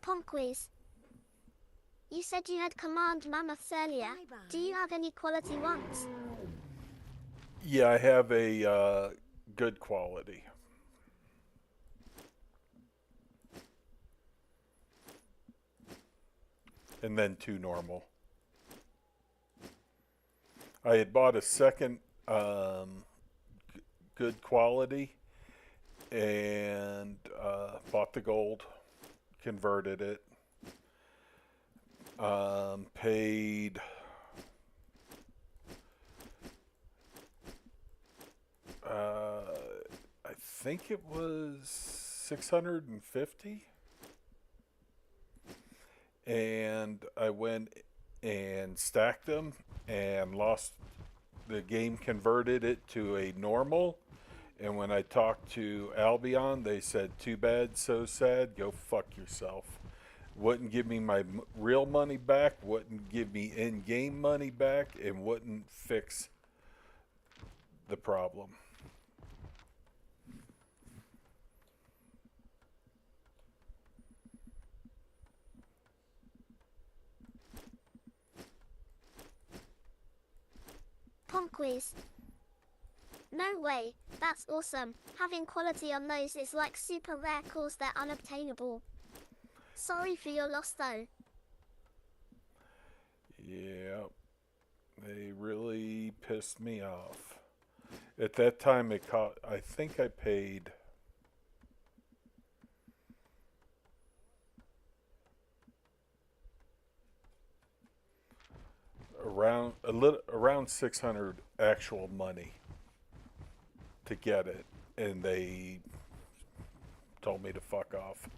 Ponquiz. You said you had command mammoths earlier. Bye-bye. Do you have any quality ones? Yeah, I have a good quality. And then 2 normal. I had bought a second good quality and bought the gold, converted it, paid I think it was 650, and I went and stacked them and lost. The game converted it to a normal, and when I talked to Albion, they said, "Too bad, so sad. Go fuck yourself." Wouldn't give me my real money back, wouldn't give me in-game money back, and wouldn't fix the problem. Ponquiz. No way, that's awesome. Having quality on those is like super rare cause they're unobtainable. Sorry for your loss though. Yeah, they really pissed me off. At that time, it cost. I think I paid around 600 actual money to get it, and they told me to fuck off.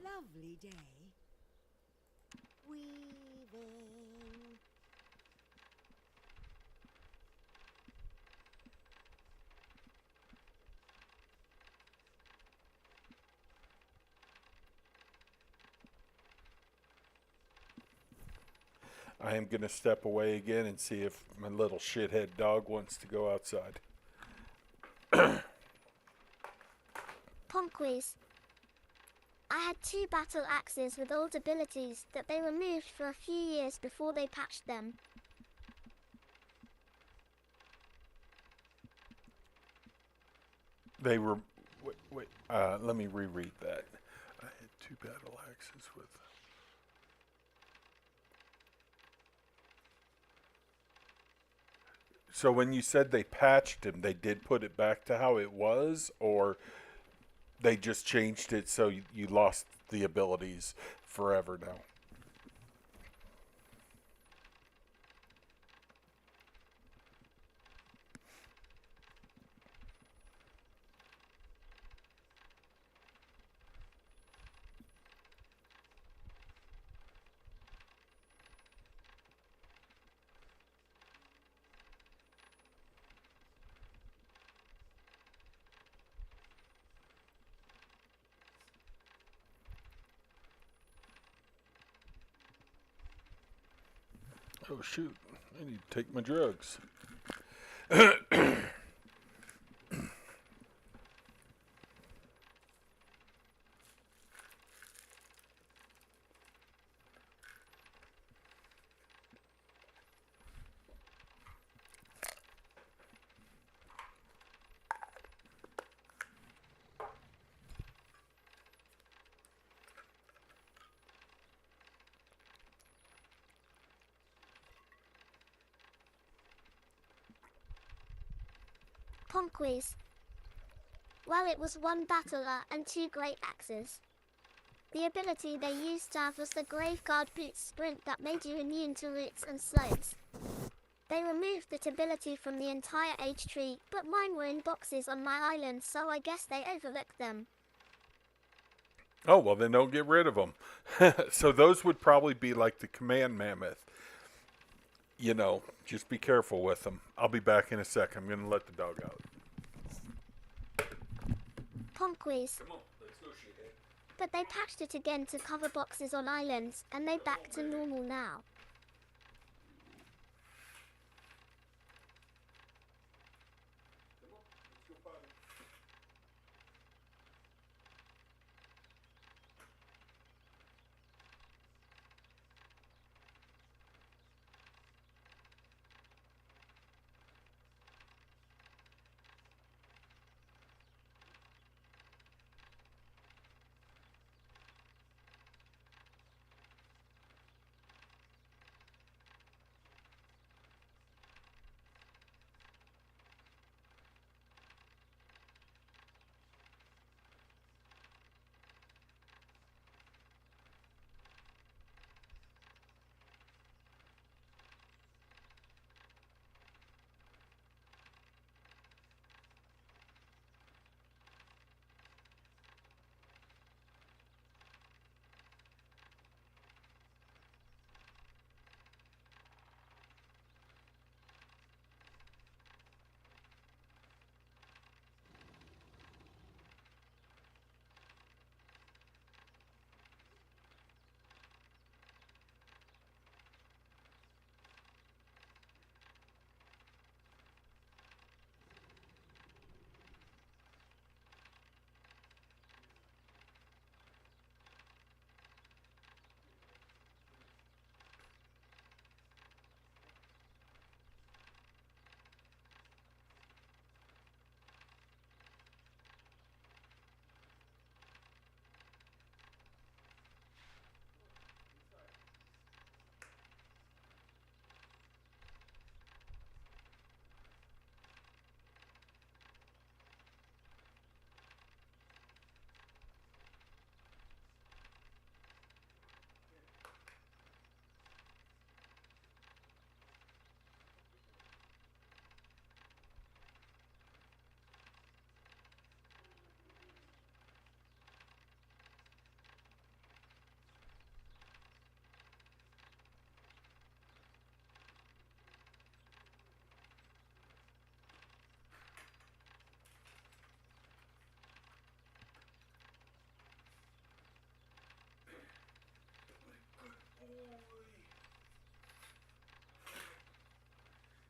Lovely day. Weaving. I am going to step away again and see if my little shithead dog wants to go outside. Ponquiz. I had 2 battle axes with old abilities that they removed for a few years before they patched them. They were. Wait, let me reread that. I had 2 battle axes with. So when you said they patched him, they did put it back to how it was, or they just changed it so you lost the abilities forever now? Oh shoot, I need to take my drugs. Ponquiz. Well, it was 1 battler and 2 great axes. The ability they used to have was the Graveguard Boots Sprint that made you immune to roots and slugs. They removed that ability from the entire age tree, but mine were in boxes on my island, so I guess they overlooked them. Oh, well, then don't get rid of them. So those would probably be like the command mammoth. You know, just be careful with them. I'll be back in a sec. I'm going to let the dog out. Ponquiz. Come on, let's go, shithead. But they patched it again to cover boxes on islands, and they back to normal now. Come on, let's go potty.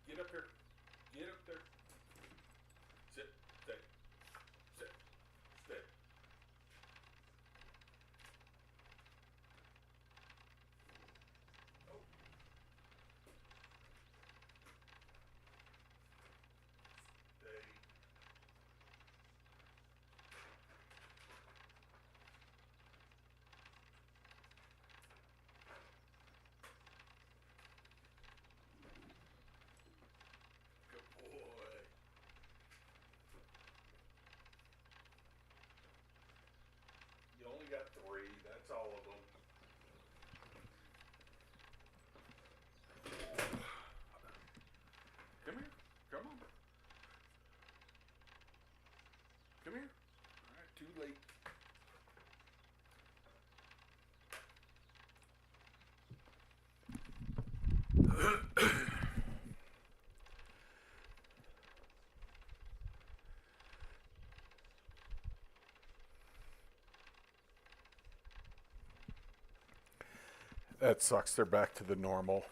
Get up here. Get up there. Sit. Stay. Sit. Stay. Oh. Stay. Good boy. You only got 3. That's all of them. Come here. Come on. Come here. All right, too late. That sucks. They're back to the normal.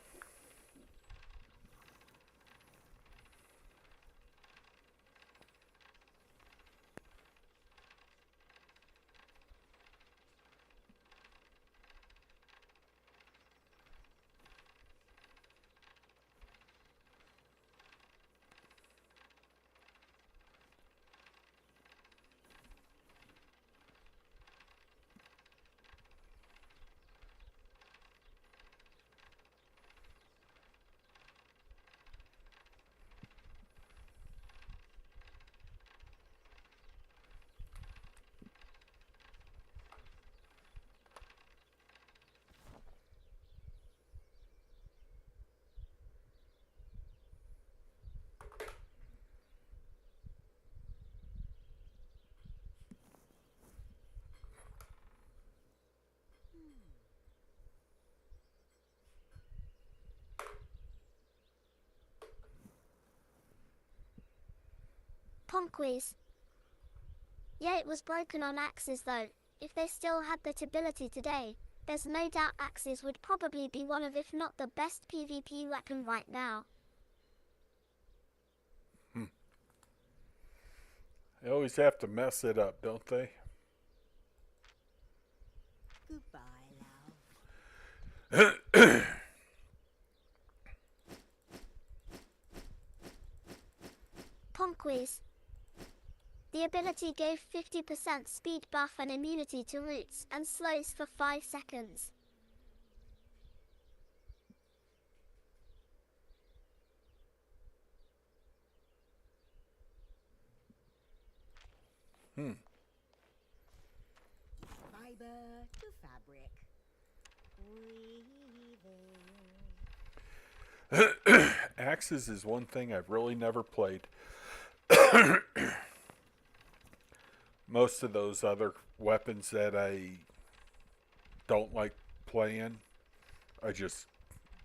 Ponquies. Yeah, it was broken on axes though. If they still had that ability today, there's no doubt axes would probably be one of, if not the best PvP weapon right now. They always have to mess it up, don't they? Goodbye, love. Ponquiz. The ability gave 50% speed buff and immunity to roots and slows for 5 seconds. Fiber to fabric. Weaving. Axes is one thing I've really never played. Most of those other weapons that I don't like playing, I just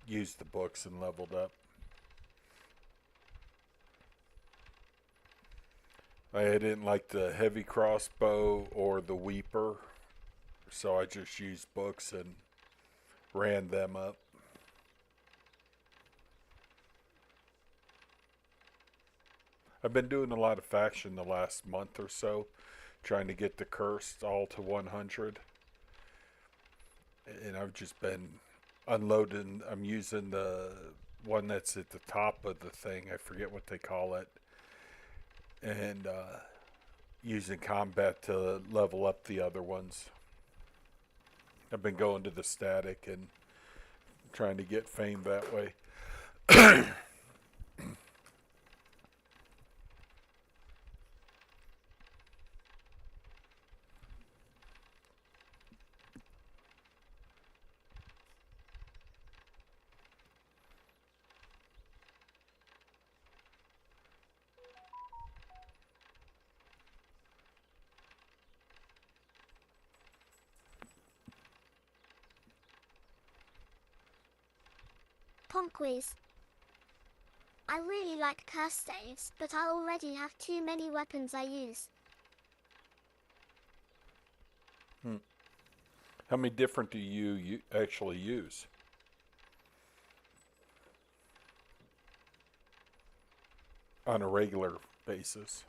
used the books and leveled up. I didn't like the heavy crossbow or the weeper, so I just used books and ran them up. I've been doing a lot of faction the last month or so, trying to get the cursed all to 100. And I've just been unloading. I'm using the one that's at the top of the thing. I forget what they call it. And using combat to level up the other ones. I've been going to the static and trying to get fame that way. Ponquiz. I really like curse staves, but I already have too many weapons I use. How many different do you actually use? On a regular basis?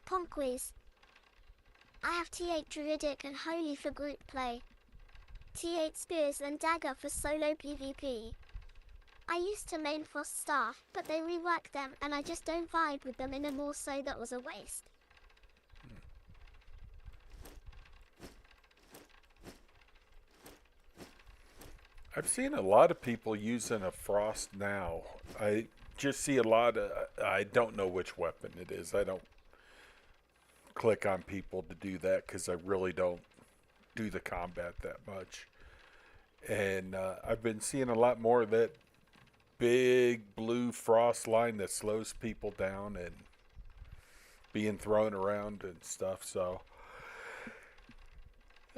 Ponquiz. I have T8 Druidic and Holy for group play. T8 Spears and Dagger for solo PvP. I used to main Frost Staff, but they reworked them and I just don't vibe with them anymore, so that was a waste. I've seen a lot of people using a frost now. I just see a lot of. I don't know which weapon it is. I don't click on people to do that because I really don't do the combat that much. And I've been seeing a lot more of that big blue frost line that slows people down and being thrown around and stuff. So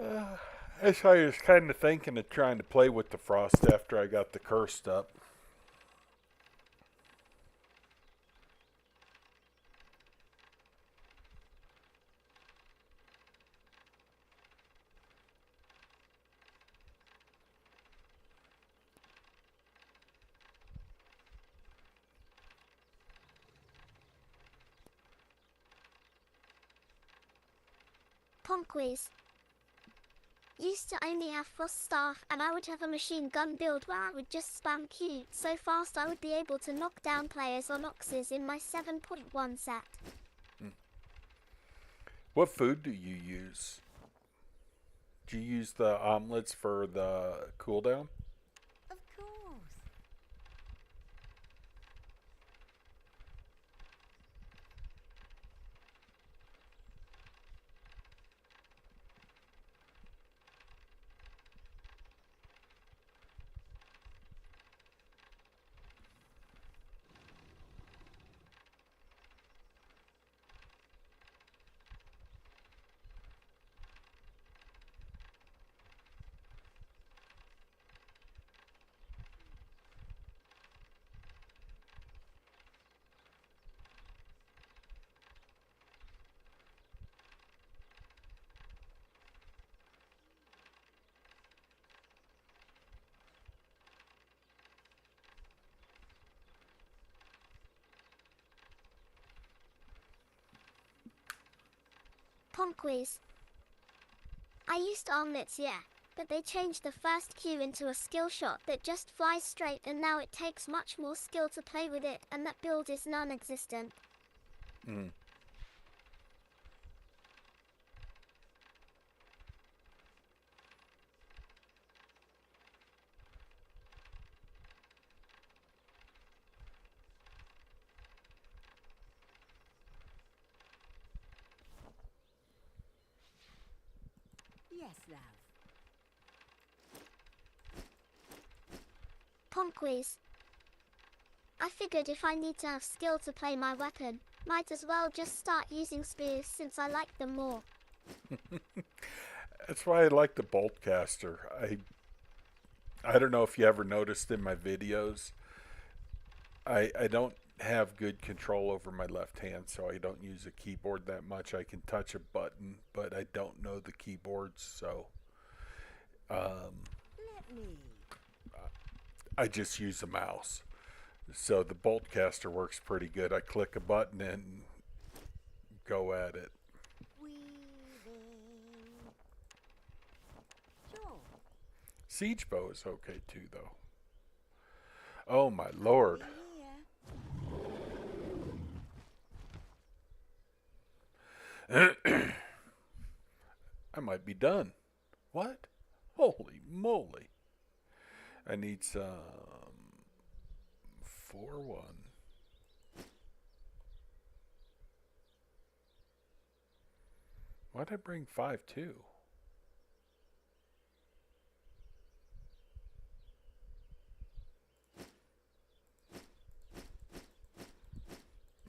I was kind of thinking of trying to play with the frost after I got the cursed up. Ponquies. Used to only have frost staff, and I would have a machine gun build where I would just spam Q so fast I would be able to knock down players on Oxes in my 7.1 set. What food do you use? Do you use the omelets for the cooldown? Of course. Ponquies. I used omelets, yeah, but they changed the first Q into a skill shot that just flies straight, and now it takes much more skill to play with it, and that build is non-existent. Mm. Yes, love. Ponquies. I figured if I need to have skill to play my weapon, might as well just start using spears since I like them more. That's why I like the boltcaster. I don't know if you ever noticed in my videos, I don't have good control over my left hand, so I don't use a keyboard that much. I can touch a button, but I don't know the keyboards, so Let me. I just use a mouse. So the boltcaster works pretty good. I click a button and go at it. Weaving. Sure. Siege bow is okay too, though. Oh my lord. Here. I might be done. What? Holy moly. I need some 4-1. Why'd I bring 5-2?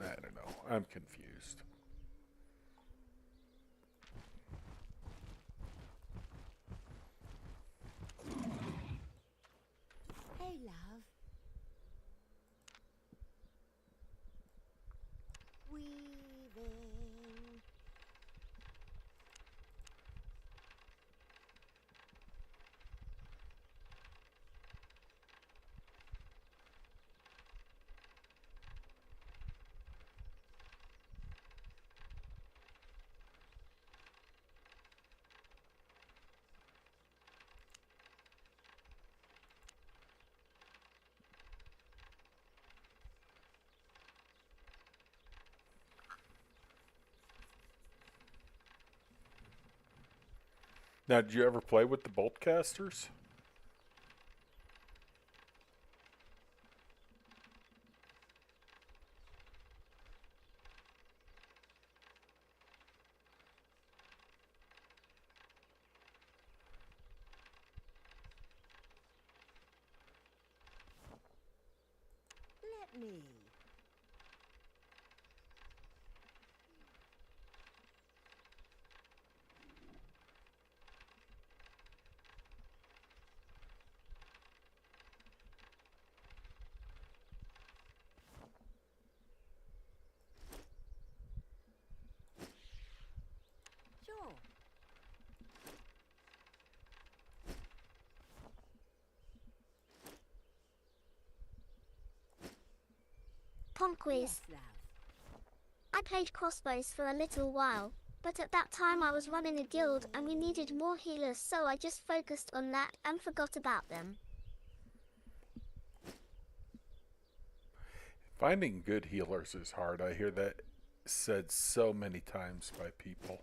I don't know. I'm confused. Hey, love. Weaving. Now, did you ever play with the boltcasters? Let me. Sure. Ponquies. Yes, love. I played crossbows for a little while, But at that time I was running a guild and we needed more healers, so I just focused on that and forgot about them. Finding good healers is hard. I hear that said so many times by people.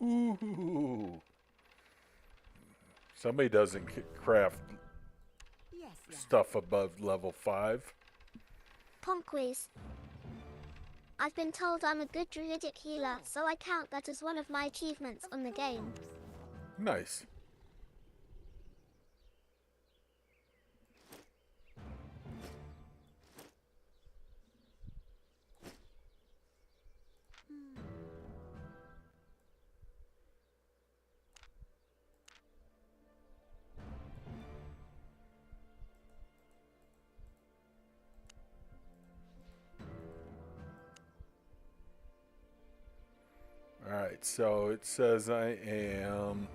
Ooh. Somebody doesn't craft Yes, love. stuff above level 5. Ponquies. I've been told I'm a good druidic healer, so I count that as one of my achievements on the game. Nice. Alright, so it says I am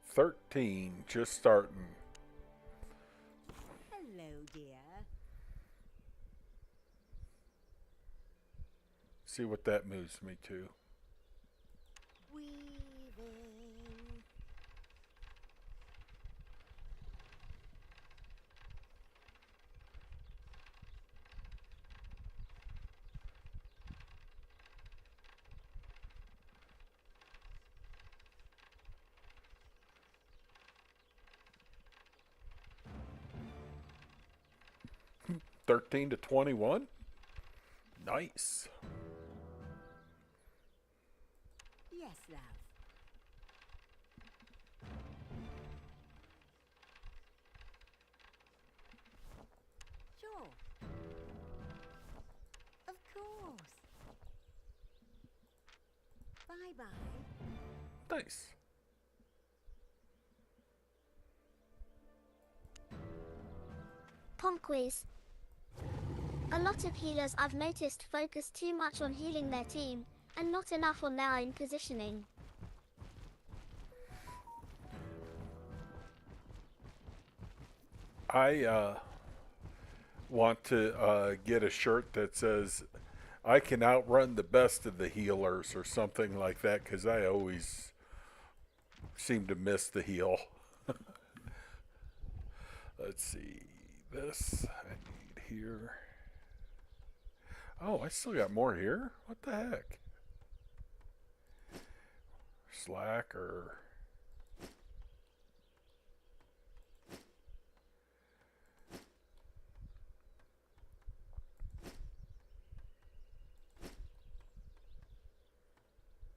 13, just starting. Hello, dear. See what that moves me to. Weaving. Hmm, 13 to 21? Nice. Yes, love. Sure. Of course. Bye-bye. Nice. Ponquies. A lot of healers I've noticed focus too much on healing their team, and not enough on their own positioning. I want to get a shirt that says I can outrun the best of the healers or something like that, because I always seem to miss the heal. Let's see. This I need here. Oh, I still got more here? What the heck? Slacker.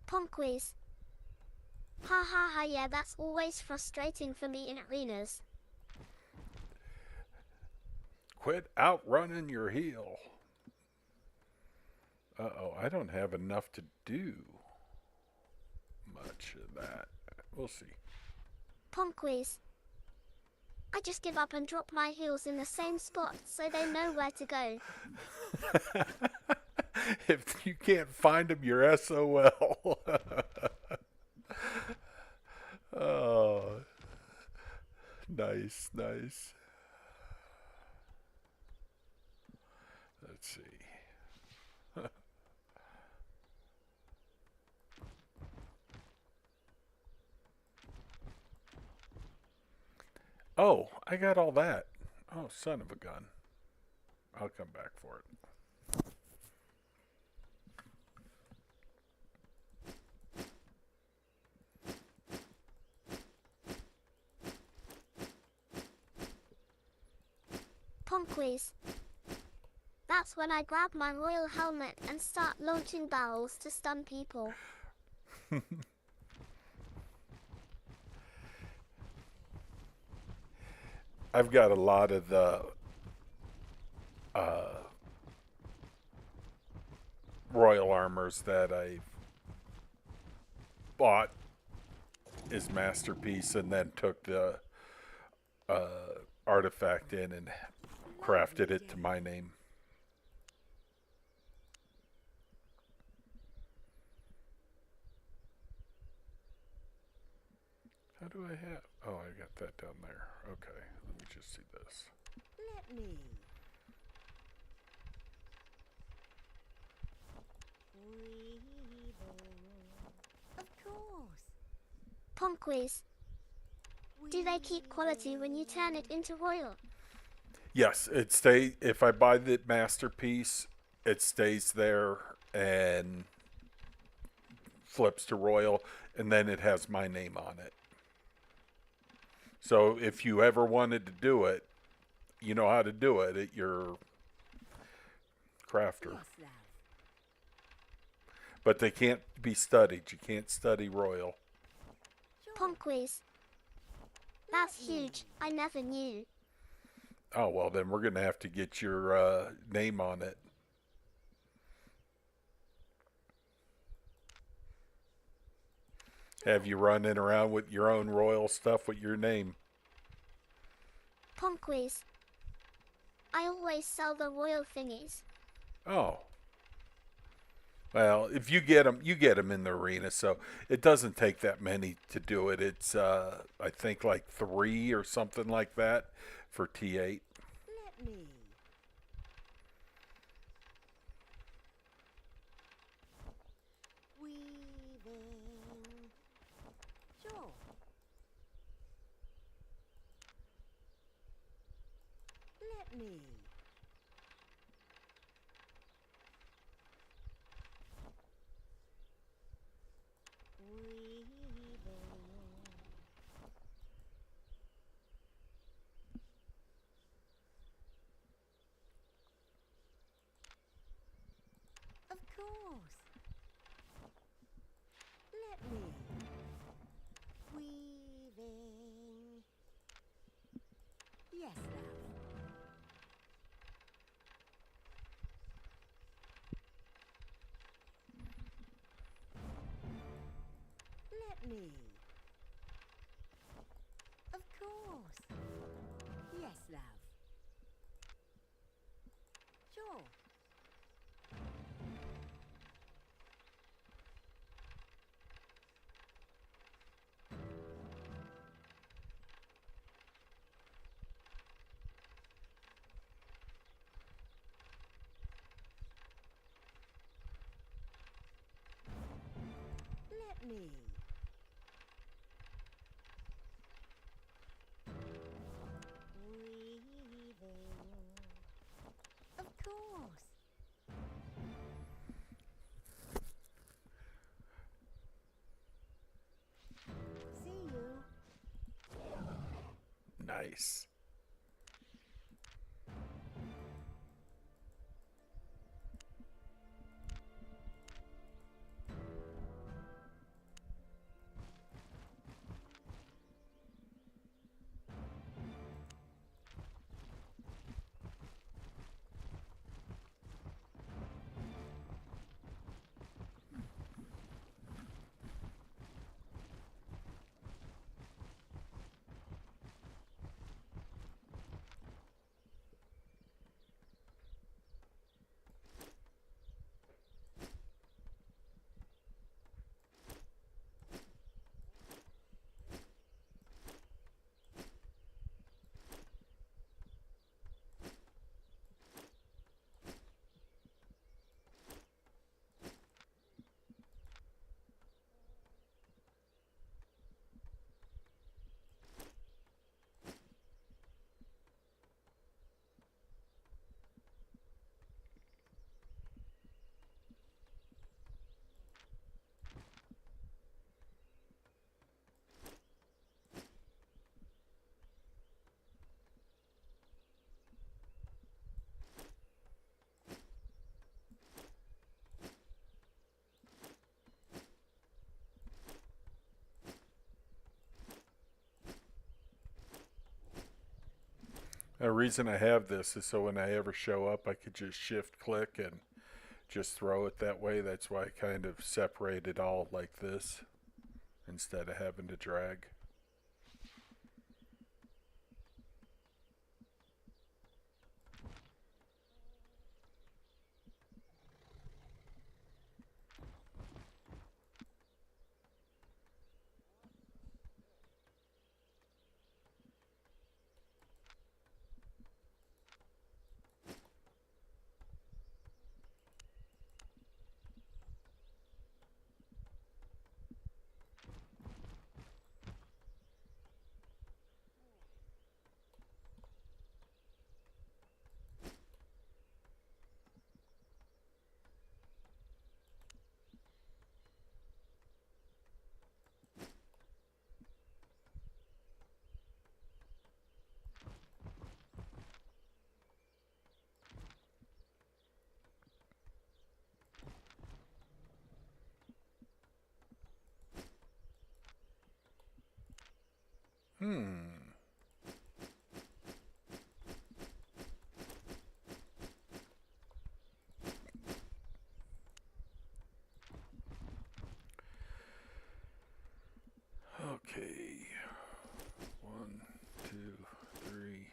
Ponquies. Ha ha ha, yeah, that's always frustrating for me in arenas. Quit outrunning your heal. Uh-oh, I don't have enough to do much of that. We'll see. Ponquies. I just give up and drop my heals in the same spot so they know where to go. If you can't find them, you're SOL. Oh, nice, nice. Let's see. Oh, I got all that. Oh, son of a gun. I'll come back for it. Ponquies. That's when I grab my royal helmet and start launching barrels to stun people. I've got a lot of the royal armors that I bought as masterpiece and then took the artifact in and crafted it to my name. How do I have? Oh, I got that down there. Okay, let me just see this. Let me. Weaving. Of course. Pong quiz. Do they keep quality when you turn it into royal? Yes, it stay. If I buy the masterpiece, it stays there and flips to royal, and then it has my name on it. So if you ever wanted to do it, you know how to do it at your crafter. Yes, love. But they can't be studied. You can't study royal. Pong quiz. That's huge. I never knew. Oh, well, then we're going to have to get your name on it. Have you running around with your own royal stuff with your name? Pong quiz. I always sell the royal thingies. Oh. Well, if you get them in the arena. So it doesn't take that many to do it. It's, I think, like 3 or something like that for T8. Let me. Weaving. Sure. Let me. Weaving. Of course. Let me. Weaving. Yes, love. Let me. Of course. Yes, love. Sure. Let me. Weaving. Of course. See you. Nice. The reason I have this is so when I ever show up, I could just shift click and just throw it that way. That's why I kind of separate it all like this instead of having to drag. Okay. 1, 2, 3,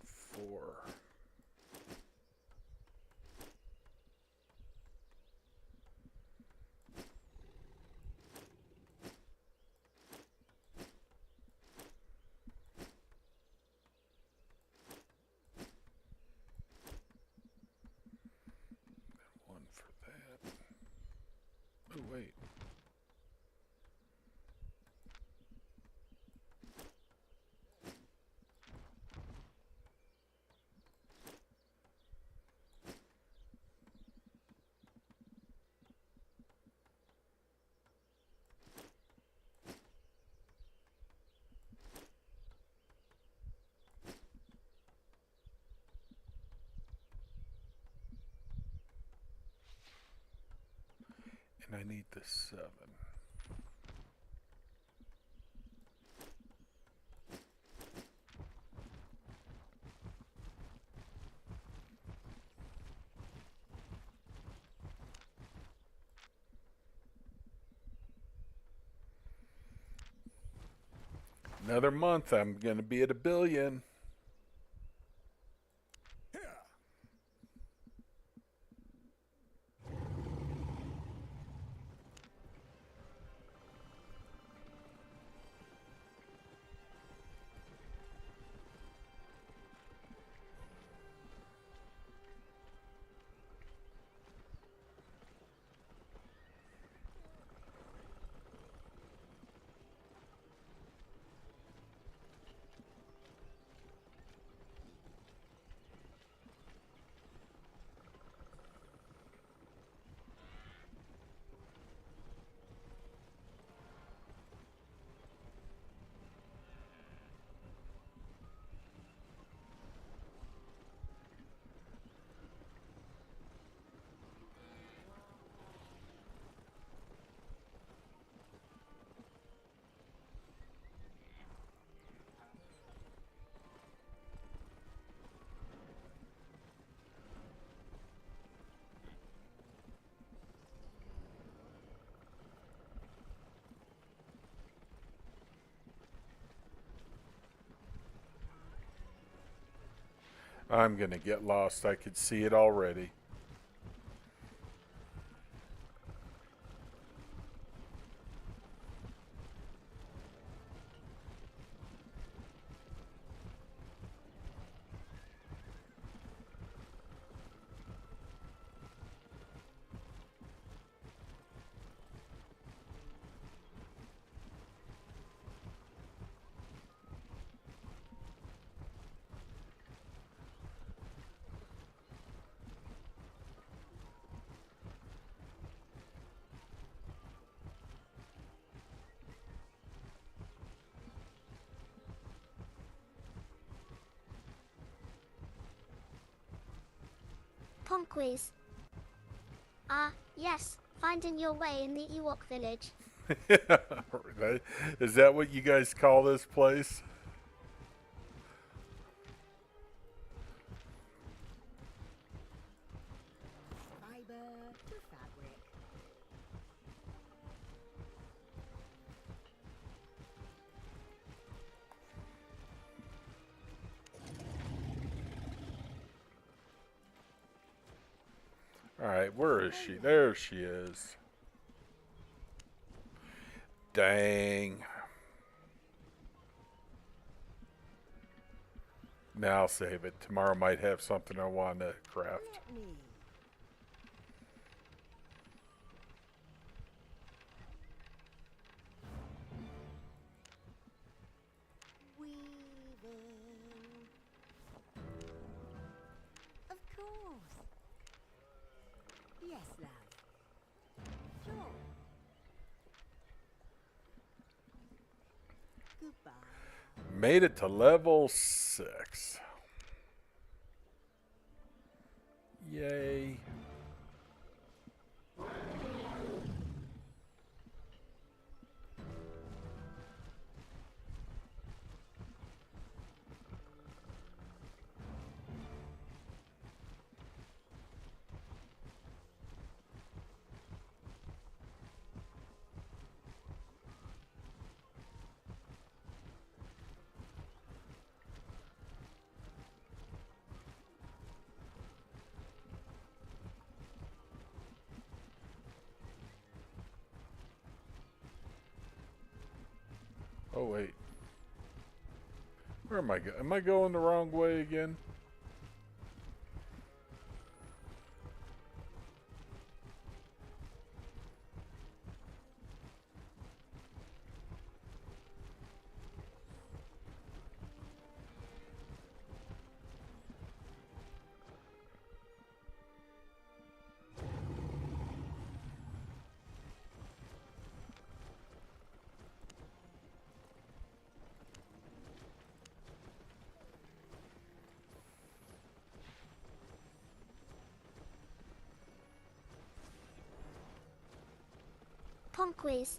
4. One for that. Oh, wait. And I need the 7. Another month, I'm going to be at 1 billion. Here. I'm going to get lost. I could see it already. Ponquies. Ah, yes, finding your way in the Ewok village. Is that what you guys call this place? Alright, where is she? There she is. Dang. Now I'll save it. Tomorrow might have something I want to craft. Let me. Weaving. Of course. Yes, love. Sure. Goodbye. Made it to level 6. Yay. Oh, wait. Where am I going? Am I going the wrong way again? Ponquies.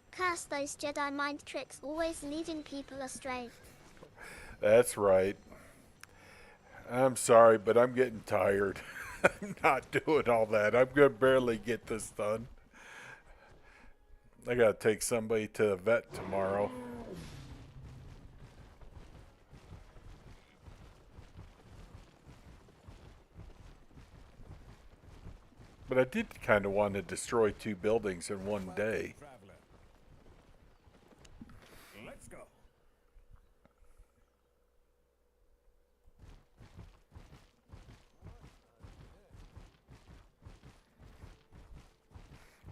Curse those Jedi mind tricks always leading people astray. That's right. I'm sorry, but I'm getting tired. I'm not doing all that. I'm going to barely get this done. I got to take somebody to the vet tomorrow. But I did kind of want to destroy 2 buildings in one day. Traveler. Let's go.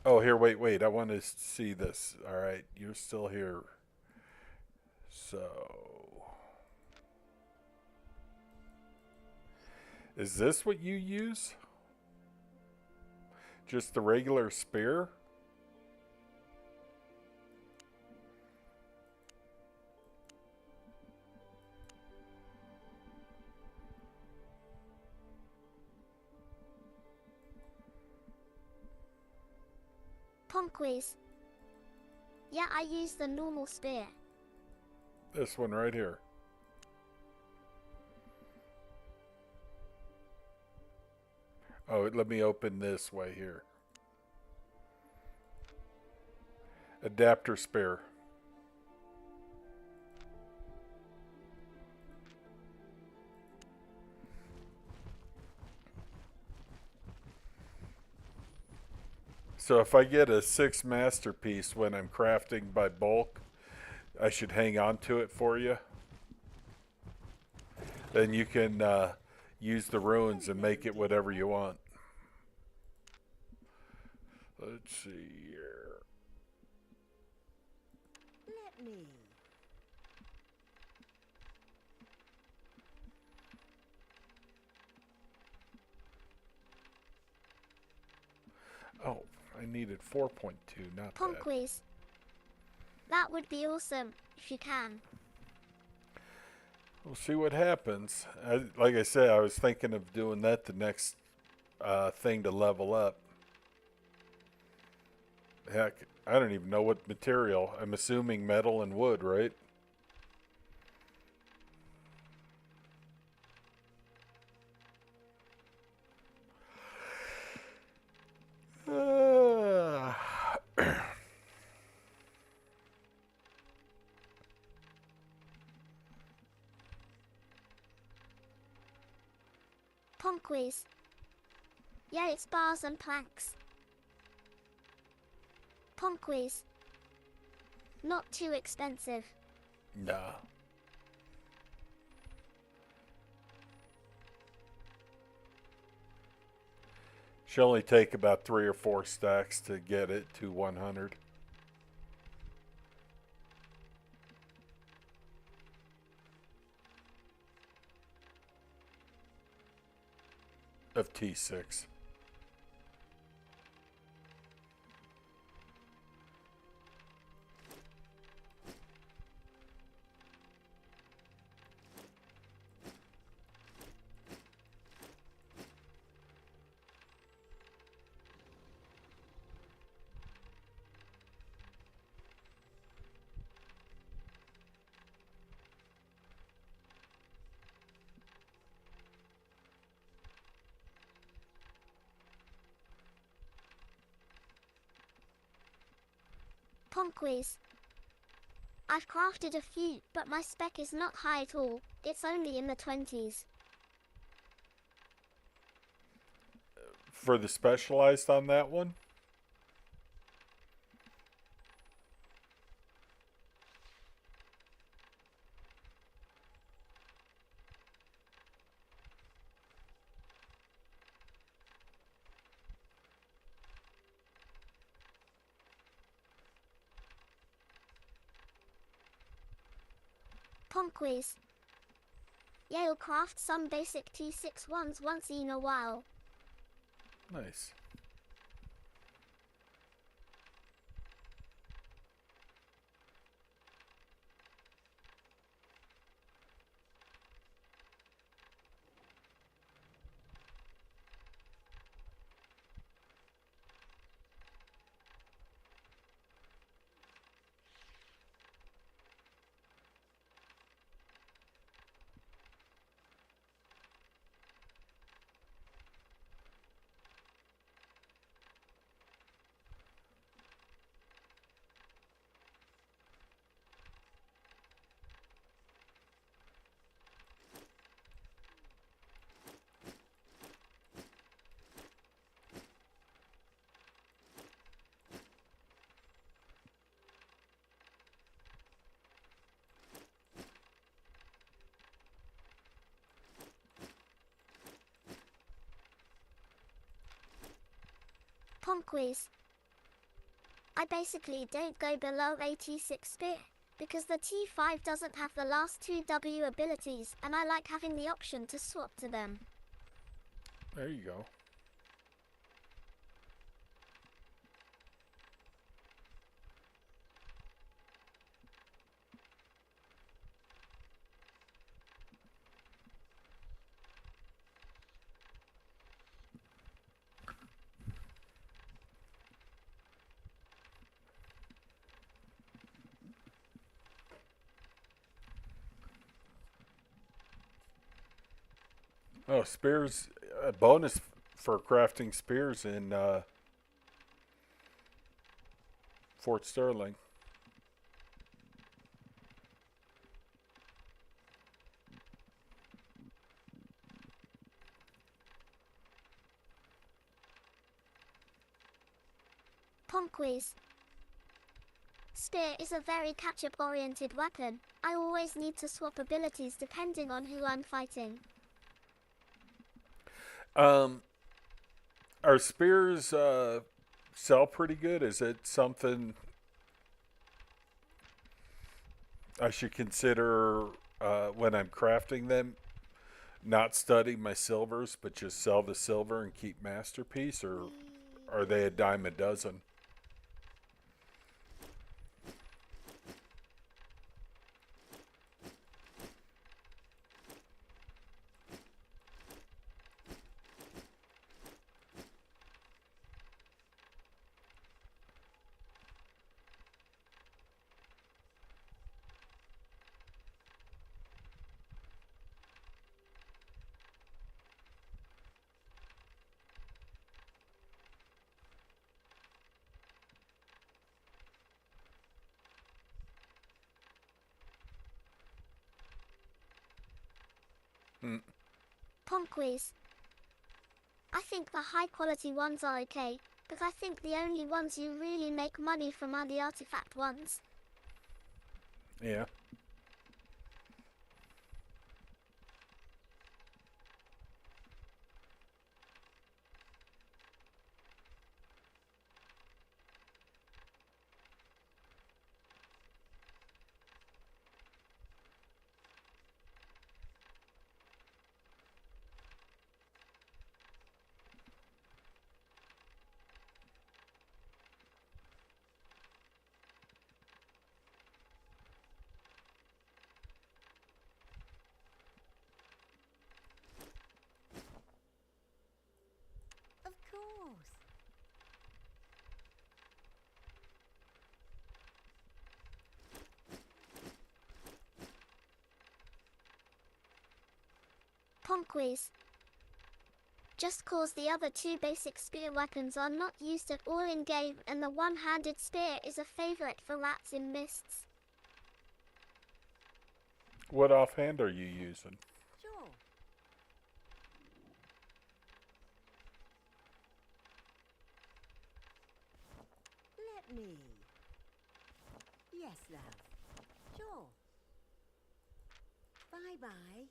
Oh, here, wait. I want to see this. All right, you're still here. So, is this what you use? Just the regular spear? Ponquies. Yeah, I use the normal spear. This one right here. Oh, let me open this way here. Adapter spare. So if I get a 6 masterpiece when I'm crafting by bulk, I should hang on to it for you. Then you can use the ruins and make it whatever you want. Let's see here. Let me. Oh, I needed 4.2, not that. Ponquies. That would be awesome if you can. We'll see what happens. Like I said, I was thinking of doing that the next thing to level up. Heck, I don't even know what material. I'm assuming metal and wood, right? Ponquies. Yeah, it's bars and planks. Ponquies. Not too expensive. Nah. Should only take about 3 or 4 stacks to get it to 100. Of T6. Ponquies. I've crafted a few, but my spec is not high at all. It's only in the 20s. For the specialized on that one? Ponquies. Yeah, you'll craft some basic T6 ones once in a while. Nice. Ponquies. I basically don't go below a T6 spear, because the T5 doesn't have the last 2 W abilities, and I like having the option to swap to them. There you go. Oh, spears. A bonus for crafting spears in Fort Sterling. Ponquies. Spear is a very catch-up-oriented weapon. I always need to swap abilities depending on who I'm fighting. Our spears sell pretty good. Is it something I should consider when I'm crafting them? Not study my silvers, but just sell the silver and keep masterpiece, or are they a dime a dozen? Ponquies. I think the high quality ones are okay, but I think the only ones you really make money from are the artifact ones. Yeah. Of course. Ponquies. Just cause the other two basic spear weapons are not used at all in game and the one-handed spear is a favorite for rats in mists. What offhand are you using? Sure. Let me. Yes, love. Sure. Bye-bye.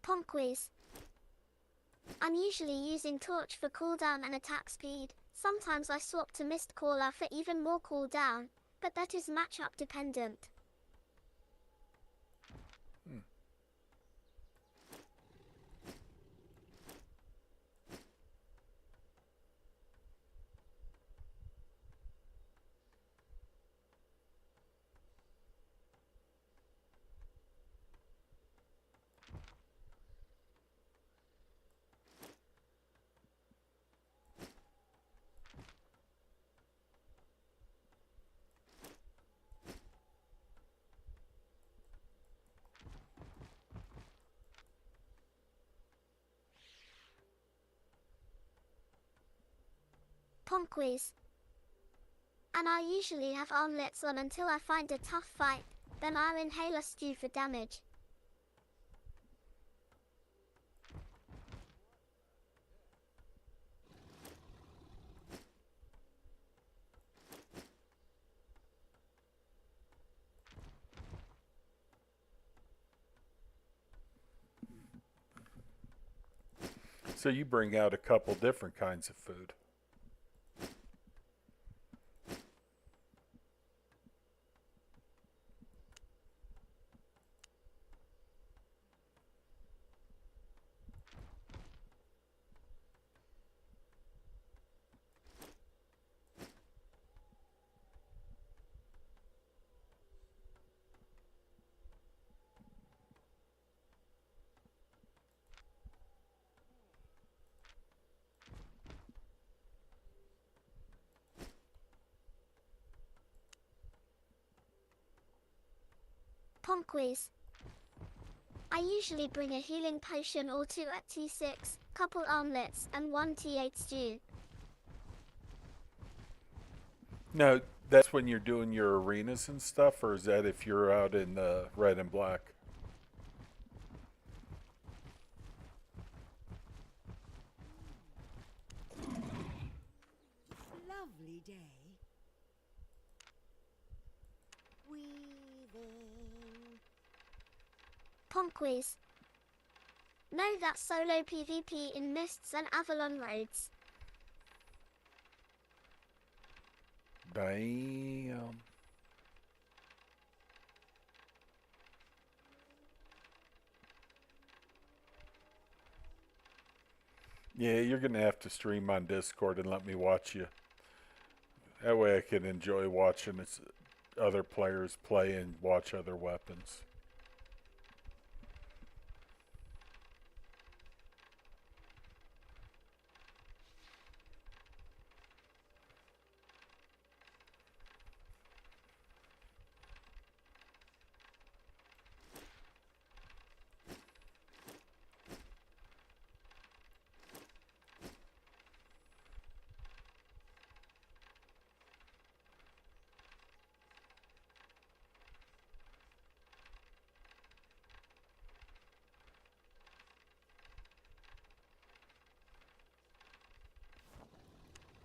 Ponquies. I'm usually using Torch for cooldown and attack speed. Sometimes I swap to Mist Caller for even more cooldown, but that is matchup dependent. Ponquies. And I usually have armlets on until I find a tough fight, then I'll inhale a stew for damage. So you bring out a couple different kinds of food. Ponquies. I usually bring a healing potion or two at T6, couple armlets, and one T8 stew. Now, that's when you're doing your arenas and stuff, or is that if you're out in the red and black? Lovely day. Weaving. Ponquies. Know that solo PvP in Mists and Avalon Roads. Damn. Yeah, you're going to have to stream on Discord and let me watch you. That way I can enjoy watching other players play and watch other weapons.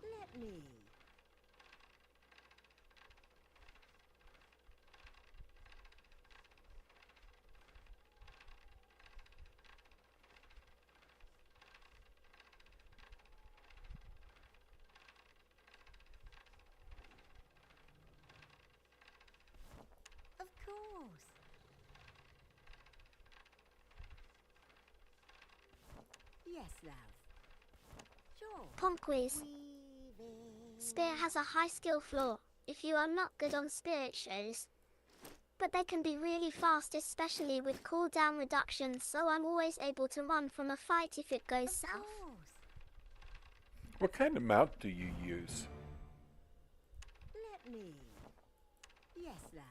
Let me. Of course. Yes, love. Sure. Pong quiz. Weaving. Spear has a high skill floor if you are not good on spirit shows. But they can be really fast, especially with cooldown reduction, so I'm always able to run from a fight if it goes Of south. course. What kind of mount do you use? Let me. Yes, love.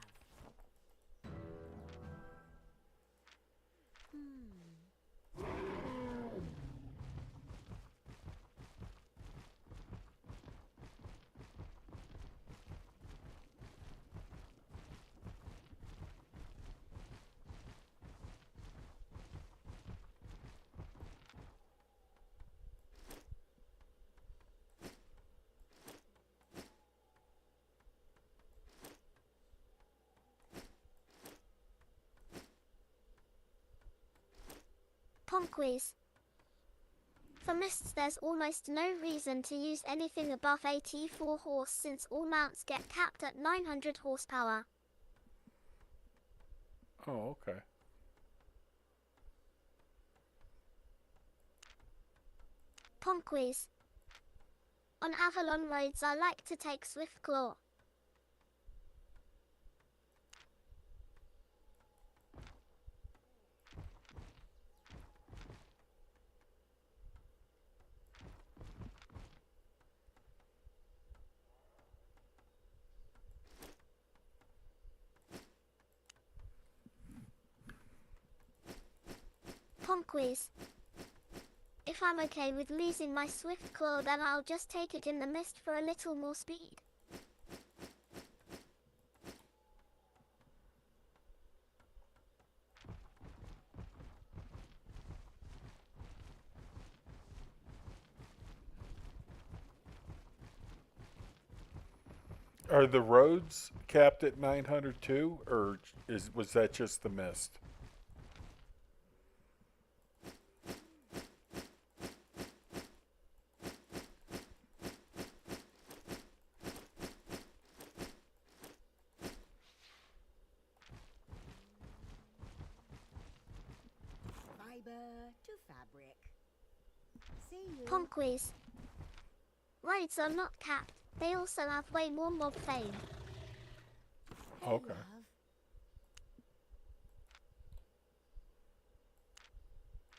Pong quiz. For mists there's almost no reason to use anything above 84 horse since all mounts get capped at 900 horsepower. Oh, okay. Pong quiz. On Avalon roads I like to take Swift Claw. Pong quiz. If I'm okay with losing my Swift Claw, then I'll just take it in the mist for a little more speed. Are the roads capped at 900 too, or was that just the mist? Fiber to fabric. See you. Pong quiz. Roads are not capped, they also have way more mob fame. Hey, Okay. love.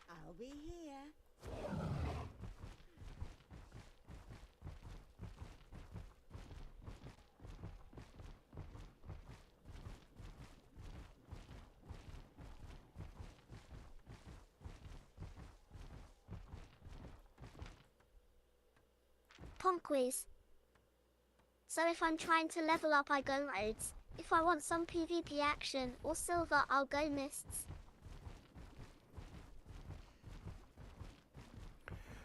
I'll be here. Pong quiz. So if I'm trying to level up I go roads, if I want some PvP action or silver I'll go mists.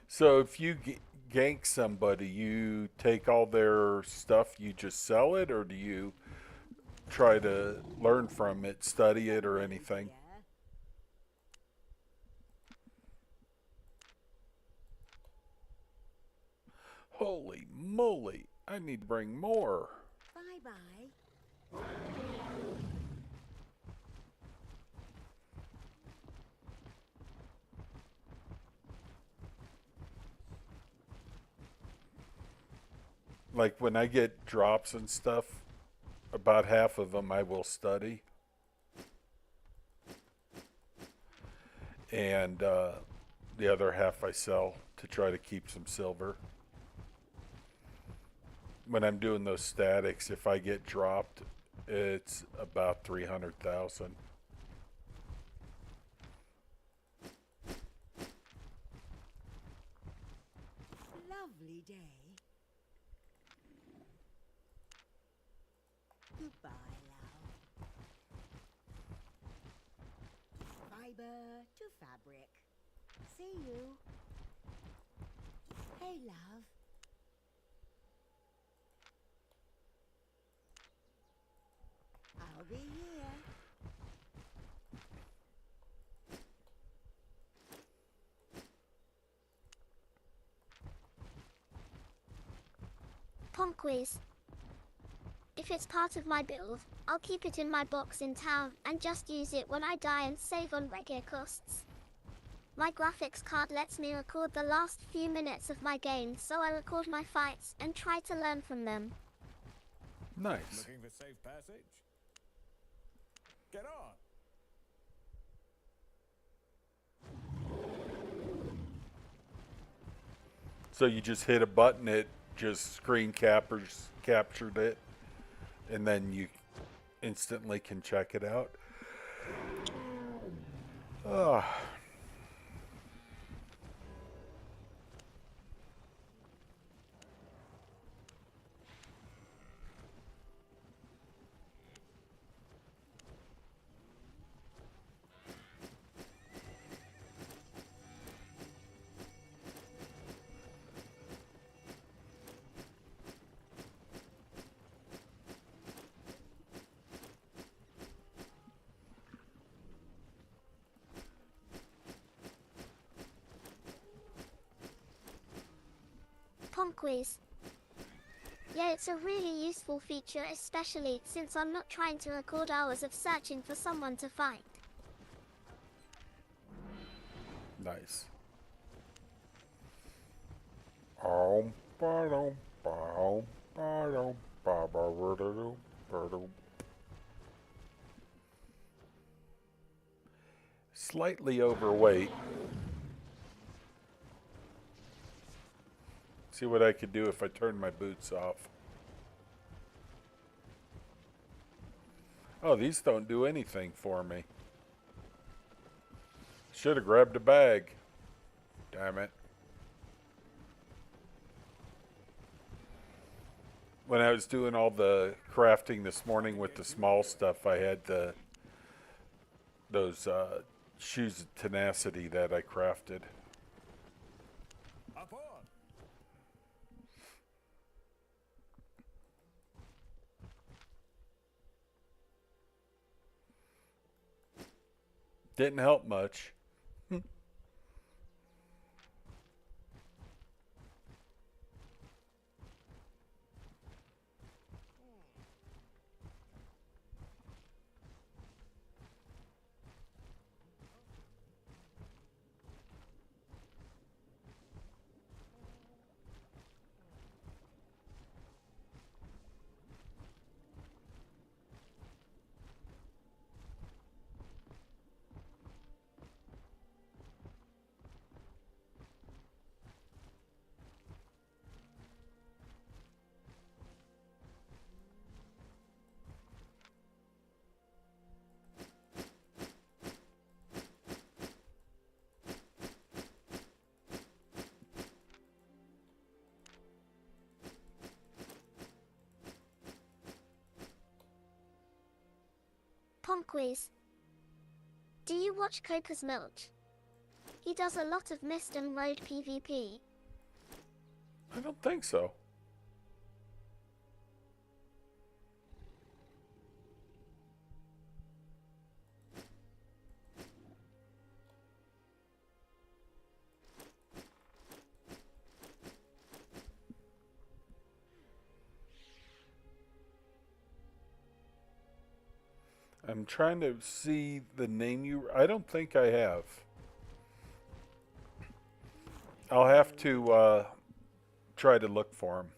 So if you gank somebody, you take all their stuff, you just sell it, or do you try to learn from it, study it, or anything? Yeah. Holy moly, I need to bring more. Bye-bye. Like when I get drops and stuff, about half of them I will study. And the other half I sell to try to keep some silver. When I'm doing those statics, if I get dropped, it's about 300,000. Lovely day. Goodbye, love. Fiber to fabric. See you. Hey, love. I'll be here. Punk quiz. If it's part of my build, I'll keep it in my box in town and just use it when I die and save on reggae costs. My graphics card lets me record the last few minutes of my game, so I record my fights and try to learn from them. Nice. Looking for safe passage? Get on. So you just hit a button, it just captured it, and then you instantly can check it out. Ah. Punk quiz. Yeah, it's a really useful feature, especially since I'm not trying to record hours of searching for someone to fight. Nice. Slightly overweight. See what I could do if I turned my boots off. Oh, these don't do anything for me. Should have grabbed a bag. Damn it. When I was doing all the crafting this morning with the small stuff, I had those shoes of tenacity that I crafted. Up on. Didn't help much. Punk quiz. Do you watch Coca's Milch? He does a lot of Mist and Road PvP. I don't think so. I'm trying to see the name you... I don't think I have. I'll have to try to look for him.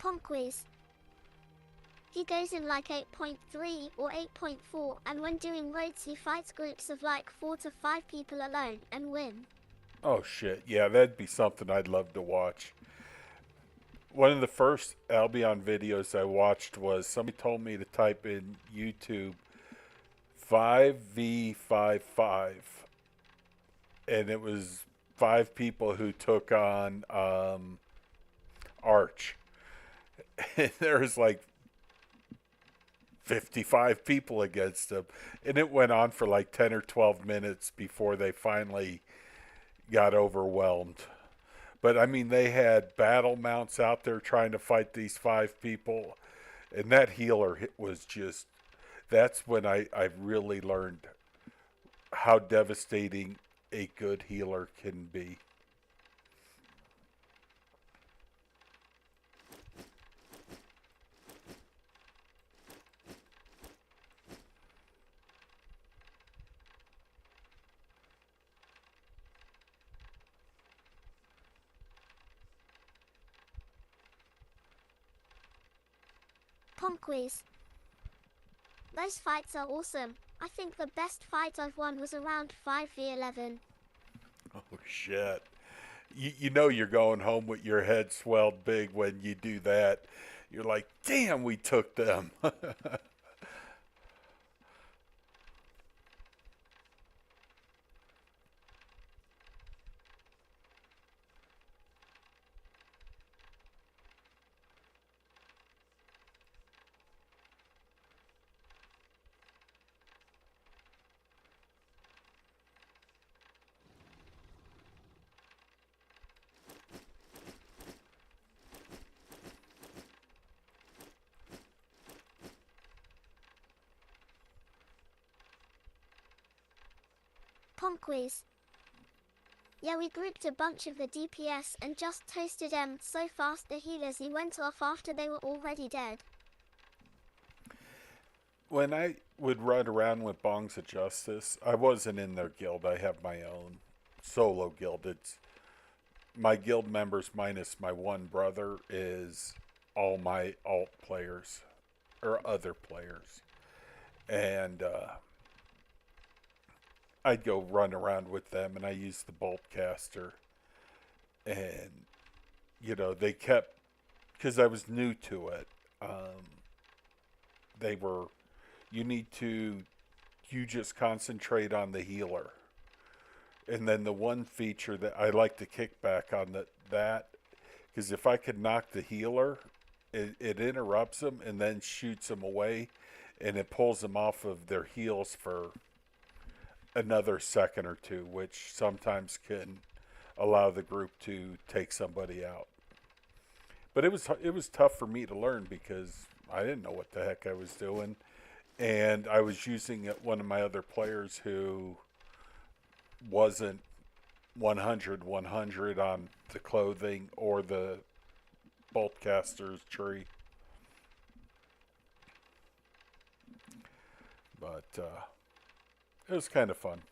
Ponquiz. He goes in like 8.3 or 8.4, and when doing raids he fights groups of like 4 to 5 people alone and win. Oh shit, yeah, that'd be something I'd love to watch. One of the first Albion videos I watched was somebody told me to type in YouTube 5v55, and it was 5 people who took on Arch. And there was like 55 people against him, and it went on for like 10 or 12 minutes before they finally got overwhelmed. But I mean, they had battle mounts out there trying to fight these 5 people, and that healer was just, that's when I really learned how devastating a good healer can be. Ponquiz. Those fights are awesome. I think the best fight I've won was around 5v11. Oh shit. You know you're going home with your head swelled big when you do that. You're like, damn, we took them. Ponquiz. Yeah, we grouped a bunch of the DPS and just toasted them so fast the healers he went off after they were already dead. When I would run around with Bongs of Justice, I wasn't in their guild. I have my own solo guild. It's my guild members minus my one brother is all my alt players or other players. And I'd go run around with them, and I used the Boltcaster. And, you know, they kept, because I was new to it, they were, you just concentrate on the healer. And then the one feature that I like to kick back on that, because if I could knock the healer, it interrupts them and then shoots them away, and it pulls them off of their heals for another second or two, which sometimes can allow the group to take somebody out. But it was tough for me to learn because I didn't know what the heck I was doing, and I was using one of my other players who wasn't 100 on the clothing or the Boltcaster's tree. But it was kind of fun.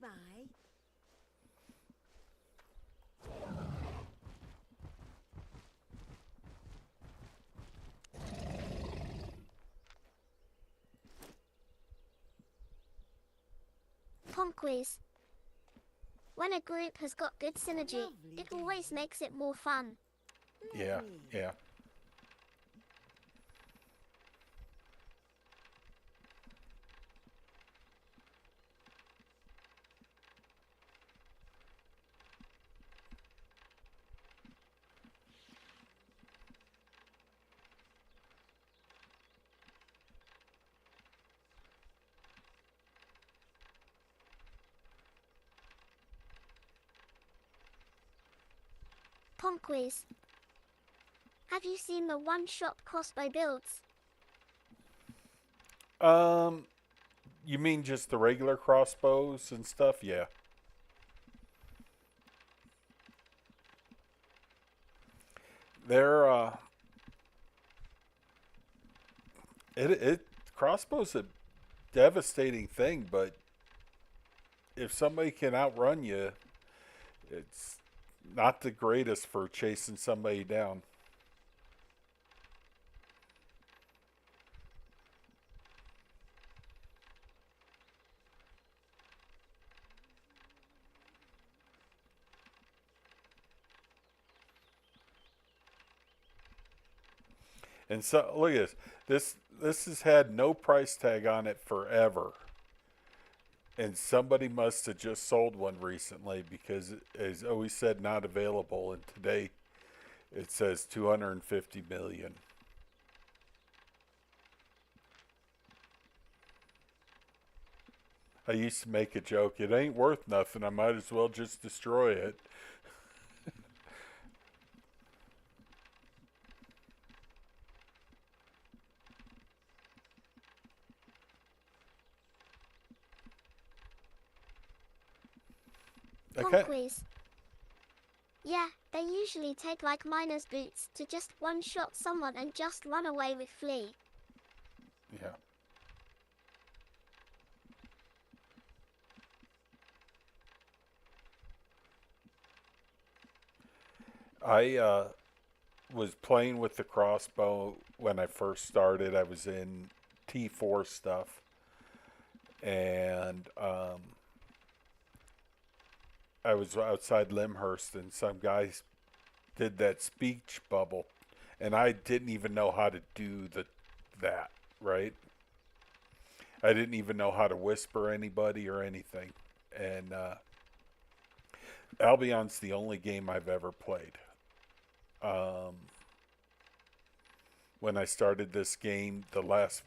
Bye-bye. Ponquiz. When a group has got good synergy, Lovely it always makes it more fun. Yeah, Lovely. yeah. Pong quiz. Have you seen the one-shot crossbow builds? You mean just the regular crossbows and stuff? Yeah. They're it crossbow's a devastating thing, but if somebody can outrun you, it's not the greatest for chasing somebody down. And so look at this. This has had no price tag on it forever. And somebody must have just sold one recently because it is always said not available, and today it says 250 million. I used to make a joke, it ain't worth nothing, I might as well just destroy it. Pong Okay. quiz. Yeah, they usually take like miner's boots to just one-shot someone and just run away with flee. Yeah. I was playing with the crossbow when I first started. I was in T4 stuff, and I was outside Limhurst, and some guys did that speech bubble, and I didn't even know how to do that. Right? I didn't even know how to whisper anybody or anything, and Albion's the only game I've ever played. Um, when I started this game, the last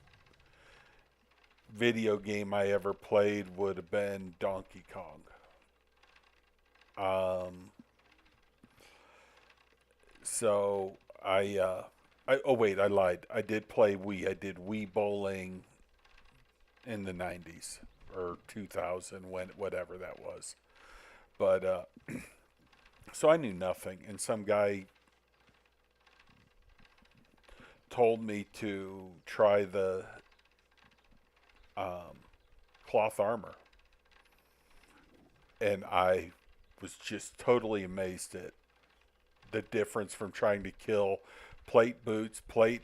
video game I ever played would have been Donkey Kong. So oh wait, I lied. I did play Wii. I did Wii bowling in the 90s or 2000, when whatever that was. But so I knew nothing, and some guy told me to try the cloth armor, and I was just totally amazed at the difference from trying to kill plate boots, plate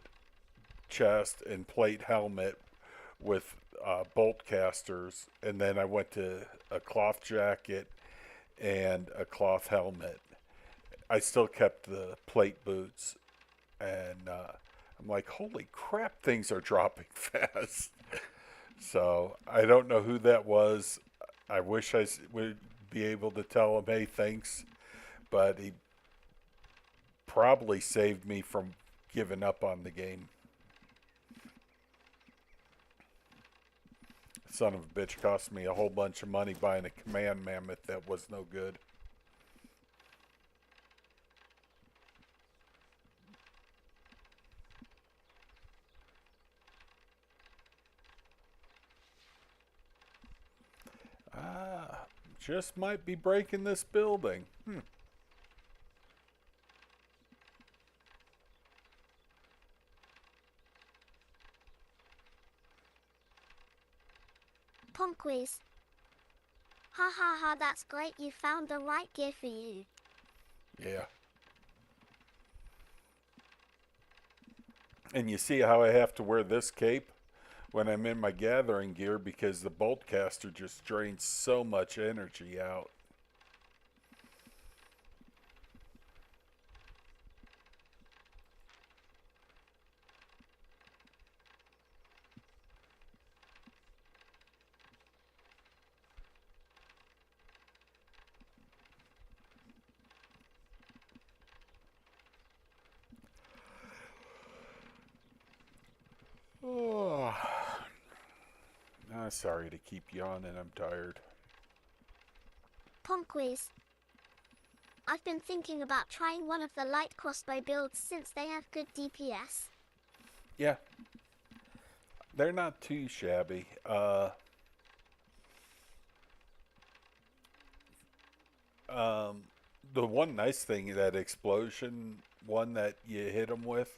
chest, and plate helmet with bolt casters, and then I went to a cloth jacket and a cloth helmet. I still kept the plate boots, and I'm like, holy crap, things are dropping fast. So I don't know who that was. I wish I would be able to tell him, hey, thanks, but he probably saved me from giving up on the game. Son of a bitch cost me a whole bunch of money buying a command mammoth that was no good. Just might be breaking this building. Pong quiz. Ha ha ha, that's great, you found the right gear for you. Yeah. And you see how I have to wear this cape when I'm in my gathering gear because the bolt caster just drains so much energy out. Oh. Sorry to keep yawning, I'm tired. Pong quiz. I've been thinking about trying one of the light crossbow builds since they have good DPS. Yeah. They're not too shabby. The one nice thing, that explosion one that you hit them with,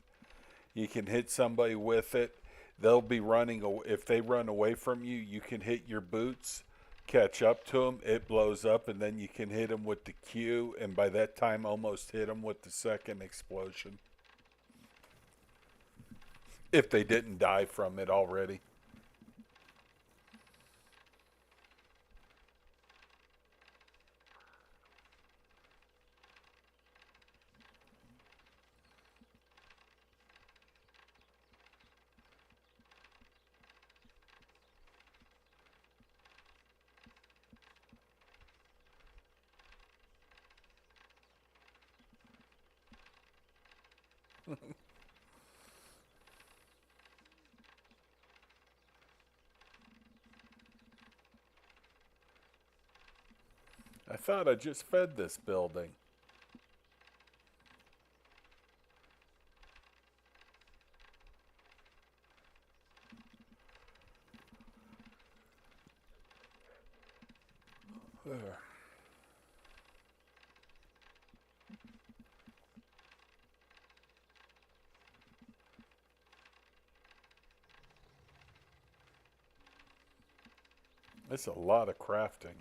you can hit somebody with it. They'll be running. If they run away from you, you can hit your boots, catch up to them. It blows up, and then you can hit them with the Q, and by that time, almost hit them with the second explosion. If they didn't die from it already. I thought I just fed this building. There. It's a lot of crafting.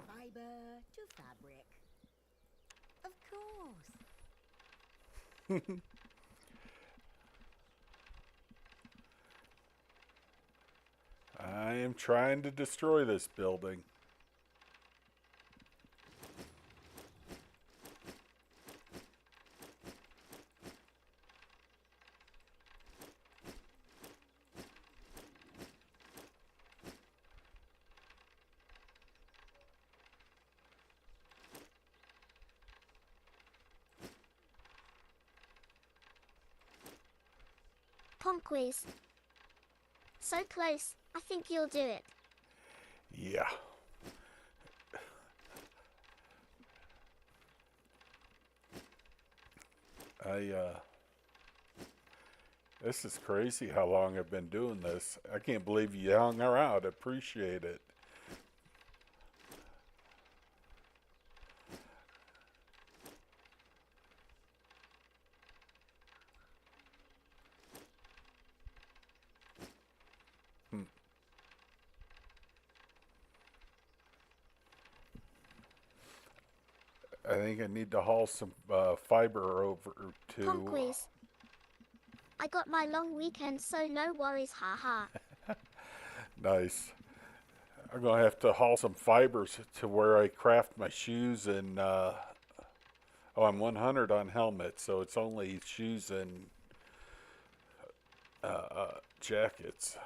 Fiber to fabric. Of course. I am trying to destroy this building. Ponquiz. So close, I think you'll do it. Yeah. I This is crazy how long I've been doing this. I can't believe you hung around. Appreciate it. Hmm. I think I need to haul some fiber over to. Ponquies. I got my long weekend, so no worries, haha. Nice. I'm gonna have to haul some fibers to where I craft my shoes and. Oh, I'm 100 on helmets, so it's only shoes and jackets.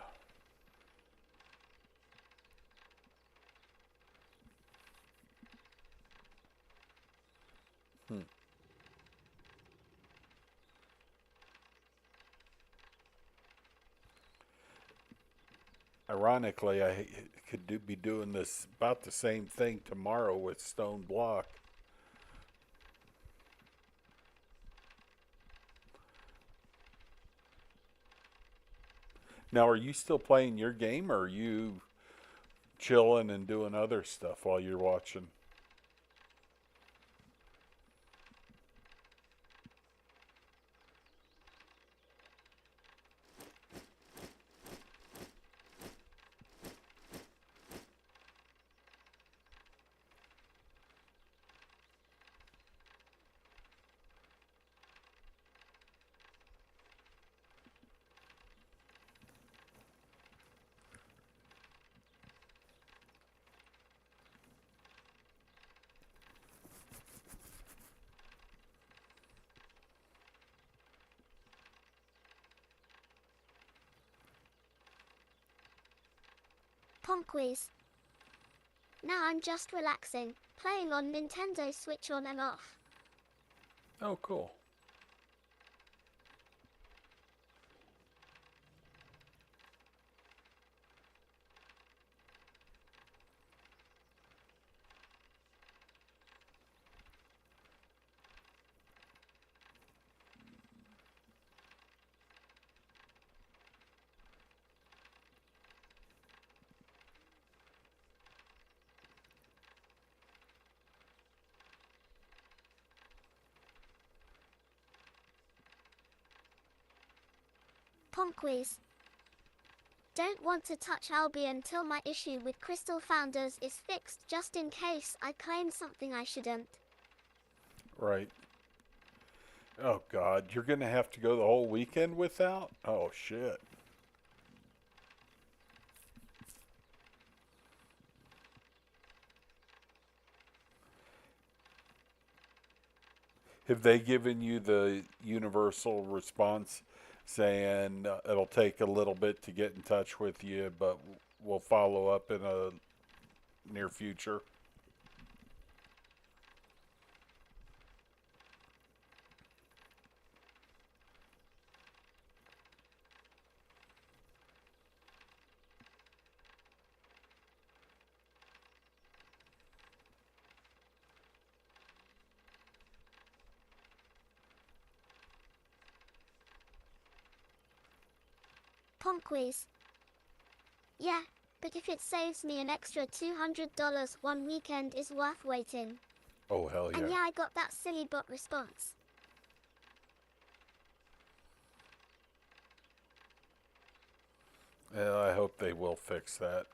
Hmm. Ironically, I could be doing this about the same thing tomorrow with Stone Block. Now, are you still playing your game, or are you chilling and doing other stuff while you're watching? Ponquies. Now I'm just relaxing, playing on Nintendo Switch on and off. Oh, cool. Ponquies. Don't want to touch Albion till my issue with Crystal Founders is fixed, just in case I claim something I shouldn't. Right. Oh, God. You're going to have to go the whole weekend without? Oh, shit. Have they given you the universal response saying it'll take a little bit to get in touch with you, but we'll follow up in a near future? Ponquies. Yeah, but if it saves me an extra $200 one weekend is worth waiting. Oh, hell And yeah. yeah, I got that silly bot response. Yeah, I hope they will fix that.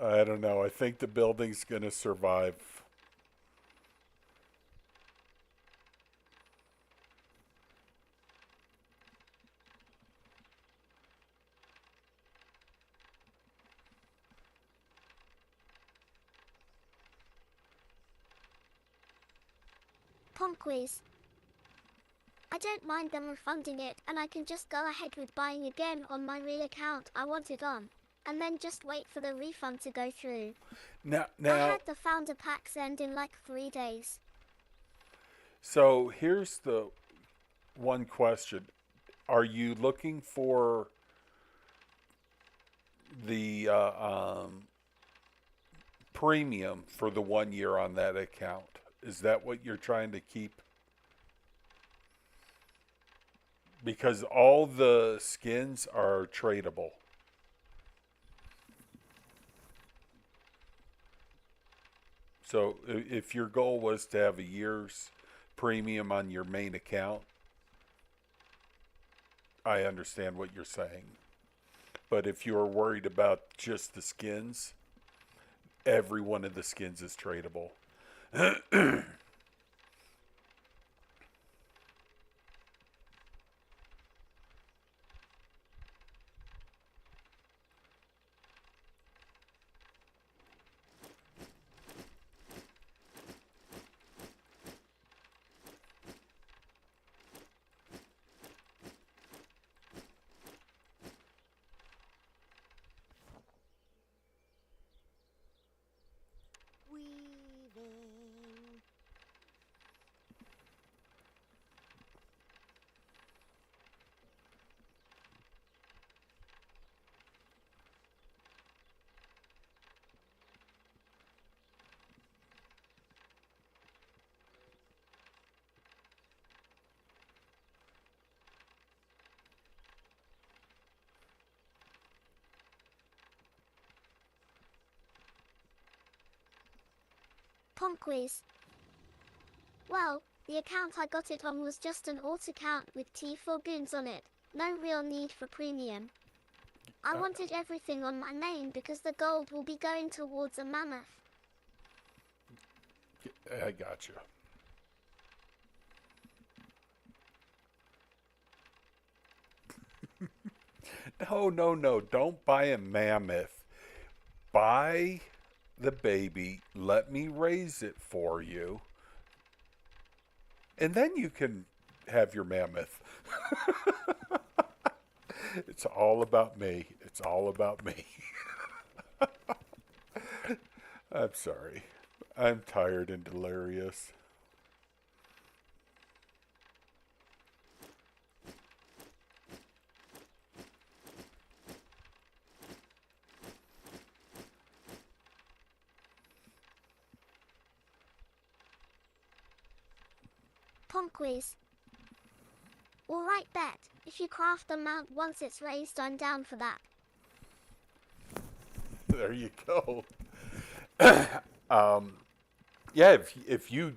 I don't know. I think the building's going to survive. Ponquies. I don't mind them refunding it, and I can just go ahead with buying again on my real account I want it on, and then just wait for the refund to go through. I Now, had the founder packs end in like 3 days. so here's the one question. Are you looking for the premium for the 1 year on that account? Is that what you're trying to keep? Because all the skins are tradable. So if your goal was to have a year's premium on your main account, I understand what you're saying. But if you're worried about just the skins, every one of the skins is tradable. Weaving. Ponquies. Well, the account I got it on was just an alt account with T4 goons on it. No real need for premium. I wanted everything on my main because the gold will be going towards a mammoth. I got you. No, no, no. Don't buy a mammoth. Buy the baby. Let me raise it for you. And then you can have your mammoth. It's all about me. It's all about me. I'm sorry. I'm tired and delirious. Ponquies. Alright, bet. If you craft the mount once it's raised, I'm down for that. There you go. Yeah, if you,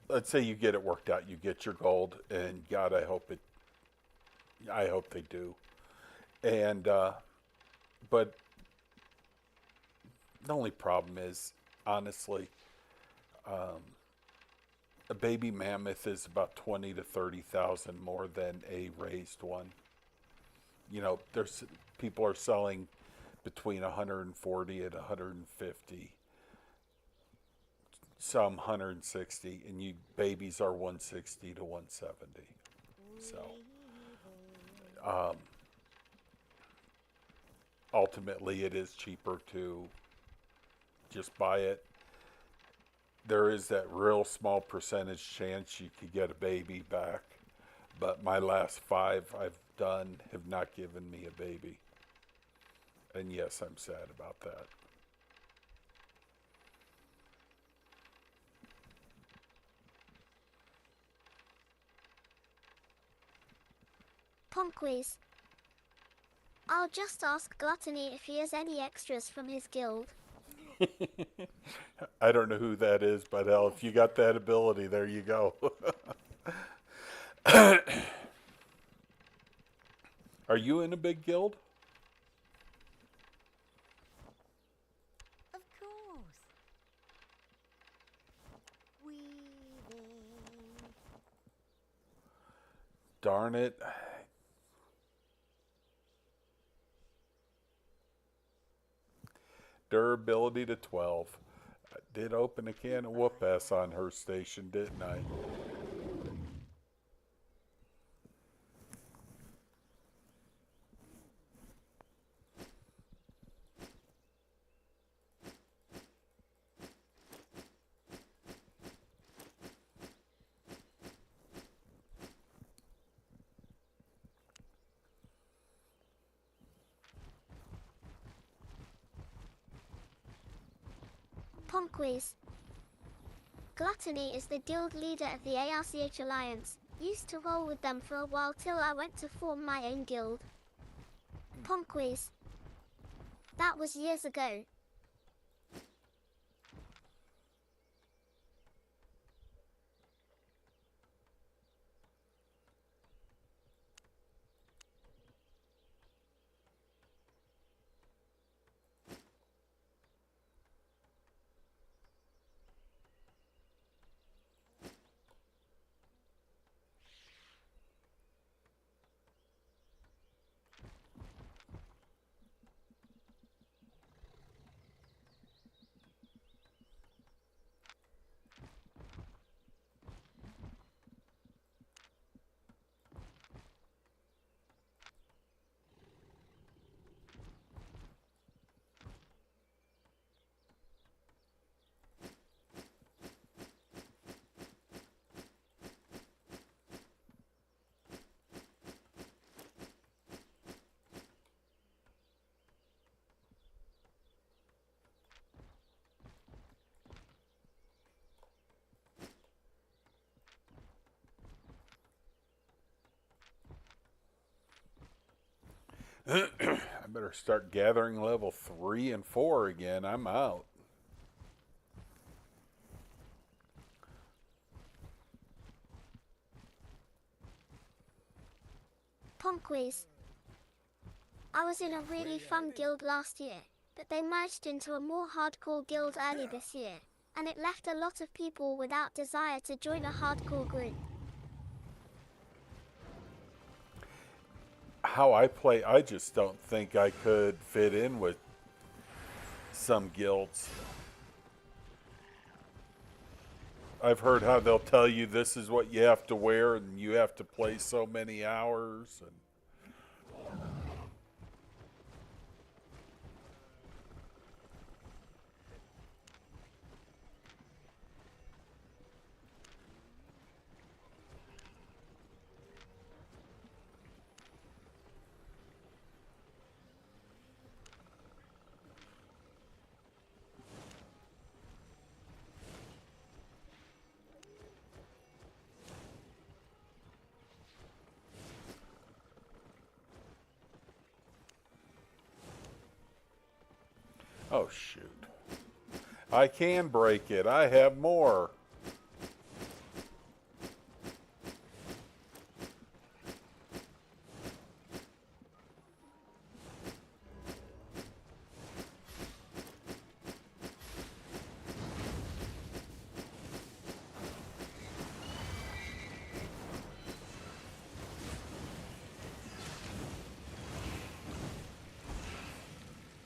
let's say you get it worked out, you get your gold, and God, I hope they do. And but the only problem is, honestly, a baby mammoth is about 20 to 30,000 more than a raised one. You know, there's people are selling between 140 and 150, some 160, and you babies are 160 to 170. So ultimately, it is cheaper to just buy it. There is that real small percentage chance you could get a baby back, but my last 5 I've done have not given me a baby. And yes, I'm sad about that. Ponquies. I'll just ask Gluttony if he has any extras from his guild. I don't know who that is, but hell, if you got that ability, there you go. Are you in a big guild? darn it. Durability to 12. I did open a can of whoop ass on her station, didn't I? Ponquiz. Gluttony is the guild leader of the ARCH Alliance. Used to roll with them for a while till I went to form my own guild. Ponquiz. That was years ago. I better start gathering level 3 and 4 again. I'm out. Ponquiz. I was in a really fun guild last year, but they merged into a more hardcore guild early this year, and it left a lot of people without desire to join a hardcore group. How I play, I just don't think I could fit in with some guilds. I've heard how they'll tell you this is what you have to wear and you have to play so many hours. And oh shoot. I can break it. I have more.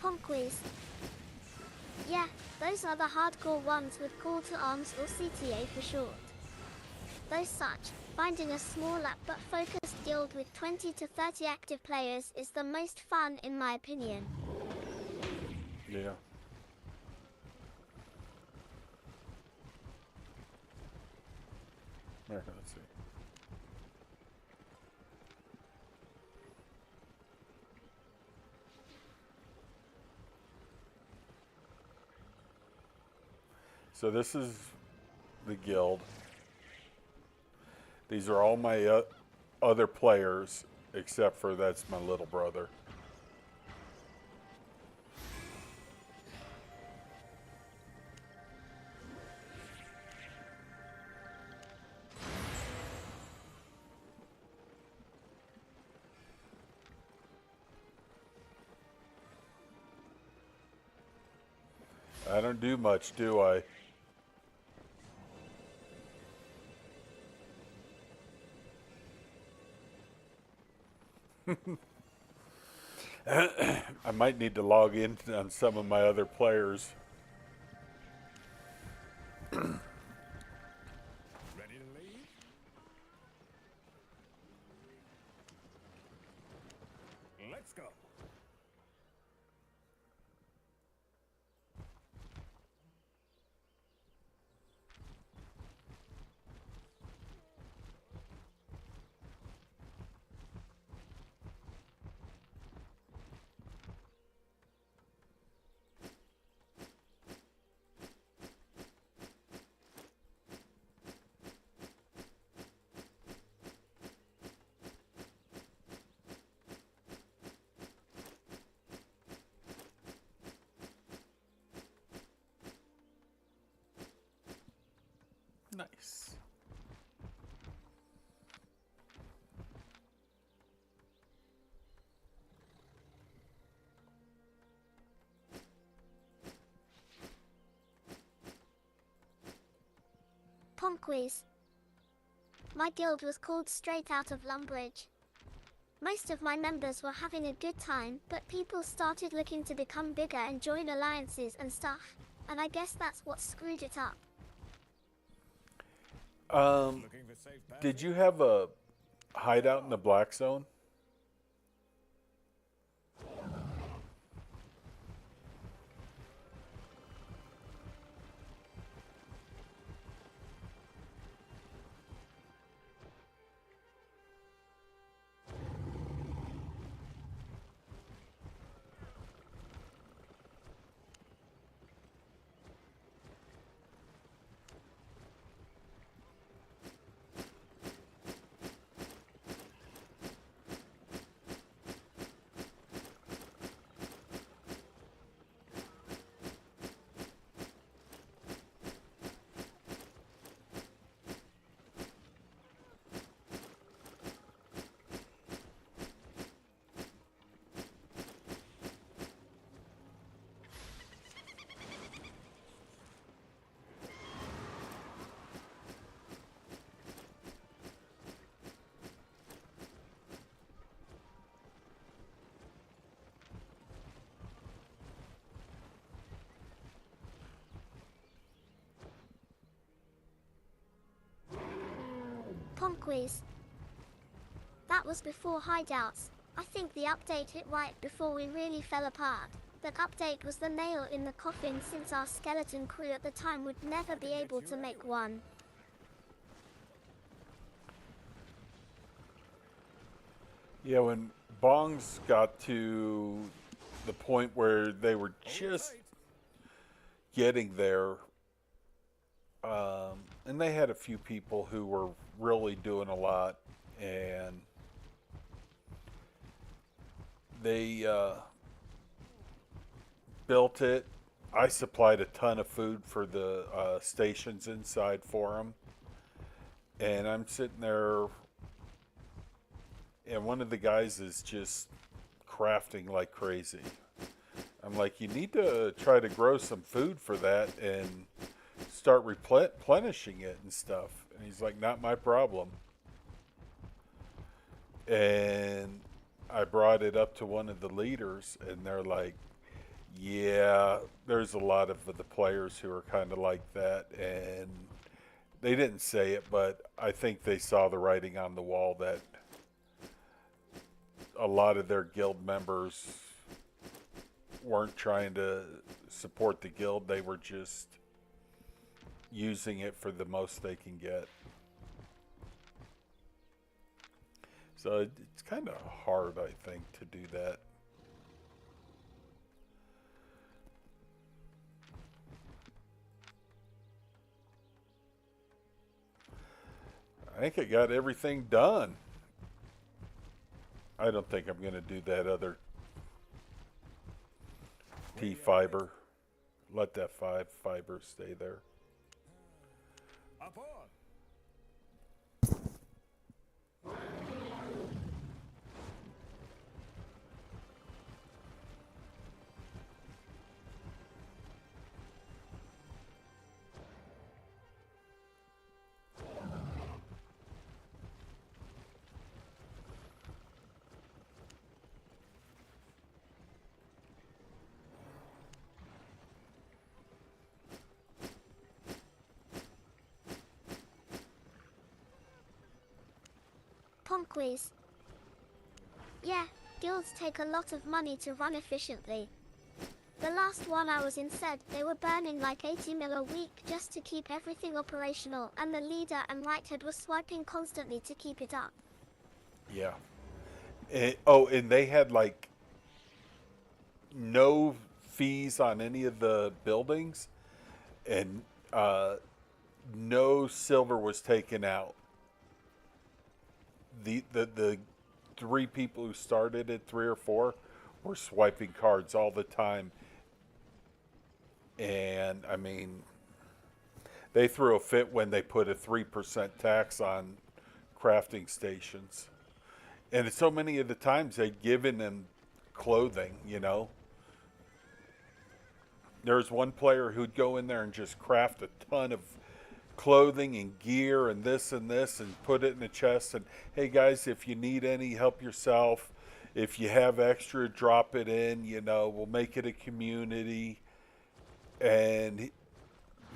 Ponquiz. Yeah, those are the hardcore ones with call to arms or CTA for short. Those such, finding a smaller but focused guild with 20 to 30 active players is the most fun in my opinion. Yeah. There, let's see. So this is the guild. These are all my other players, except for that's my little brother. I don't do much, do I? I might need to log in on some of my other players. Ready to leave? Let's go. Nice. Ponquiz. My guild was called Straight Out of Lumbridge. Most of my members were having a good time, but people started looking to become bigger and join alliances and stuff, and I guess that's what screwed it up. Looking for safe passage? Did you have a hideout in the Black Zone? Ponquiz. That was before hideouts. I think the update hit right before we really fell apart. That update was the nail in the coffin since our skeleton crew at the time would never be able to make one. Yeah, when bongs got to the point where they were just getting there, and they had a few people who were really doing a lot, and they built it. I supplied a ton of food for the stations inside for them, and I'm sitting there, and one of the guys is just crafting like crazy. I'm like, you need to try to grow some food for that and start replenishing it and stuff. And he's like, not my problem. And I brought it up to one of the leaders, and they're like, yeah, there's a lot of the players who are kind of like that. And they didn't say it, but I think they saw the writing on the wall that a lot of their guild members weren't trying to support the guild. They were just using it for the most they can get. So it's kind of hard, I think, to do that. I think I got everything done. I don't think I'm going to do that other T fiber. Let that fiber stay there. Up on. Ponquies. Yeah, guilds take a lot of money to run efficiently. The last one I was in said they were burning like 80 mil a week just to keep everything operational, and the leader and righthead were swiping constantly to keep it up. Yeah. And they had like no fees on any of the buildings, and no silver was taken out. The three people who started it, three or four, were swiping cards all the time. And I mean, they threw a fit when they put a 3% tax on crafting stations. And so many of the times they'd given them clothing, you know. There was one player who'd go in there and just craft a ton of clothing and gear and this and put it in the chest. And hey guys, if you need any, help yourself. If you have extra, drop it in, you know, we'll make it a community. And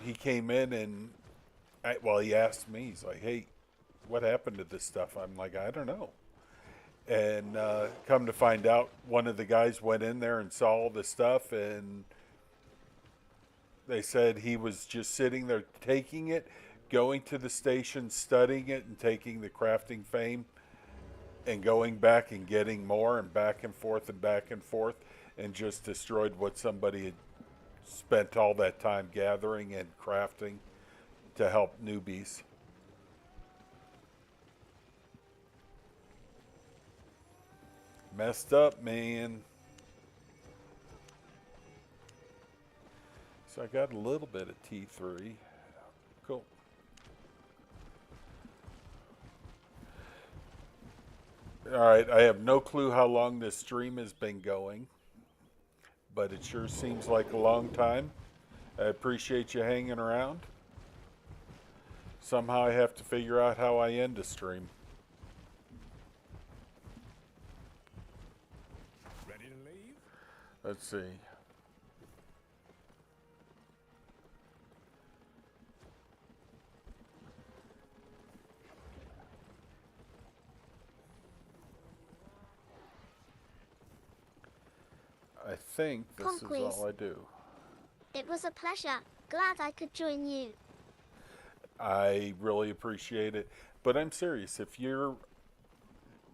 he came in and, he asked me, he's like, hey, what happened to this stuff? I'm like, I don't know. And come to find out, one of the guys went in there and saw all the stuff, and they said he was just sitting there taking it, going to the station, studying it, and taking the crafting fame, and going back and getting more, and back and forth, and just destroyed what somebody had spent all that time gathering and crafting to help newbies. Messed up, man. So I got a little bit of T3. Cool. All right, I have no clue how long this stream has been going, but it sure seems like a long time. I appreciate you hanging around. Somehow I have to figure out how I end a stream. Ready to leave? Let's see. I think this is all I do. It was a pleasure. Glad I could join you. I really appreciate it. But I'm serious. If you're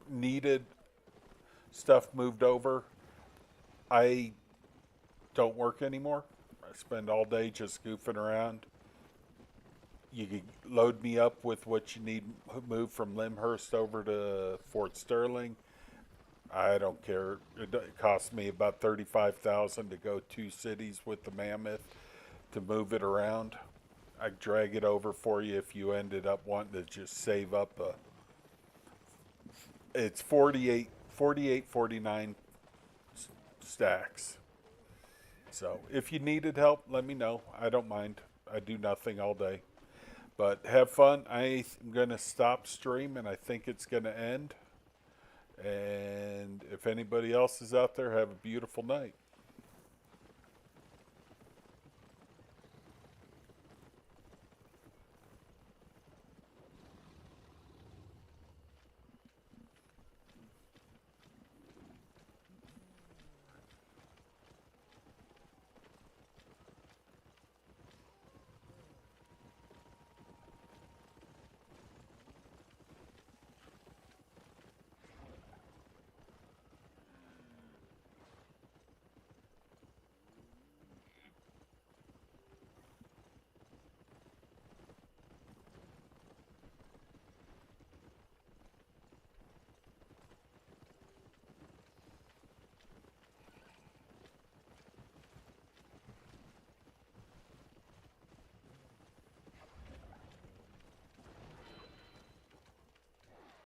needed stuff moved over, I don't work anymore. I spend all day just goofing around. You can load me up with what you need moved from Lyndhurst over to Fort Sterling. I don't care. It cost me about $35,000 to go 2 cities with the Mammoth to move it around. I drag it over for you if you ended up wanting to just save up a. It's 48, 49 stacks. So if you needed help, let me know. I don't mind. I do nothing all day. But have fun. I'm going to stop streaming. I think it's going to end. And if anybody else is out there, have a beautiful night.